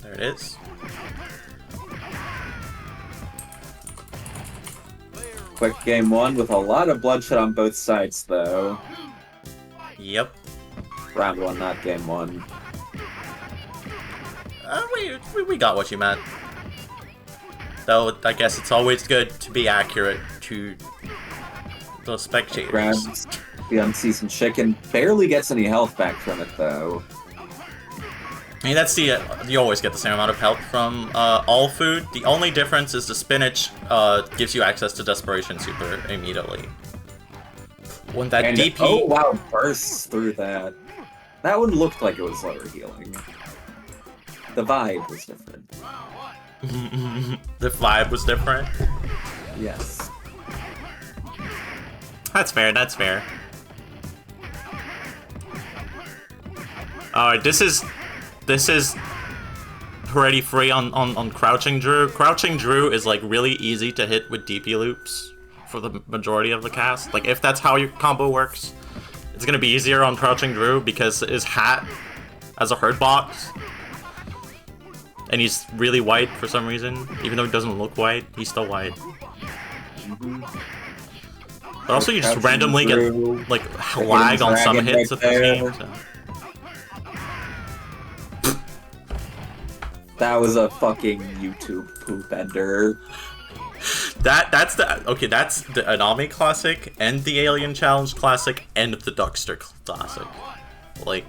There it is. Quick game 1 with a lot of bloodshed on both sides, though. Yep. Round 1, not game 1. We got what you meant. Though, I guess it's always good to be accurate to the spectators. Grabs the unseasoned chicken. Barely gets any health back from it, though. I mean, that's the, you always get the same amount of health from all food. The only difference is the spinach gives you access to Desperation Super immediately. When that DP... Oh, wow, bursts through that. That one looked like it was lower healing. The vibe was different. The vibe was different? Yes. That's fair, that's fair. Alright, this is pretty free on Crouching Drew. Crouching Drew is like really easy to hit with DP loops for the majority of the cast. Like if that's how your combo works, it's gonna be easier on Crouching Drew because his hat has a hurt box. And he's really white for some reason. Even though he doesn't look white, he's still white. But also you just randomly get like lag on some hits of this game. So. That was a fucking YouTube poop ender. That's the Inami classic and the Alien Challenge classic and the Dougster classic. Like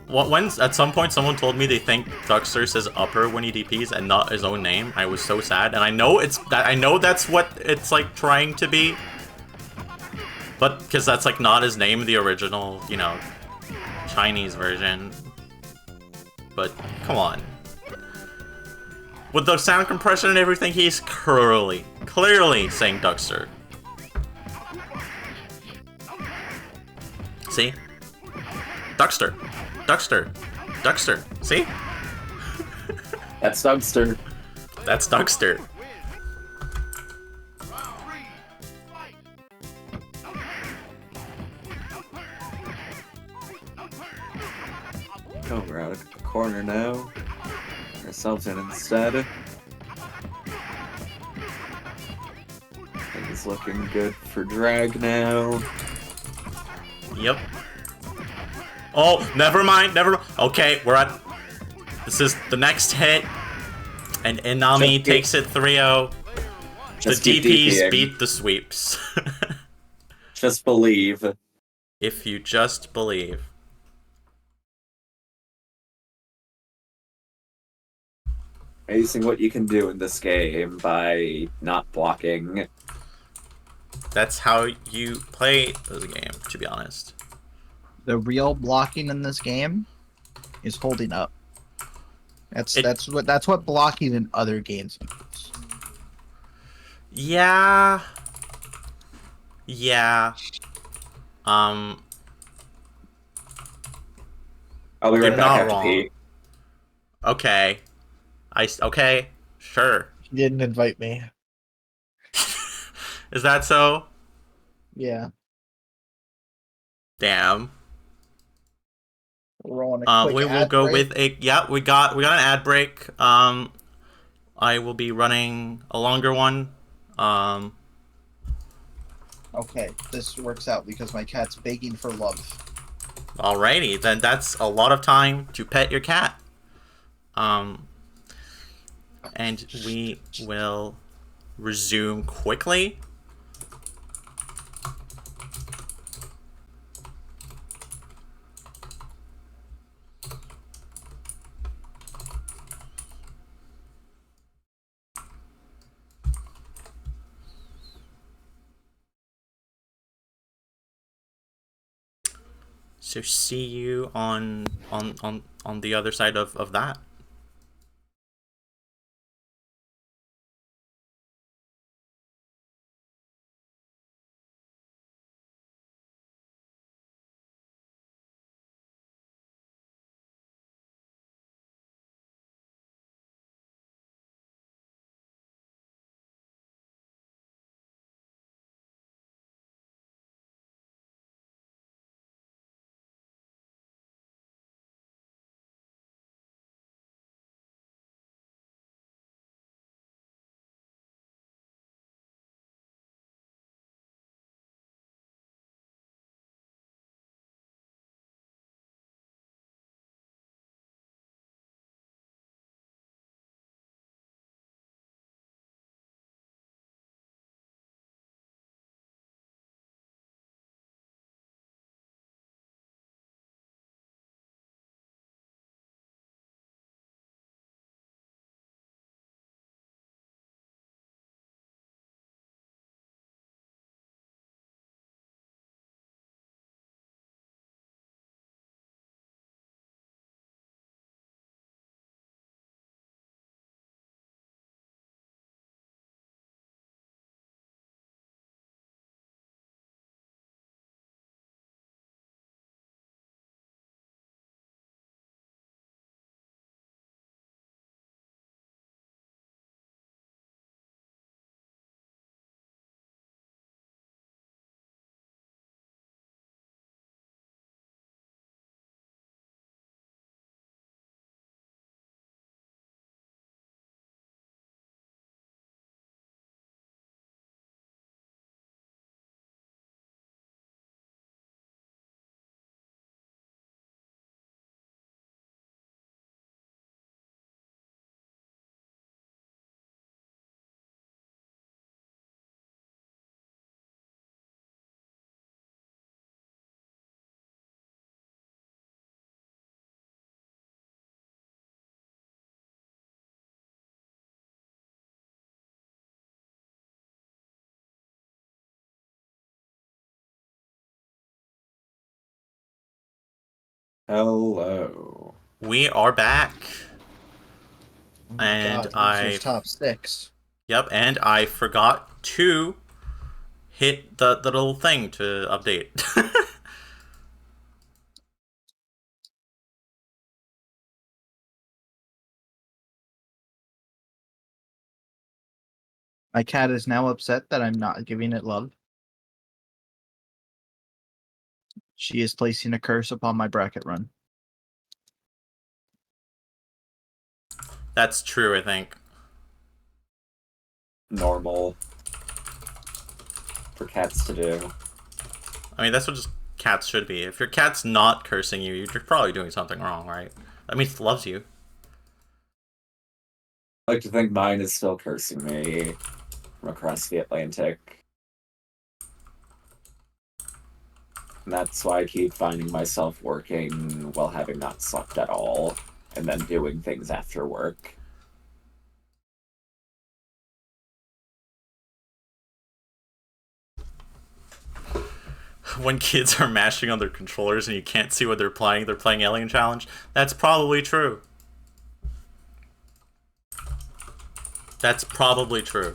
When at some point someone told me they think Dougster says upper when he DPs and not his own name, I was so sad. And I know that's what it's like trying to be. But because that's like not his name, the original, you know, Chinese version. But come on. With the sound compression and everything, he's clearly saying Dougster. See? Dougster. Dougster. Dougster. See? That's Dougster. That's Dougster. Oh, we're out of the corner now. Ourselves in instead. Things looking good for drag now. Yep. Oh, never mind. Okay, we're at... This is the next hit. And Inami takes it 3-0. The DPs beat the sweeps. Just believe. If you just believe. Amazing what you can do in this game by not blocking. That's how you play this game, to be honest. The real blocking in this game is holding up. That's what blocking in other games means. Yeah. Yeah. I'll be right back after Pete. Okay. Okay. Sure. He didn't invite me. Is that so? Yeah. Damn. We're on a quick we will ad go break. with a we got an ad break. I will be running a longer one. Okay, this works out because my cat's begging for love. Alrighty, then that's a lot of time to pet your cat. And we will resume quickly. So see you on the other side of that. Hello. We are back. Oh And God, Loser's top 6. Yep, and I forgot to hit the little thing to update. My cat is now upset that I'm not giving it love. She is placing a curse upon my bracket run. That's true, I think. Normal for cats to do. I mean, that's what just cats should be. If your cat's not cursing you, you're probably doing something wrong, right? That means it loves you. I like to think mine is still cursing me from across the Atlantic. And that's why I keep finding myself working while having not slept at all, and then doing things after work. When kids are mashing on their controllers and you can't see what they're playing Alien Challenge, that's probably true. That's probably true.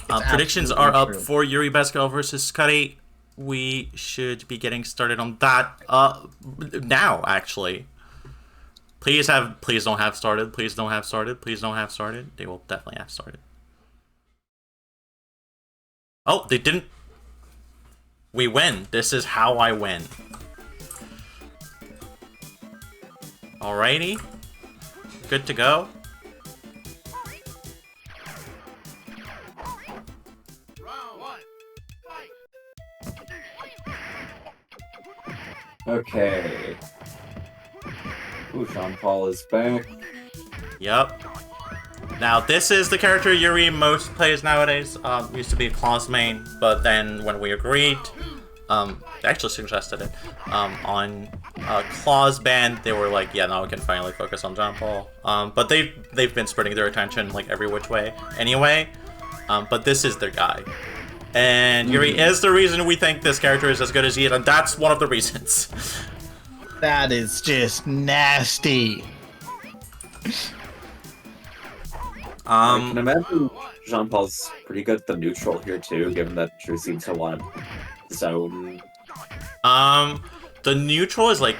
Predictions are up for YuriBestGirl versus Skuttie. We should be getting started on that now, actually. Please don't have started. Please don't have started. Please don't have started. They will definitely have started. Oh, they didn't. We win. This is how I win. Alrighty. Good to go. Okay. Ooh, Jean-Paul is back. Yep. Now, this is the character Yuri most plays nowadays. Used to be Claw's main, but then when we agreed, they actually suggested it, on Claw's ban, they were like, yeah, now we can finally focus on Jean-Paul. But they've been spreading their attention like every which way anyway. But this is their guy. And Yuri is the reason we think this character is as good as he is, and that's one of the reasons. That is just nasty. I can imagine Jean-Paul's pretty good at the neutral here too, given that Drew seems to want zone. The neutral is like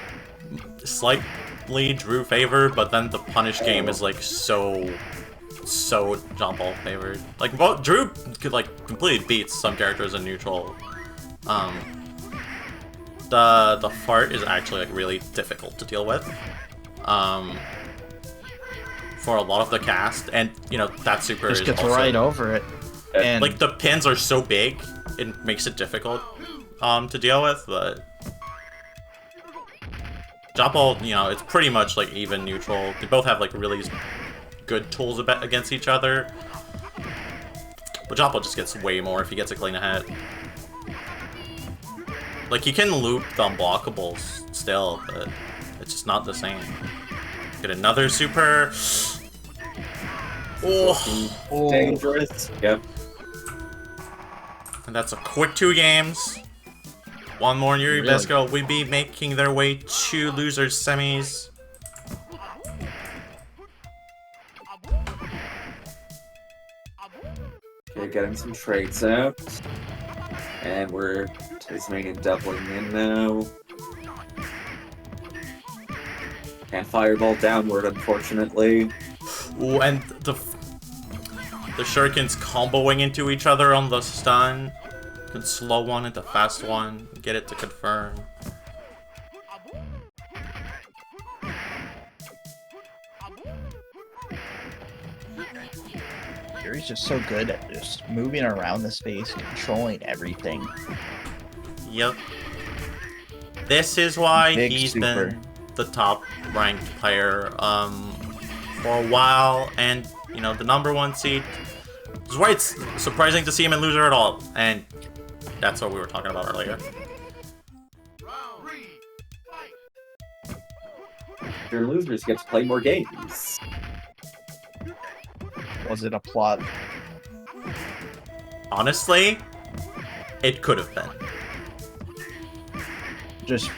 slightly Drew favored, but then the punish game is like so Jean-Paul favored. Like, well, Drew could like completely beat some characters in neutral. The fart is actually like really difficult to deal with. For a lot of the cast, and you know that super just is gets also, right over it. And like the pins are so big, it makes it difficult to deal with. But Jean-Paul, you know, it's pretty much like even neutral. They both have like really good tools against each other. But Jean-Paul just gets way more if he gets a clean ahead. Like, you can loop the unblockables still, but it's just not the same. Get another super. Oh, dangerous. Yep. And that's a quick 2 games. One more and YuriBestGirl will be making their way to losers semis. Okay, getting some trades out. And we're Tasmanian doubling in now. And fireball downward, unfortunately. Ooh, and the shurikens comboing into each other on the stun. You can slow one into fast one, get it to confirm. Yuri's just so good at just moving around the space, controlling everything. Yep. This is why Big he's super. been the top ranked player for a while, and you know, the #1 seed. This is why it's surprising to see him in loser at all, and that's what we were talking about earlier. Your losers get to play more games. Was it a plot? Honestly, it could have been. Just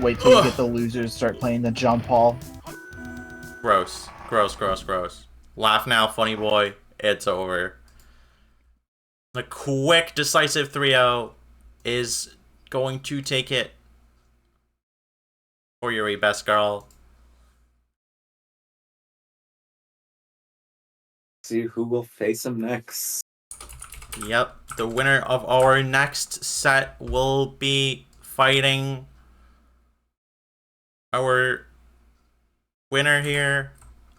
Wait till you get the losers start playing the jump hall. Gross. Gross, gross, gross. Laugh now, funny boy. It's over. The quick, decisive 3-0 is going to take it for YuriBestGirl. See who will face him next. Yep, the winner of our next set will be fighting our winner here.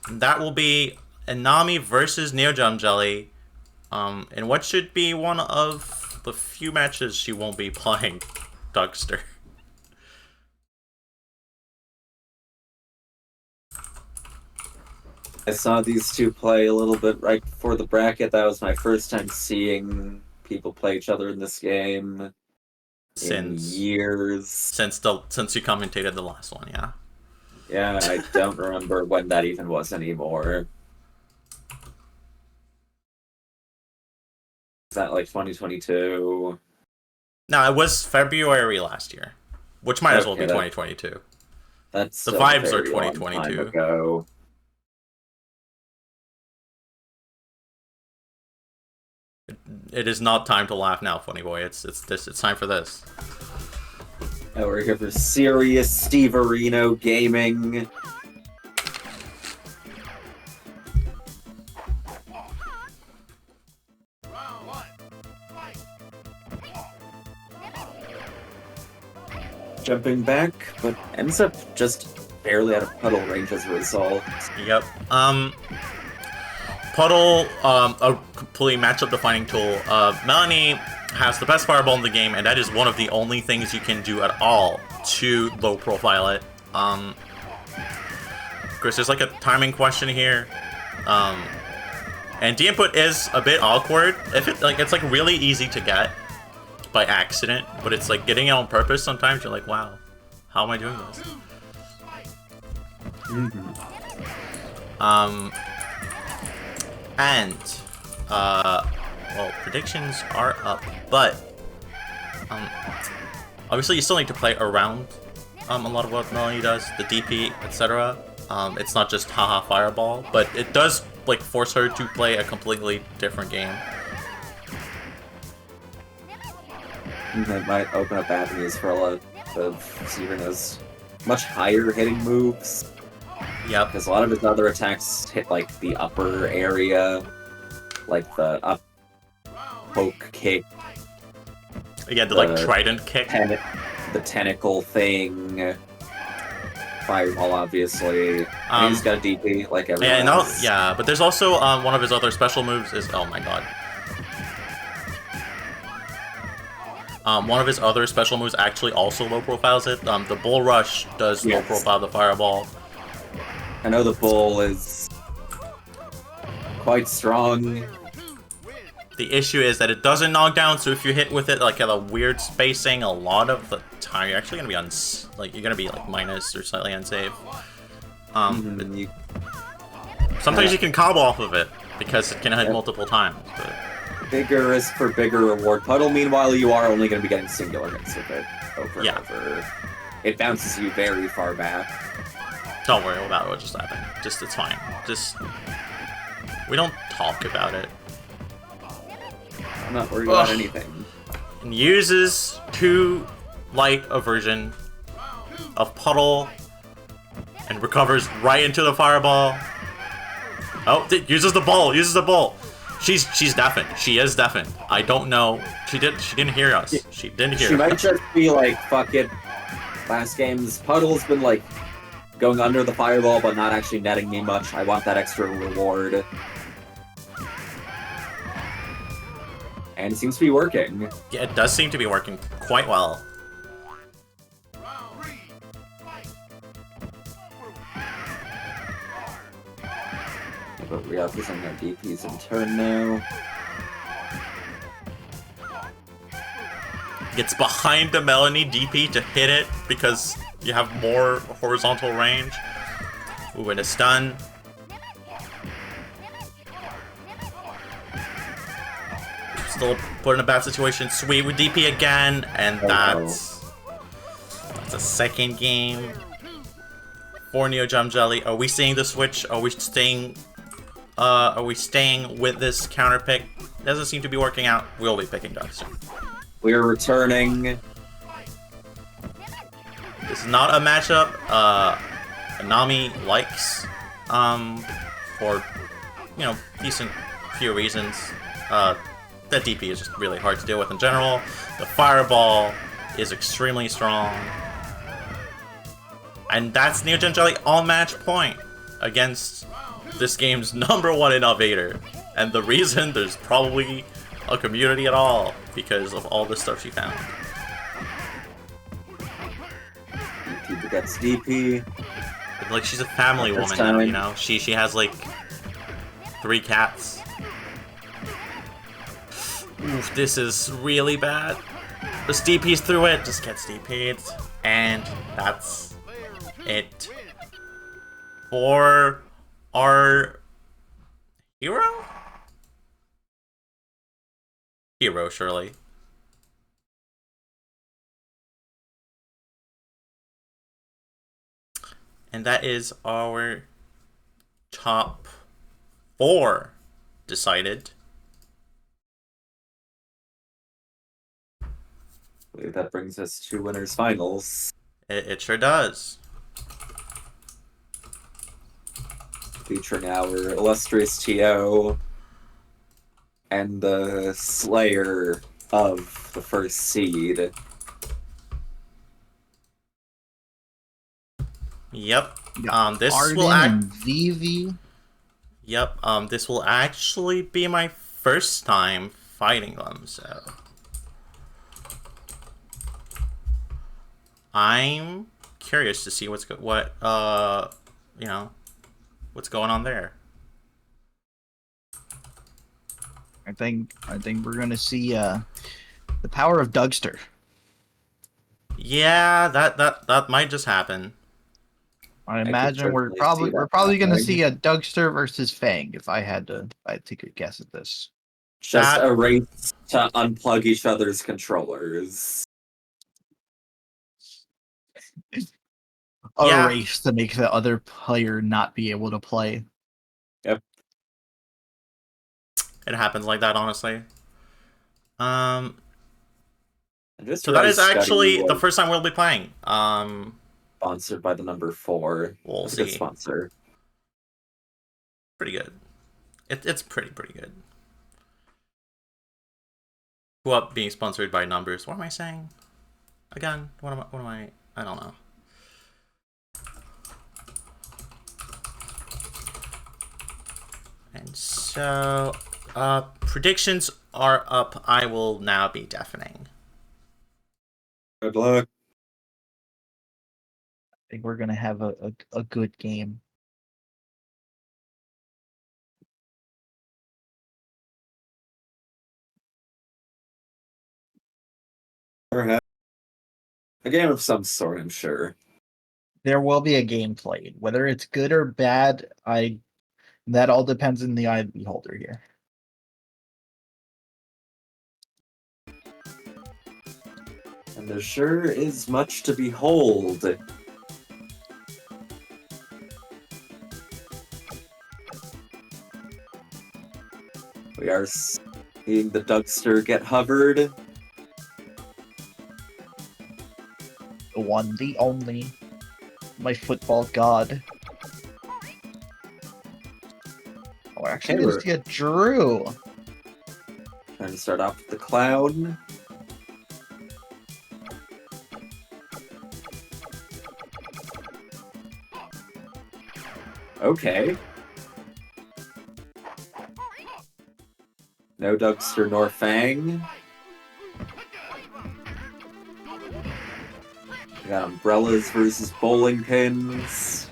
That will be Inami versus Neojumjelly. In what should be one of the few matches she won't be playing Dougster. I saw these two play a little bit right before the bracket. That was my first time seeing people play each other in this game in years. Since you commentated the last one, yeah. Yeah, I don't remember when that even was anymore. Is that like 2022? No, it was February last year, which might as well be 2022. That's the vibes are 2022. Ago. It is not time to laugh now, funny boy. It's time for this. And we're here for serious Stevareno gaming. Jumping back, but ends up just barely out of puddle range as a result. Yep. Puddle, a complete matchup defining tool. Melanie has the best fireball in the game, and that is one of the only things you can do at all to low profile it. Chris, there's like a timing question here. And D-input is a bit awkward. If it it's like really easy to get by accident, but it's like getting it on purpose sometimes. You're like, wow, how am I doing this? Well, predictions are up, but obviously you still need to play around a lot of what Melanie does, the DP, etc. It's not just haha fireball, but it does like force her to play a completely different game. That might open up avenues for a lot of Stevareno's much higher hitting moves. Yep. Because a lot of his other attacks hit like the upper area, like the up poke kick. Yeah, the like trident kick. The tentacle thing. Fireball, obviously. He's got a DP like everyone else. Yeah, but there's also one of his other special moves is oh my god. One of his other special moves actually also low profiles it. The bull rush does low profile the fireball. I know the bull is quite strong. The issue is that it doesn't knock down, so if you hit with it like at a weird spacing, a lot of the time you're actually gonna be you're gonna be like minus or slightly unsafe. Sometimes you can combo off of it because it can hit multiple times. But bigger risk for bigger reward. Puddle, meanwhile, you are only gonna be getting singular hits with it over and over. It bounces you very far back. Don't worry about what just happened. It's fine. We don't talk about it. I'm not worried about anything. And uses too light a version of Puddle and recovers right into the fireball. Oh, uses the ball. She's deafened. She is deafened. I don't know. She didn't hear us. She didn't hear us. She might just be like, fuck it. Last game's Puddle's been like going under the fireball, but not actually netting me much. I want that extra reward. And it seems to be working. Yeah, it does seem to be working quite well. But we are presenting our DPs in turn now. Gets behind the Melanie DP to hit it because you have more horizontal range. Ooh, and a stun. Still put in a bad situation. Sweet with DP again, and that's It's a second game for Neojumjelly. Are we seeing the switch? Are we staying with this counter pick? Doesn't seem to be working out. We'll be picking Dougster. We're returning. This is not a matchup Inami likes, for, you know, decent few reasons. The DP is just really hard to deal with in general. The fireball is extremely strong. And that's Neojumjelly on match point against this game's #1 innovator. And the reason there's probably a community at all, because of all the stuff she found. DP gets DP. Like, she's a family woman now, you know? She has, like, 3 cats. Oof, this is really bad. Just DPs through it, just gets DP'd. And that's it for our hero? Hero, surely. And that is our top 4 decided. I believe that brings us to winners finals. It sure does. Featuring our illustrious TO and the slayer of the first seed. Yep. This Ardan will and Vivi. Yep. This will actually be my first time fighting them, so I'm curious to see what's going on there. I think we're gonna see the power of Dougster. Yeah, that might just happen. I imagine we're probably gonna see a Dougster versus Fang if I'd take a guess at this. Just a race to unplug each other's controllers. A race to make the other player not be able to play. Yep. It happens like that, honestly. So So that is actually the first time we'll be playing. Sponsored by the number 4. We'll That's a see. good sponsor. Pretty good. It's pretty good. What, being sponsored by numbers? What am I saying? Again, what am I? I don't know. And so, predictions are up. I will now be deafening. Good luck. I think we're gonna have a good game. Perhaps. A game of some sort, I'm sure. There will be a game played. Whether it's good or bad, that all depends in the eye of the beholder here. And there sure is much to behold. We are seeing the Dougster get hovered. The one, the only, my football god. Oh, actually, let's see a Drew. Trying to start off with the clown. Okay. No Dougster nor Fang. We got umbrellas versus bowling pins.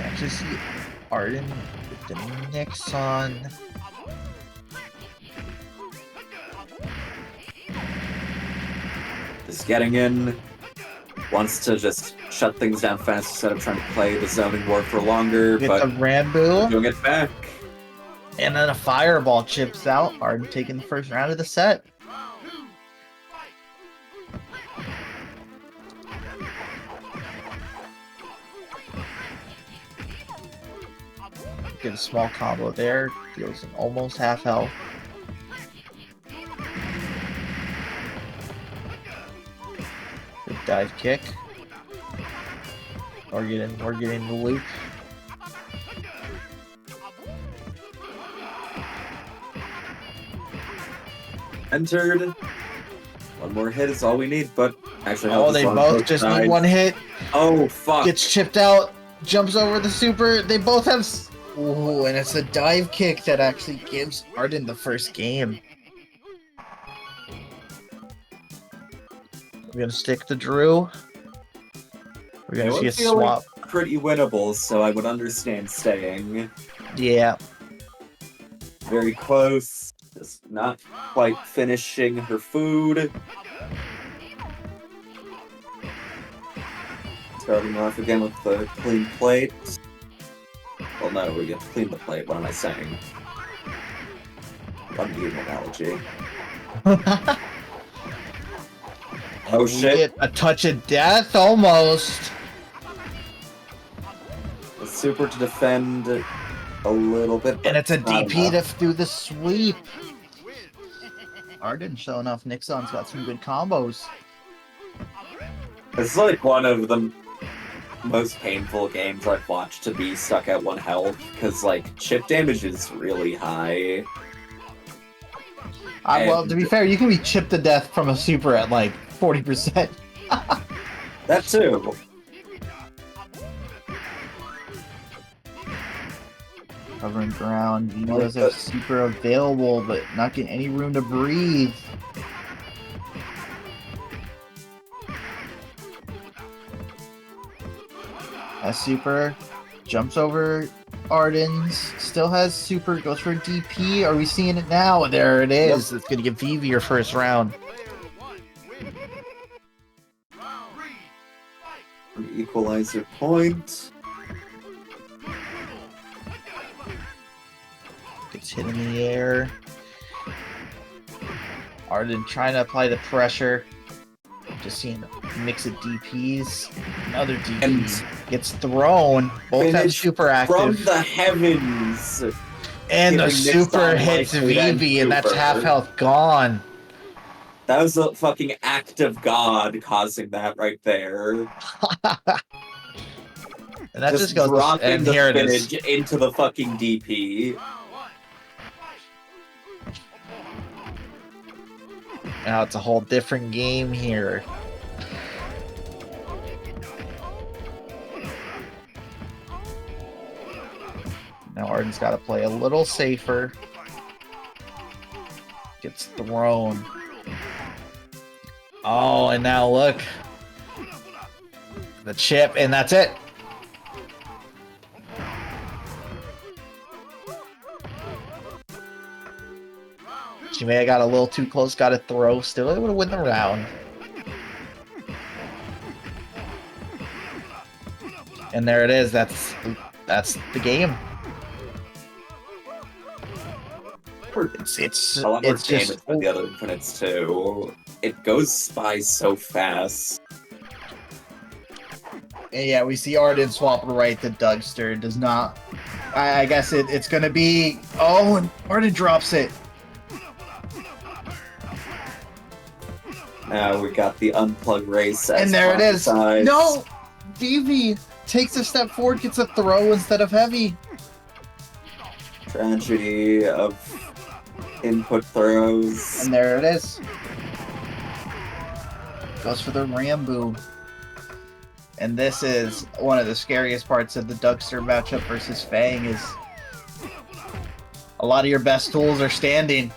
Actually, see Ardan with the Nic-san. Just getting in. Wants to just shut things down fast instead of trying to play the zoning war for longer, Get but the Rambo. doing it back. And then a fireball chips out. Ardan taking the first round of the set. Get a small combo there. Deals an almost half health. Good dive kick. We're getting the loop. Entered. One more hit is all we need, but actually, Oh, they both just need one hit. Oh, fuck. Gets chipped out, jumps over the super. They both have. Ooh, and it's a dive kick that actually gives Ardan the first game. We're gonna stick to Drew. We're gonna see a swap. Pretty winnable, so I would understand staying. Yeah. Very close. Just not quite finishing her food. Starting off again with the clean plate. Well, no, we get to clean the plate. What am I saying? I'm using an analogy. Oh We shit. get a touch of death almost. The super to defend a little bit. And it's a not DP enough. to do the sweep. Ardan showing off. Nic-san's got some good combos. It's like one of the most painful games I've watched to be stuck at 1 health, because like chip damage is really high. Well, to be fair, you can be chipped to death from a super at like 40%. That too. Covering ground. He does have super available, but not getting any room to breathe. Has super, jumps over Ardan's, still has super, goes for a DP. Are we seeing it now? There it is. It's going to give Vivi her first round. Equalizer point. Gets hit in the air. Ardan trying to apply the pressure. Just seeing a mix of DPs. Another DP gets thrown. Both have super active. From the heavens. And the giving super Nic-san hits lightly Vivi, and that's super. half health gone. That was a fucking act of God causing that right there. And that just goes. dropping And the here it is. spinach into the fucking DP. Now it's a whole different game here. Now Ardan's got to play a little safer. Gets thrown. Oh, and now look. The chip, and that's it. She may have got a little too close, got a throw, still able to win the round. And there it is, that's the game. It's A lot more it's damage just than the other Infinites too. It goes by so fast. and yeah, we see Ardan swap right to Dougster. Does not. I guess it's gonna be. Oh, and Ardan drops it. Now we got the unplug race. And there it is. prophesized. No, Vivi takes a step forward, gets a throw instead of heavy. Tragedy of input throws. And there it is. Goes for the Rambo. And this is one of the scariest parts of the Dougster matchup versus Fang is a lot of your best tools are standing.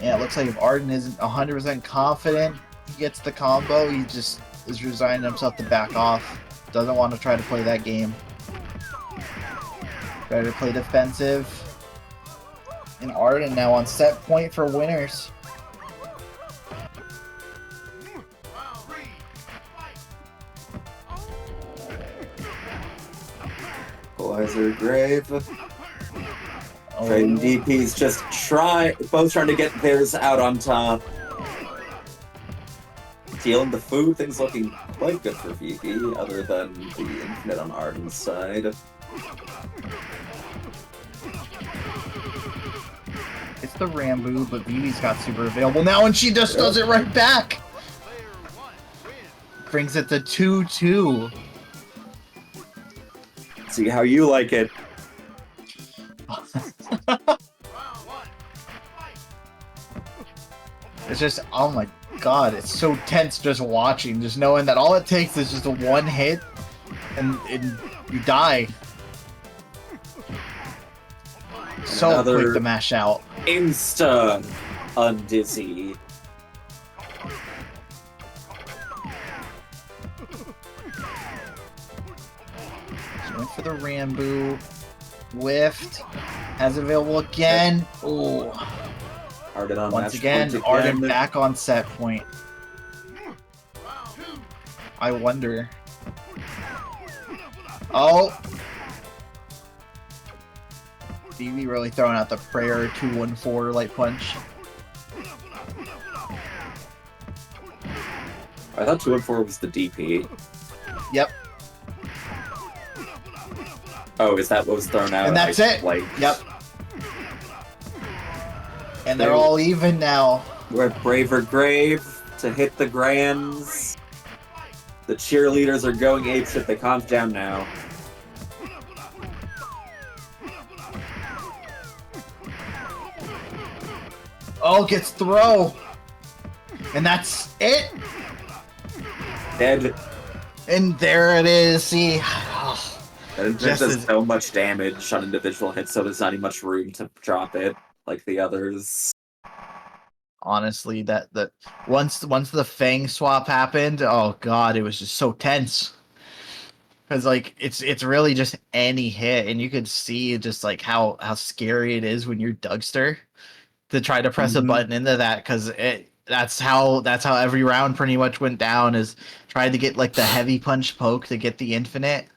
Yeah, it looks like if Ardan isn't 100% confident he gets the combo, he just is resigning himself to back off. Doesn't want to try to play that game. Better play defensive. And Ardan now on set point for winners. Tranquilizer Grave. Oh. Trading DPs just both trying to get theirs out on top. Stealing the food, things looking quite good for Vivi, other than the Infinite on Ardan's side. It's the Rambo, but Vivi's got super available now, and she just does it right back! Brings it to 2-2. See how you like it. It's just, oh my god, it's so tense just watching, just knowing that all it takes is just a one hit, and you die. So Another quick to mash out. Insta undizzy. She went for the Rambo. Whiffed. Has available again. Ooh. Ardan on Once match again, point Ardan back on set point. I wonder. Oh! Vivi really throwing out the prayer 2-1-4 light punch. I thought 2-4 was the DP. Yep. Oh, is that what was thrown out? And that's it. Like, Yep. And they're all even now. We're Braver Grave to hit the grands. The cheerleaders are going apeshit. They calm down now. Oh, gets throw. And that's it. Dead. And there it is. See. That Just does as- so much damage on individual hits, so there's not even much room to drop it like the others. Honestly, that once the Fang swap happened, oh god, it was just so tense. Because like it's really just any hit, and you could see just like how scary it is when you're Dougster to try to press a button into that, because that's how every round pretty much went down, is trying to get like the heavy punch poke to get the infinite,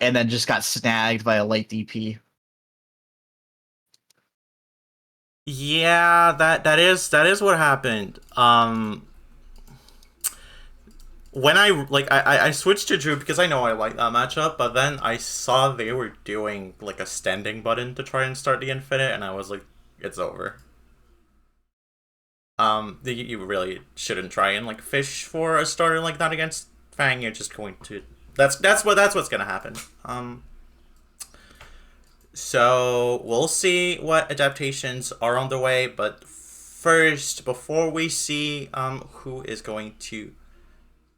and then just got snagged by a light DP. Yeah, that is what happened. When I switched to Drew because I know I like that matchup, but then I saw they were doing like a standing button to try and start the infinite, and I was like, it's over. You really shouldn't try and like fish for a starter like that against Fang. You're just going to that's what's gonna happen. So we'll see what adaptations are on the way, but first, before we see who is going to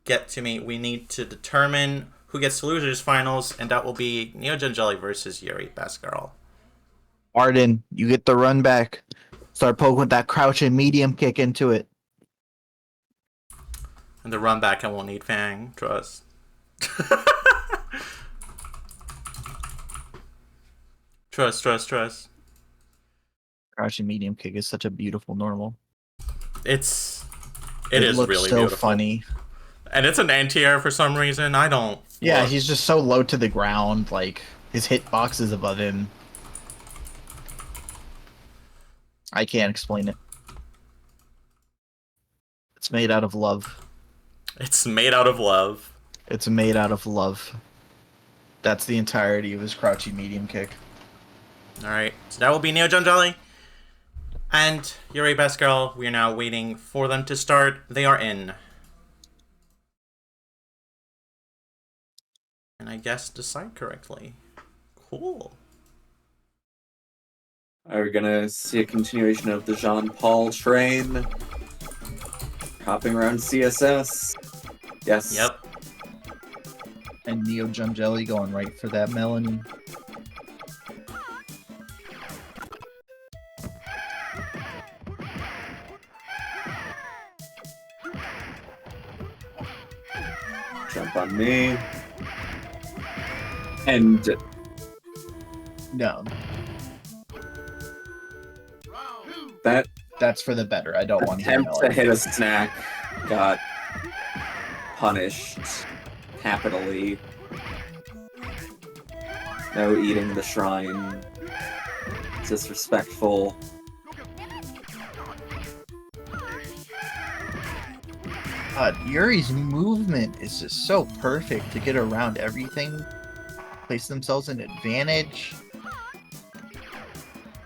get to me, we need to determine who gets to losers finals, and that will be Neojumjelly versus YuriBestGirl. Ardan, you get the run back. Start poking with that crouch and medium kick into it. And the run back, I won't need Fang, trust. Trust. Crouch and medium kick is such a beautiful normal. It is looks really so beautiful. funny. And it's an anti-air for some reason. I don't. Yeah, look. he's just so low to the ground. Like his hitbox is above him. I can't explain it. It's made out of love. It's made out of love. It's made out of love. That's the entirety of his crouchy medium kick. Alright, so that will be Neojumjelly. And YuriBestGirl, we are now waiting for them to start. They are in. And I guess decide correctly. Cool. Are we gonna see a continuation of the Jean-Paul train? Hopping around CSS? Yes. Yep. And Neojumjelly going right for that Melanie. Jump on me. And No, that's for the better. I don't want to hear attempt to Melanie. hit a snack got punished capitally. No eating the shrine. Disrespectful. Yuri's movement is just so perfect to get around everything, place themselves in advantage.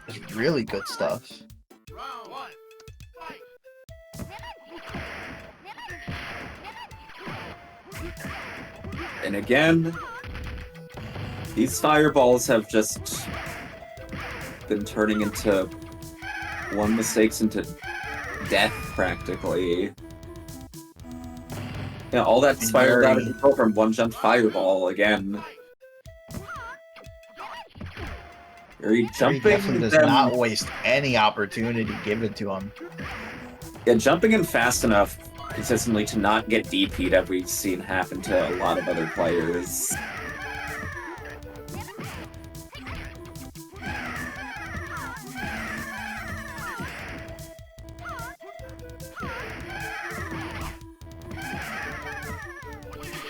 It's really good stuff. And again, these fireballs have just been turning into one mistakes into death, practically. Yeah, all that spiraled out of control from one jump fireball again. Yuri jumping definitely does not waste any opportunity given to him. Yeah, jumping in fast enough consistently to not get DP'd as we've seen happen to a lot of other players.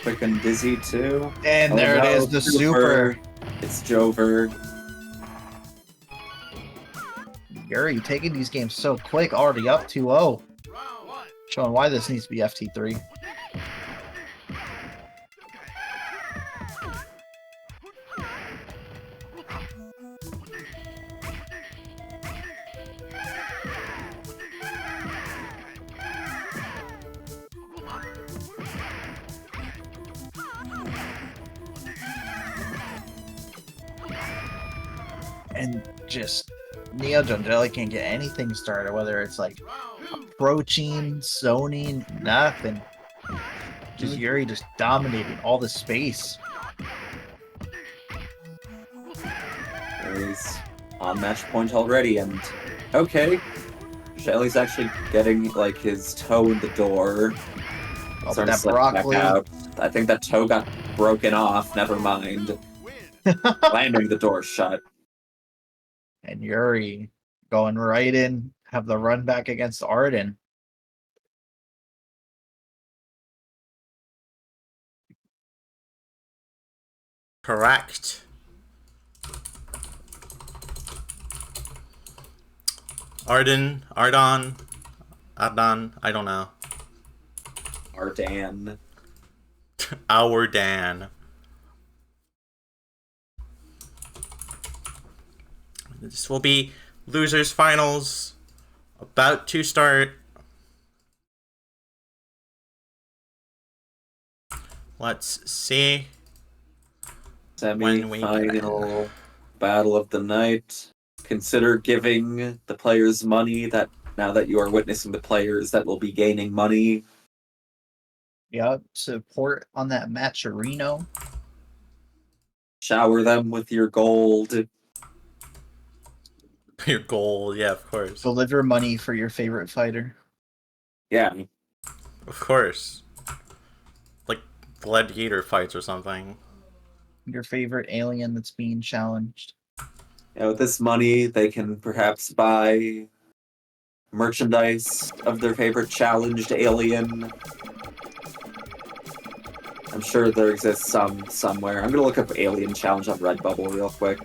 Quick and dizzy too. And there it is, the super. It's Jover. Yuri taking these games so quick, already up 2-0. Showing why this needs to be FT3. And just Neojumjelly can't get anything started, whether it's like approaching, zoning, nothing. Just Yuri just dominating all the space. Yuri's on match point already, and okay. Shelly's actually getting like his toe in the door. Starting that broccoli. Out. I think that toe got broken off, never mind. Slamming the door shut. And Yuri going right in, have the run back against Ardan. Correct. Ardan, I don't know. Ardan. Our Dan. This will be losers finals. About to start. Let's see. Semi-final battle of the night. Consider giving the players money that now that you are witnessing the players that will be gaining money. Yeah, support on that Matcherino. Shower them with your gold. Your gold, yeah, of course. Deliver money for your favorite fighter. Yeah. Of course. Like gladiator fights or something. Your favorite alien that's being challenged. Yeah, with this money, they can perhaps buy merchandise of their favorite challenged alien. I'm sure there exists some somewhere. I'm gonna look up alien challenge on Redbubble real quick.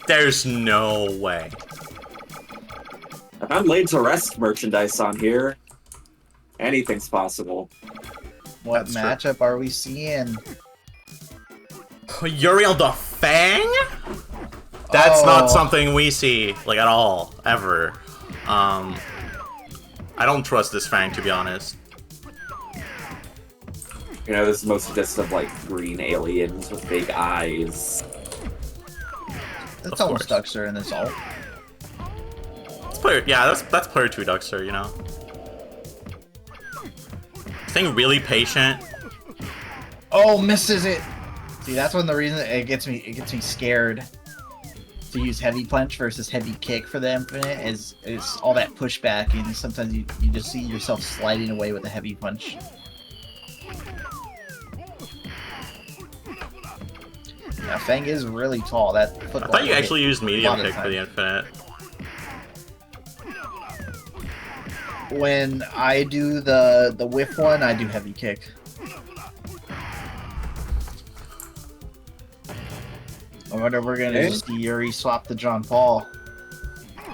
There's no way. If I'm laid to rest merchandise on here, anything's possible. What That's matchup are we seeing? Yuri on the Fang? That's not something we see, like, at all, ever. I don't trust this Fang, to be honest. You know, this is mostly just of, like, green aliens with big eyes. That's almost Dougster in this ult. That's player, yeah, that's player 2 Dougster, you know. This thing really patient. Oh, misses it. See, that's one of the reasons it gets me scared to use heavy punch versus heavy kick for the infinite is all that pushback, and sometimes you just see yourself sliding away with a heavy punch. Yeah, Fang is really tall. That I thought you actually used medium kick for the infinite. When I do the whiff one, I do heavy kick. I wonder if we're gonna Okay. see Yuri swap to John Paul.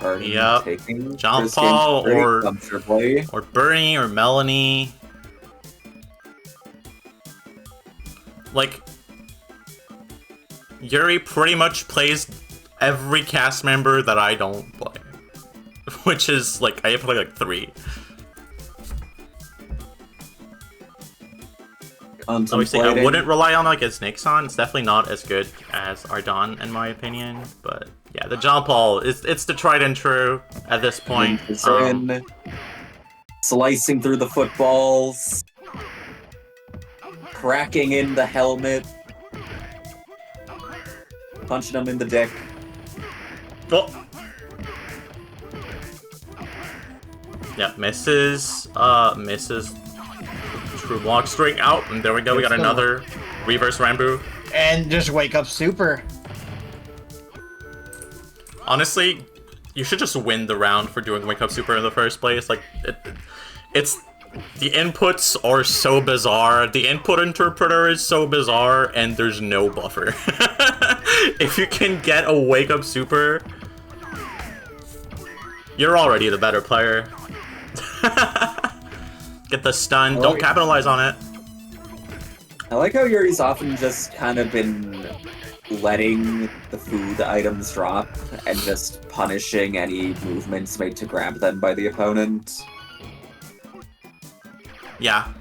Ardan Yep. taking John this game Paul pretty or- comfortably. Or Burnie or Melanie. Like, Yuri pretty much plays every cast member that I don't play. Which is, like, I play like 3. Obviously, I wouldn't rely on, like, his Nic-san. It's definitely not as good as Ardan, in my opinion. But, yeah, the John Paul, it's the tried and true at this point. Slicing through the footballs. Cracking in the helmet. Punching him in the dick. Oh. Yeah, misses. Misses. True block straight out, and there we go. We got another reverse Rambo. And just wake up super. Honestly, you should just win the round for doing Wake Up Super in the first place. Like, it's the inputs are so bizarre. The input interpreter is so bizarre, and there's no buffer. If you can get a Wake Up Super, you're already the better player. Get the stun. Don't capitalize on it. I like how Yuri's often just kind of been letting the food items drop and just punishing any movements made to grab them by the opponent. Yeah.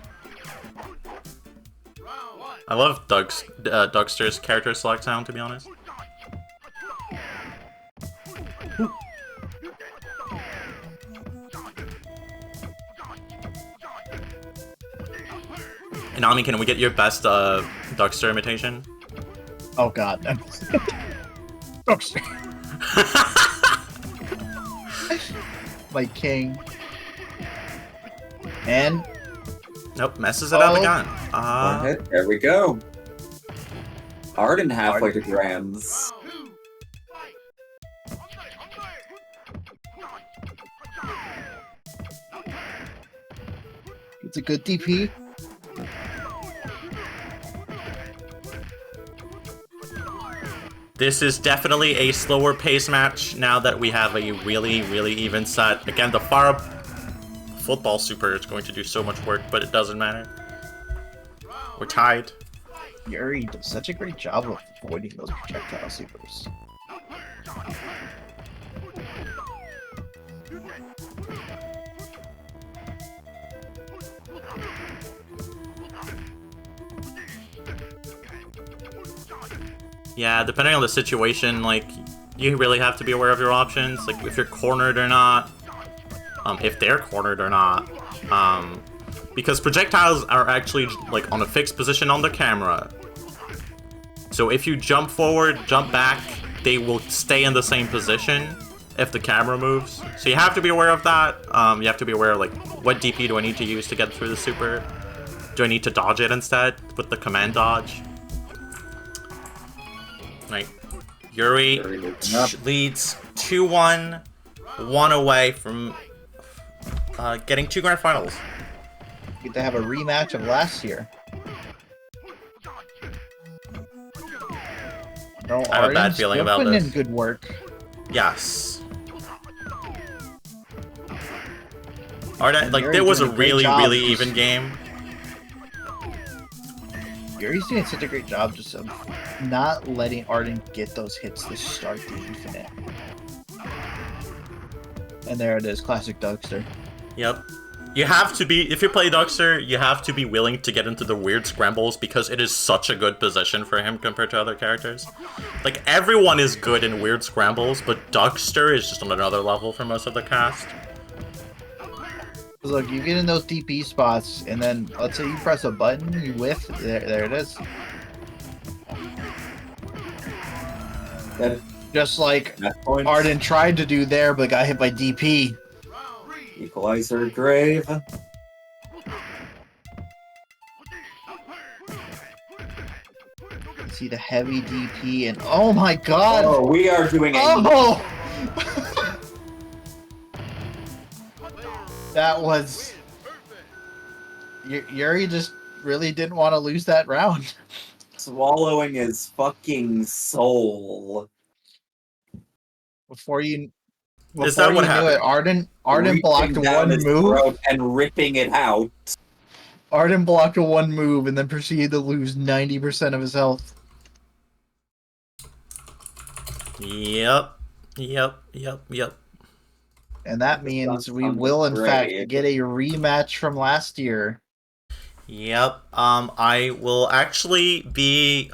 I love Dougster's character select sound, to be honest. Inami, can we get your best Dougster imitation? Oh god. Dougster. My king. And nope, messes it up again. There we go. Ardan halfway to Grams. it's a good DP. This is definitely a slower pace match now that we have a really, really even set. Again, the fire football super is going to do so much work, but it doesn't matter. We're tied. Yuri does such a great job of avoiding those projectile supers. Yeah, depending on the situation, like, you really have to be aware of your options, like if you're cornered or not, if they're cornered or not, because projectiles are actually like on a fixed position on the camera. So if you jump forward, jump back, they will stay in the same position if the camera moves. So you have to be aware of that. You have to be aware of, like, what DP do I need to use to get through the super? Do I need to dodge it instead with the command dodge? Right. Yuri leads 2-1, 1 away from getting 2 grand finals. Get to have a rematch of last year. No, I have a bad feeling about putting this. in good work. Yes. Ardan, like, Yuri's there was a doing a great really, job really just- even game. Yuri's doing such a great job just of not letting Ardan get those hits to start the infinite. And there it is, classic Dougster. Yep. You have to be, if you play Dougster, you have to be willing to get into the weird scrambles because it is such a good position for him compared to other characters. Like, everyone is good in weird scrambles, but Dougster is just on another level for most of the cast. Look, you get in those DP spots, and then let's say you press a button, you whiff, there it is. Just like Ardan tried to do there, but got hit by DP. Equalizer grave. See the heavy DP, and oh my god! Oh, we are doing a Oh! That was... Yuri just really didn't want to lose that round. This swallowing his fucking soul. Before you Is that what knew happened? it, Ardan Reaching blocked down one his move. throat and ripping it out. Ardan blocked a one move and then proceeded to lose 90% of his health. Yep. And that means we will, in fact, get a rematch from last year. Yep. I will actually be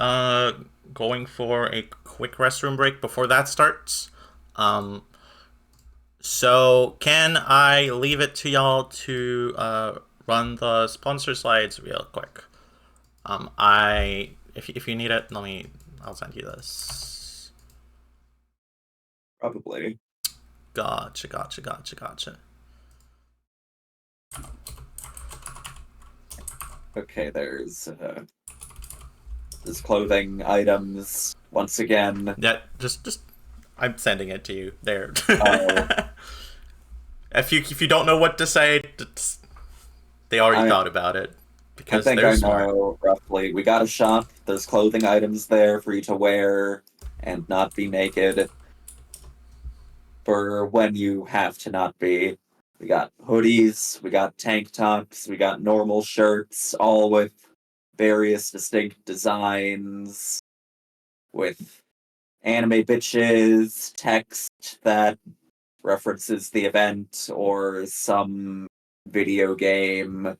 going for a quick restroom break before that starts. So can I leave it to y'all to run the sponsor slides real quick? If you need it, I'll send you this. Probably. Gotcha. Okay, there's clothing items once again. Yeah, just I'm sending it to you there. Oh. If you don't know what to say, they already thought about it because they're smart. Know roughly. We got a shop. There's clothing items there for you to wear and not be naked. For when you have to not be. We got hoodies, we got tank tops, we got normal shirts, all with various distinct designs, with anime bitches, text that references the event or some video game.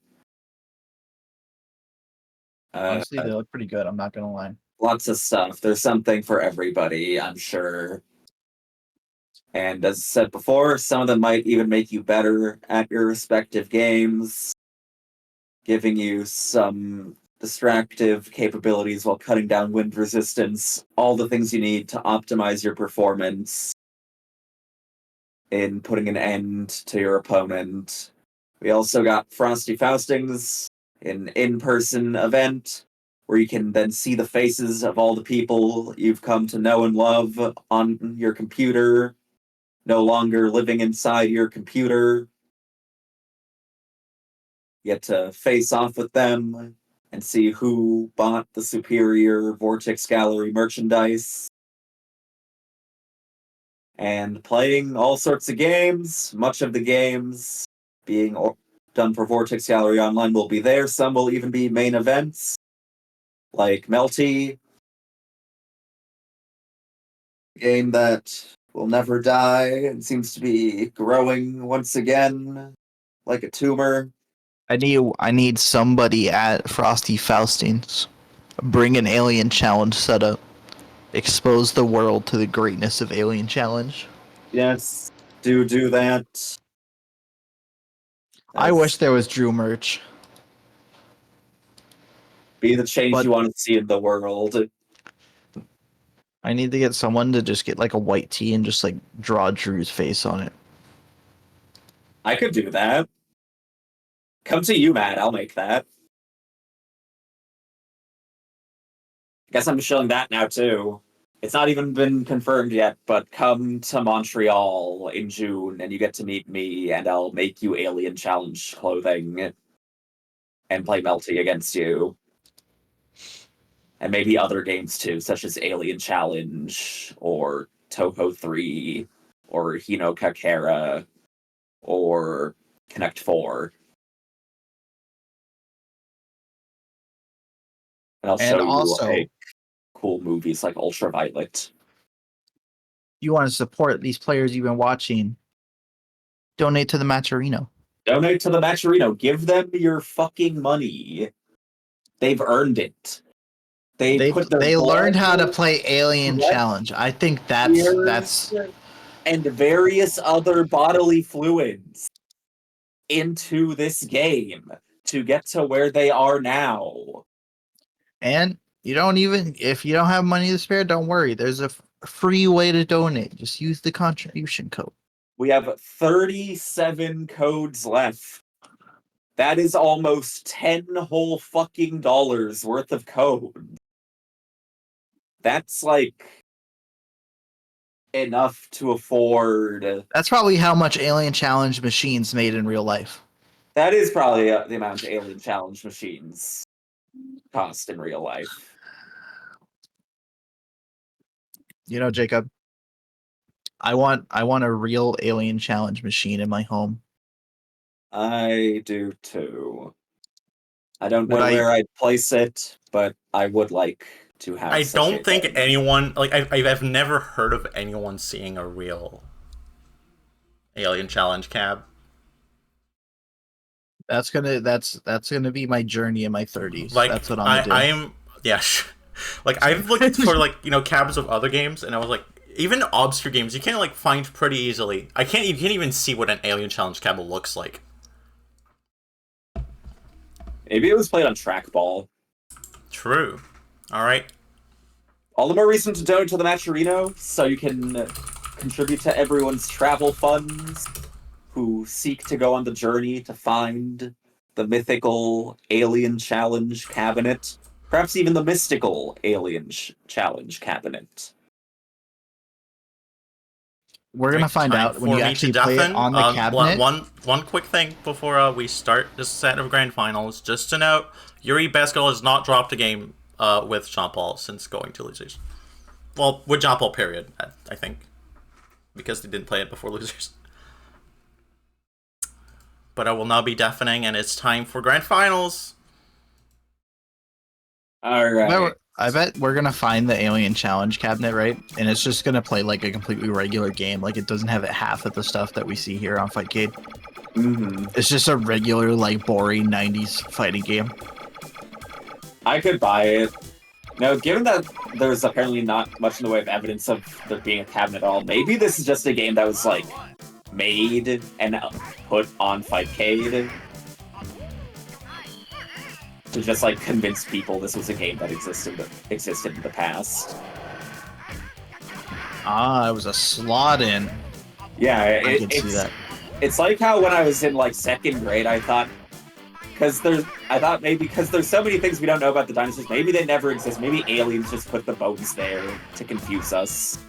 Honestly, they look pretty good, I'm not gonna lie. Lots of stuff. There's something for everybody, I'm sure. And as I said before, some of them might even make you better at your respective games, giving you some distractive capabilities while cutting down wind resistance, all the things you need to optimize your performance in putting an end to your opponent. We also got Frosty Faustings, an in-person event where you can then see the faces of all the people you've come to know and love on your computer, no longer living inside your computer. You get to face off with them and see who bought the superior Vortex Gallery merchandise. And playing all sorts of games. Much of the games being done for Vortex Gallery Online will be there. Some will even be main events, like Melty, a game that will never die and seems to be growing once again like a tumor. I need somebody at Frosty Faustings. Bring an Alien Challenge setup. Expose the world to the greatness of Alien Challenge. Yes, do that. I wish there was Drew merch. Be the change you want to see in the world. I need to get someone to just get like a white tee and just like draw Drew's face on it. I could do that. Come to you, Matt. I'll make that. Guess I'm showing that now, too. It's not even been confirmed yet, but come to Montreal in June and you get to meet me and I'll make you Alien Challenge clothing and play Melty against you. And maybe other games, too, such as Alien Challenge or Toho 3 or Hino Kakera or Connect 4. And I'll show you like cool movies like Ultraviolet. You want to support these players you've been watching? Donate to the Matcherino. Donate to the Matcherino. Give them your fucking money. They've earned it. They learned how to play Alien Challenge. I think that's and various other bodily fluids into this game to get to where they are now. And if you don't have money to spare, don't worry. There's a free way to donate. Just use the contribution code. We have 37 codes left. That is almost 10 whole fucking dollars worth of code. That's like enough to afford. That's probably how much Alien Challenge machines made in real life. That is probably the amount Alien Challenge machines cost in real life. You know, Jacob, I want a real alien challenge machine in my home. I do too. I don't Would know I- where I'd place it, but I would like to have I such a don't think thing. anyone like I've never heard of anyone seeing a real alien challenge cab. That's gonna be my journey in my 30s. Like That's what I'm gonna do. I am yeah. Like I've looked for like cabs of other games, and I was like, even obscure games you can't like find pretty easily. You can't even see what an alien challenge cab looks like. Maybe it was played on trackball. True. All right. All the more reason to donate to the Matcherino, so you can contribute to everyone's travel funds who seek to go on the journey to find the mythical alien challenge cabinet, perhaps even the mystical alien challenge cabinet. We're gonna find Time out when for you me actually to play it deafen. on the cabinet. One quick thing before we start this set of grand finals. Just to note, YuriBestGirl has not dropped a game with Jean Paul since going to losers. Well, with Jean Paul, period. I think because they didn't play it before losers. But I will now be deafening, and it's time for grand finals. All right. I bet we're gonna find the alien challenge cabinet, right? And it's just gonna play like a completely regular game. Like it doesn't have half of the stuff that we see here on Fightcade. Mm-hmm. It's just a regular, like, boring 90s fighting game. I could buy it. No, given that there's apparently not much in the way of evidence of there being a cabinet at all, maybe this is just a game that was, like, made and put on Fightcade to just, like, convince people this was a game that existed in the past. Ah, it was a slot in. Yeah, I can see that. It's like how when I was in, like, 2nd grade, I thought maybe because there's so many things we don't know about the dinosaurs, maybe they never exist. Maybe aliens just put the bones there to confuse us.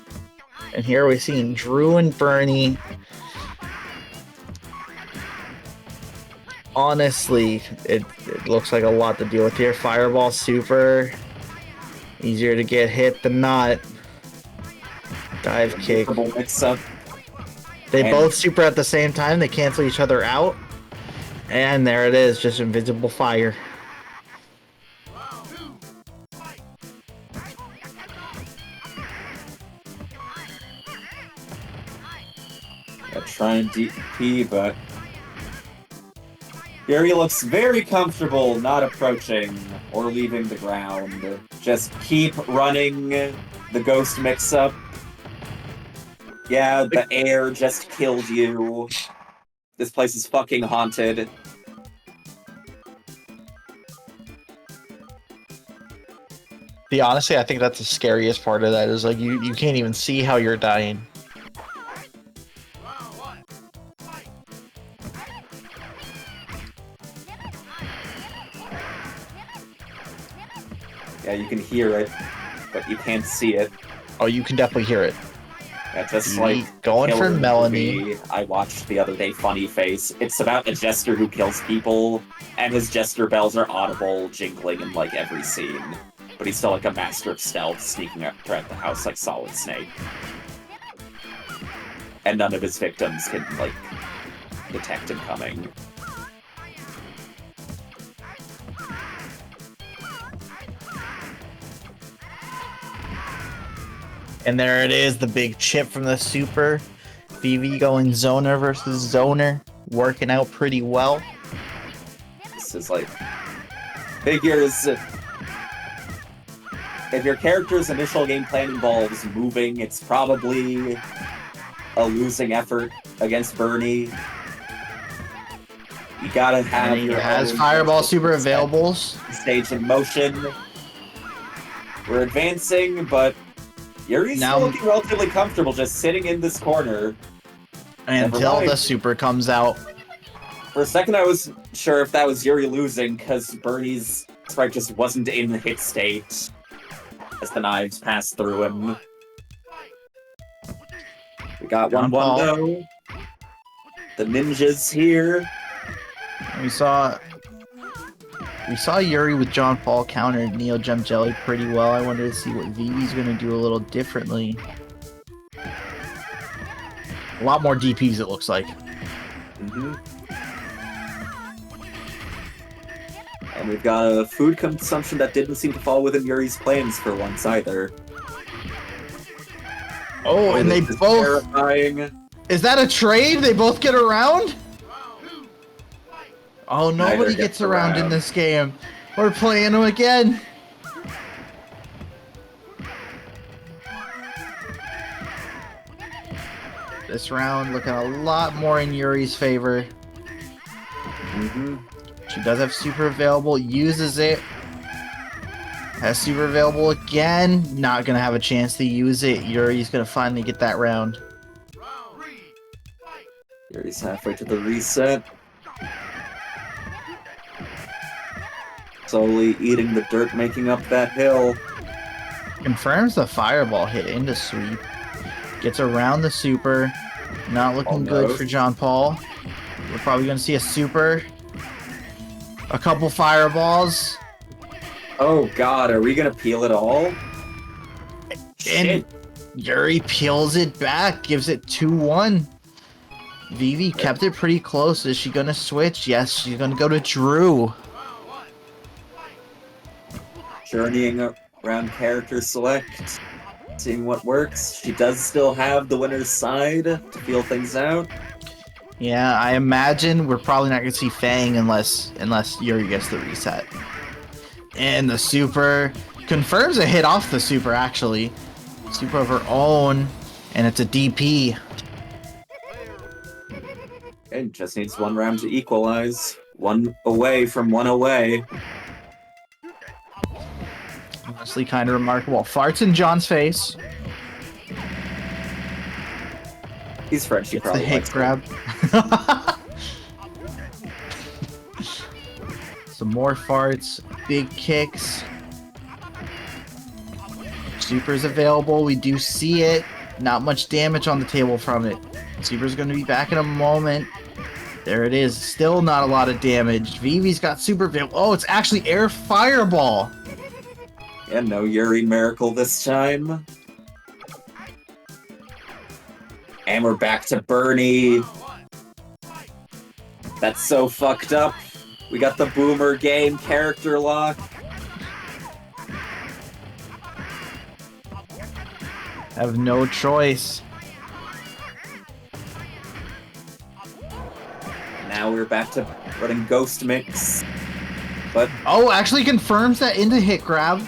And here we're seeing Drew and Burnie. Honestly, it looks like a lot to deal with here. Fireball super. Easier to get hit than not. Dive kick. Mix-up. They both super at the same time. They cancel each other out. And there it is, just invisible fire. Try and DP, but Gary looks very comfortable not approaching or leaving the ground. Just keep running the ghost mix-up. Yeah, the air just killed you. This place is fucking haunted. Honestly, I think that's the scariest part of that, is like you can't even see how you're dying. Yeah, you can hear it, but you can't see it. Oh, you can definitely hear it. Yeah, just like going for Killer Melanie. movie I watched the other day, Funny Face. It's about a jester who kills people, and his jester bells are audible, jingling in like every scene. But he's still like a master of stealth, sneaking up throughout the house like Solid Snake. And none of his victims can like detect him coming. And there it is, the big chip from the super. Vivi going zoner versus zoner. Working out pretty well. This is like... figures... If your character's initial game plan involves moving, it's probably a losing effort against Burnie. You gotta have your has own Fireball super availables. stage in motion. We're advancing, but Yuri's Now- still looking relatively comfortable just sitting in this corner. Until mind. the super comes out. For a second I was sure if that was Yuri losing, because Burnie's sprite just wasn't in the hit state as the knives passed through him. We got 1-1 though. The ninjas here. We saw We saw Yuri with John Paul counter Neojumjelly pretty well. I wanted to see what Vivi's going to do a little differently. A lot more DPs, it looks like. And we've got a food consumption that didn't seem to fall within Yuri's plans for once either. Oh, and they both... Terrifying. Is that a trade? They both get around? Oh, nobody gets around in this game. We're playing them again. This round looking a lot more in Yuri's favor. She does have super available, uses it. Has super available again. Not gonna have a chance to use it. Yuri's gonna finally get that round. Yuri's halfway to the reset. Slowly eating the dirt, making up that hill. Confirms the fireball hit into sweep. Gets around the super. Not looking good for John Paul. We're probably gonna see a super. A couple fireballs. Oh god, are we gonna peel it all? And Yuri peels it back, gives it 2-1. Vivi kept it pretty close. Is she gonna switch? Yes, she's gonna go to Drew. Journeying around character select, seeing what works. She does still have the winner's side to feel things out. Yeah, I imagine we're probably not gonna see Fang unless Yuri gets the reset. And the super confirms a hit off the super, actually. Super of her own, and it's a DP. And just needs one round to equalize. One away from one away. Honestly, kind of remarkable. Farts in John's face. He's French, he Gets the probably hit likes grab. Some more farts, big kicks. Super's available. We do see it. Not much damage on the table from it. Super's going to be back in a moment. There it is. Still not a lot of damage. Vivi's got super available. Oh, it's actually air fireball. Yeah, no Yuri miracle this time. And we're back to Burnie. That's so fucked up. We got the boomer game character lock. Have no choice. Now we're back to running Ghost Mix. But oh, actually confirms that into hit grab.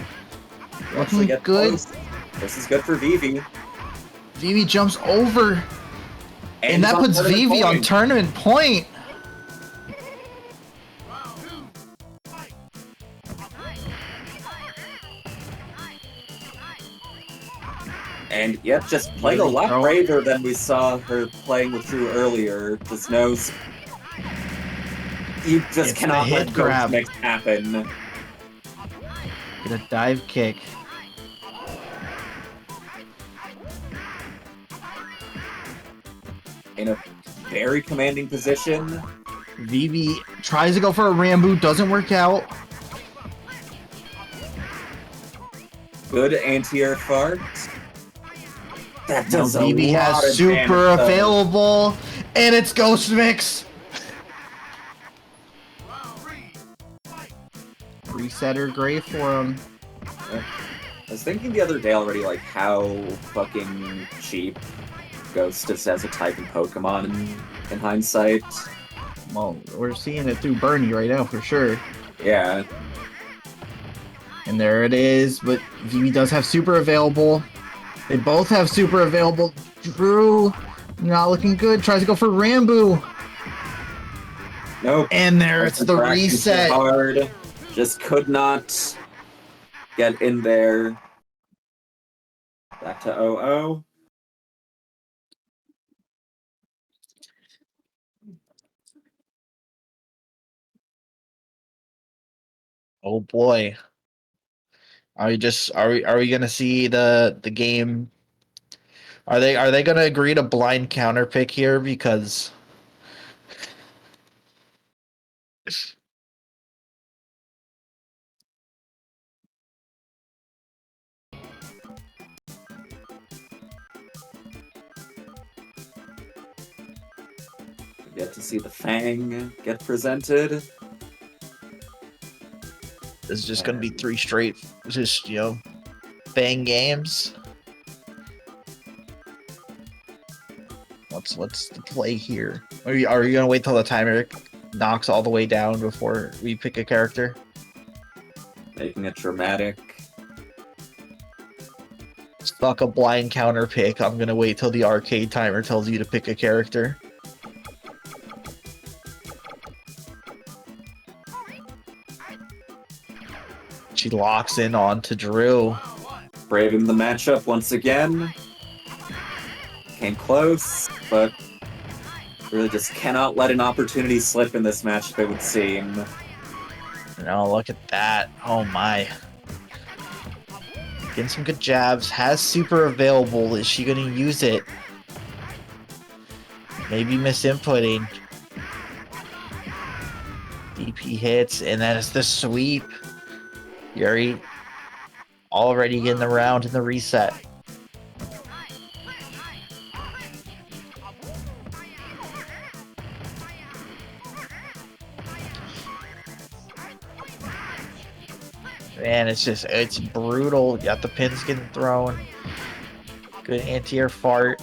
Looking good. Close. This is good for Vivi. Vivi jumps over. And that puts Vivi on tournament point. And yep, just playing a lot braver than we saw her playing with Drew earlier. Just knows you just cannot let Ghost Mix happen. Get a dive kick. In a very commanding position. Vivi tries to go for a Rambo, doesn't work out. Good anti-air fart. That does a Vivi lot has of super damage, available, and it's Ghost Mix. Resetter gray for him. I was thinking the other day already, like, how fucking cheap Ghost is as a type in Pokemon in hindsight. Well, we're seeing it through Burnie right now for sure. Yeah. And there it is, but Vivi does have super available. They both have super available. Drew, not looking good. Tries to go for Rambo. Nope. And there, it's the reset. Hard. Just could not get in there. Back to 0-0. Oh boy. Are we gonna see the game? Are they gonna agree to blind counter pick here? Because Get to see the Fang get presented. This is just gonna be 3 straight, just, Fang games. What's the play here? Are you gonna wait till the timer knocks all the way down before we pick a character? Making it dramatic. Fuck a blind counter pick. I'm gonna wait till the arcade timer tells you to pick a character. She locks in onto Drew. Braving the matchup once again. Came close, but really just cannot let an opportunity slip in this matchup, it would seem. No, look at that. Oh my. Getting some good jabs. Has super available. Is she going to use it? Maybe misinputting. DP hits, and then it's the sweep. Yuri already getting the round in the reset. Man, it's brutal. You got the pins getting thrown. Good anti-air fart.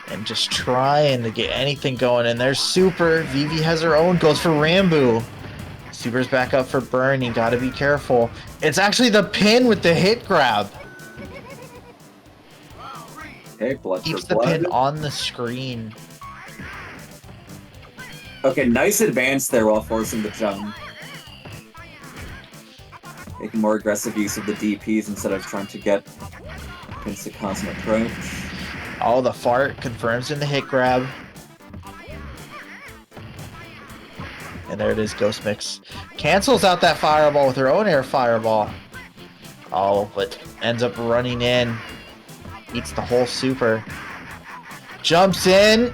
And just trying to get anything going. And there's super. Vivi has her own. Goes for Rambo. Super's back up for Burnie. Gotta be careful. It's actually the pin with the hit grab. Okay, blood Keeps for the blood. pin on the screen. Okay, nice advance there while forcing the jump. Making more aggressive use of the DPs instead of trying to get against the constant approach. Oh, the fart confirms in the hit grab. And there it is, Ghost Mix. Cancels out that fireball with her own air fireball. Oh, but ends up running in. Eats the whole super. Jumps in.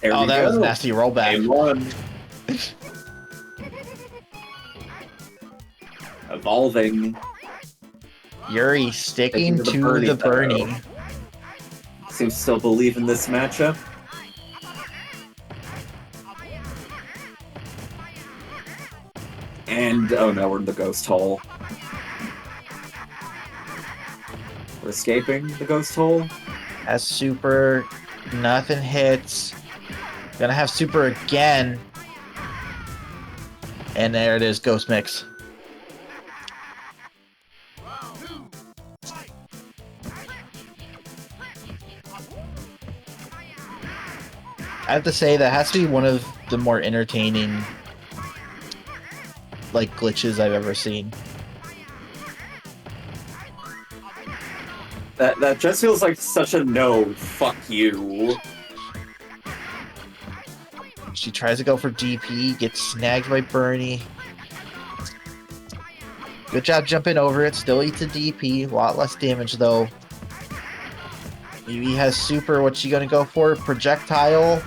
There Oh, we that go. was a nasty rollback. Game one. Evolving. Yuri sticking Taking to the Burnie, Burnie. Seems to still believe in this matchup. And, oh no, we're in the ghost hole. We're escaping the ghost hole. Has super. Nothing hits. Gonna have super again. And there it is, Ghost Mix. I have to say that has to be one of the more entertaining glitches I've ever seen. That just feels like such a no, fuck you. She tries to go for DP, gets snagged by Burnie. Good job jumping over it, still eats a DP, a lot less damage though. Maybe has super, what's she gonna go for? Projectile.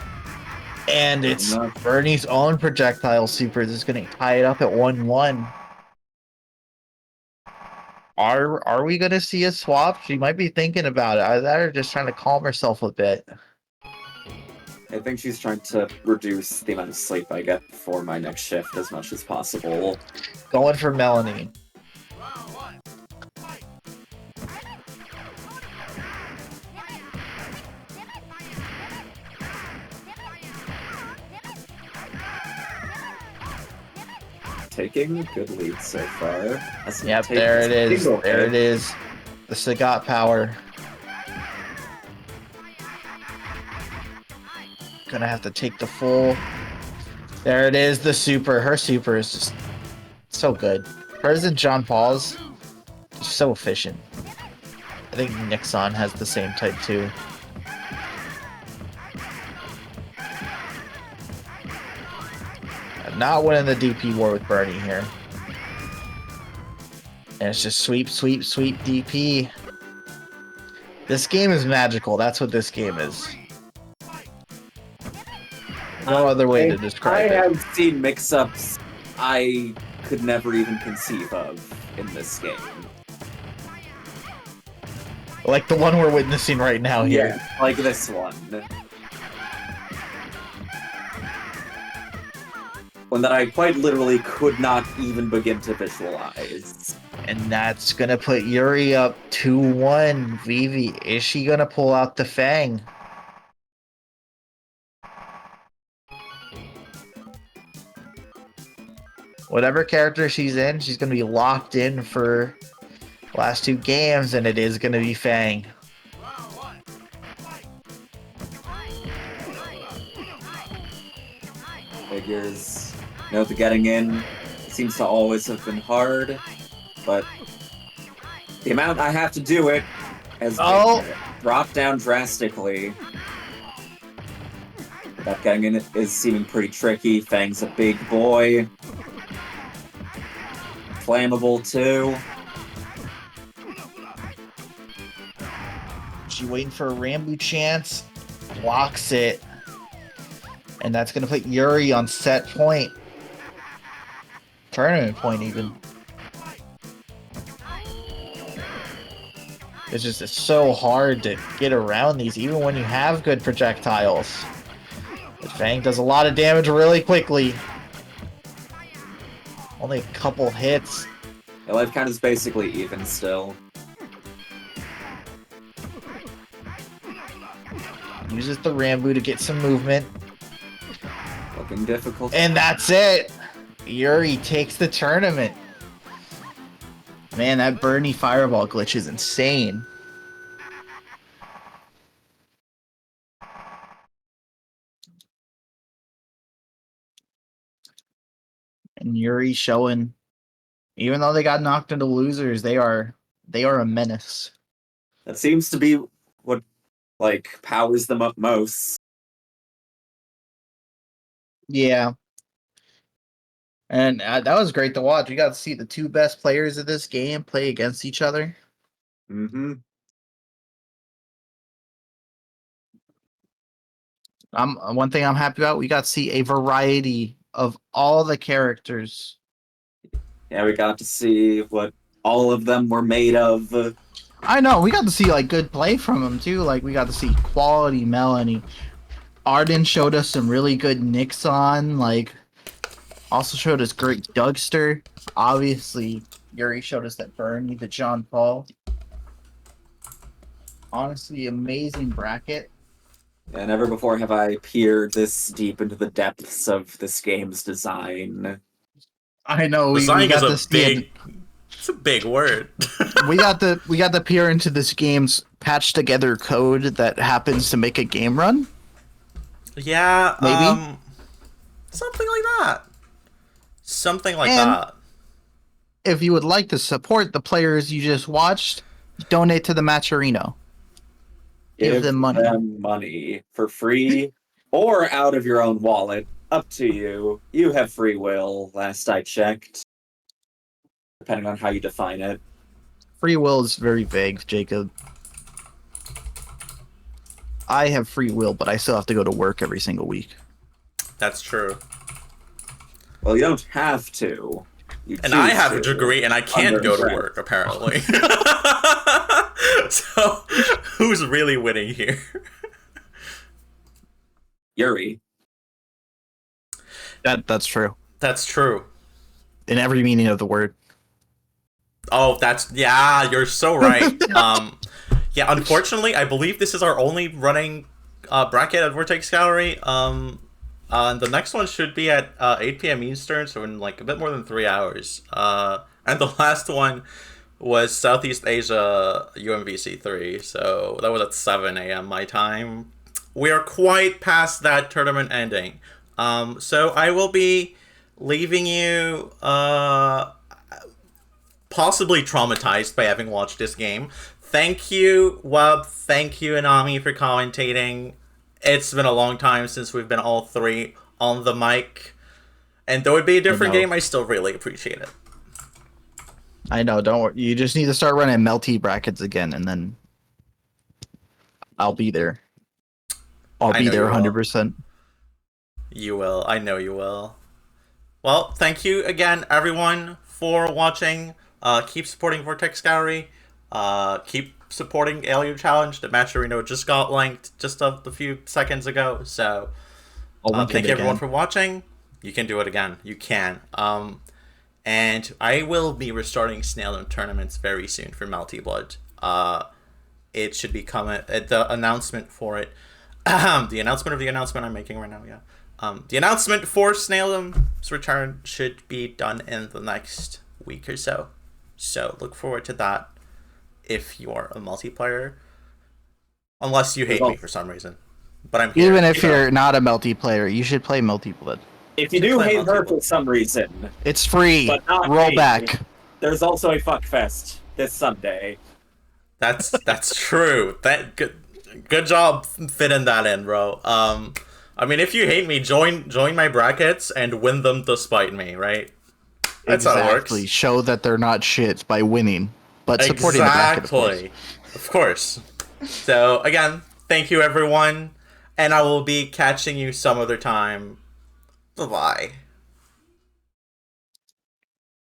And it's Burnie's own projectile super that's gonna tie it up at 1-1. Are we gonna see a swap? She might be thinking about it. Either that or just trying to calm herself a bit. I think she's trying to reduce the amount of sleep I get before my next shift as much as possible. Going for Melanie. Taking a good lead so far. Yep, there it is. There it is. The Sagat power. Gonna have to take the full. There it is, the super. Her super is just so good. Hers and John Paul's just so efficient. I think Nic-san has the same type too. Not winning the DP war with Burnie here. And it's just sweep, sweep, sweep, DP. This game is magical. That's what this game is. No other way to describe it. I have seen mix-ups I could never even conceive of in this game. Like the one we're witnessing right now here. Yeah, like this one. One that I quite literally could not even begin to visualize. And that's gonna put Yuri up 2-1. Vivi, is she gonna pull out the Fang? Whatever character she's in, she's gonna be locked in for last 2 games, and it is gonna be Fang. Figures. The getting in seems to always have been hard, but the amount I have to do it has been dropped down drastically. That getting in is seeming pretty tricky. Fang's a big boy. Flammable too. She waiting for a Rambo chance, blocks it, and that's gonna put Yuri on set point. Tournament point even. It's so hard to get around these, even when you have good projectiles. But Fang does a lot of damage really quickly. Only a couple hits. Yeah, life count is basically even still. Uses the Rambo to get some movement. Looking difficult. And that's it! Yuri takes the tournament. Man, that Burnie fireball glitch is insane. And Yuri showing, even though they got knocked into losers, they are a menace. That seems to be what, powers them up most. Yeah. And that was great to watch. We got to see the 2 best players of this game play against each other. Mm-hmm. One thing I'm happy about, we got to see a variety of all the characters. Yeah, we got to see what all of them were made of. I know, we got to see good play from them too. We got to see quality Melanie. Ardan showed us some really good Nic-san, also showed us great Dougster. Obviously, Yuri showed us that Burnie, the John Paul. Honestly, amazing bracket. Yeah, never before have I peered this deep into the depths of this game's design. I know, we Design got is it's a big word. we got the peer into this game's patched together code that happens to make a game run. Yeah, maybe something like that. Something like that. If you would like to support the players you just watched, donate to the Matcherino. Give them money. Money for free or out of your own wallet. Up to you. You have free will, last I checked. Depending on how you define it. Free will is very vague, Jacob. I have free will, but I still have to go to work every single week. That's true. Well, you don't have to. And I have a degree, and I can't go to work, apparently. So, who's really winning here? Yuri. That's true. That's true. In every meaning of the word. Oh, you're so right. Yeah, unfortunately, I believe this is our only running bracket at Vortex Gallery. The next one should be at 8 p.m. Eastern, so in a bit more than 3 hours. And the last one was Southeast Asia UMVC 3, so that was at 7 a.m. my time. We are quite past that tournament ending. So I will be leaving you possibly traumatized by having watched this game. Thank you, Wub. Thank you, Inami, for commentating. It's been a long time since we've been all 3 on the mic. And though it'd be a different game, I still really appreciate it. I know, don't worry. You just need to start running melty brackets again, and then I'll be there. I'll be there 100%. You will. I know you will. Well, thank you again, everyone, for watching. Keep supporting Vortex Gallery. Keep supporting Alien Challenge. The Matcherino just got linked just a few seconds ago. So thank you everyone for watching. You can do it again. You can. And I will be restarting Snail tournaments very soon for Melty Blood. It should be coming. The announcement for it. The announcement of the announcement I'm making right now. Yeah. The announcement for Snail's return should be done in the next week or so. So look forward to that if you are a multiplayer. Unless you hate me for some reason. But I'm here. Even if you're not a multiplayer, you should play Multiblood. If you do hate her for some reason, it's free. But not Roll me, back. There's also a fuck fest this Sunday. That's true. That good job fitting that in, bro. I mean, if you hate me, join my brackets and win them despite me, right? That's how it works. Show that they're not shit by winning, but supporting the bracket, of course. So again, thank you everyone, and I will be catching you some other time. Bye-bye.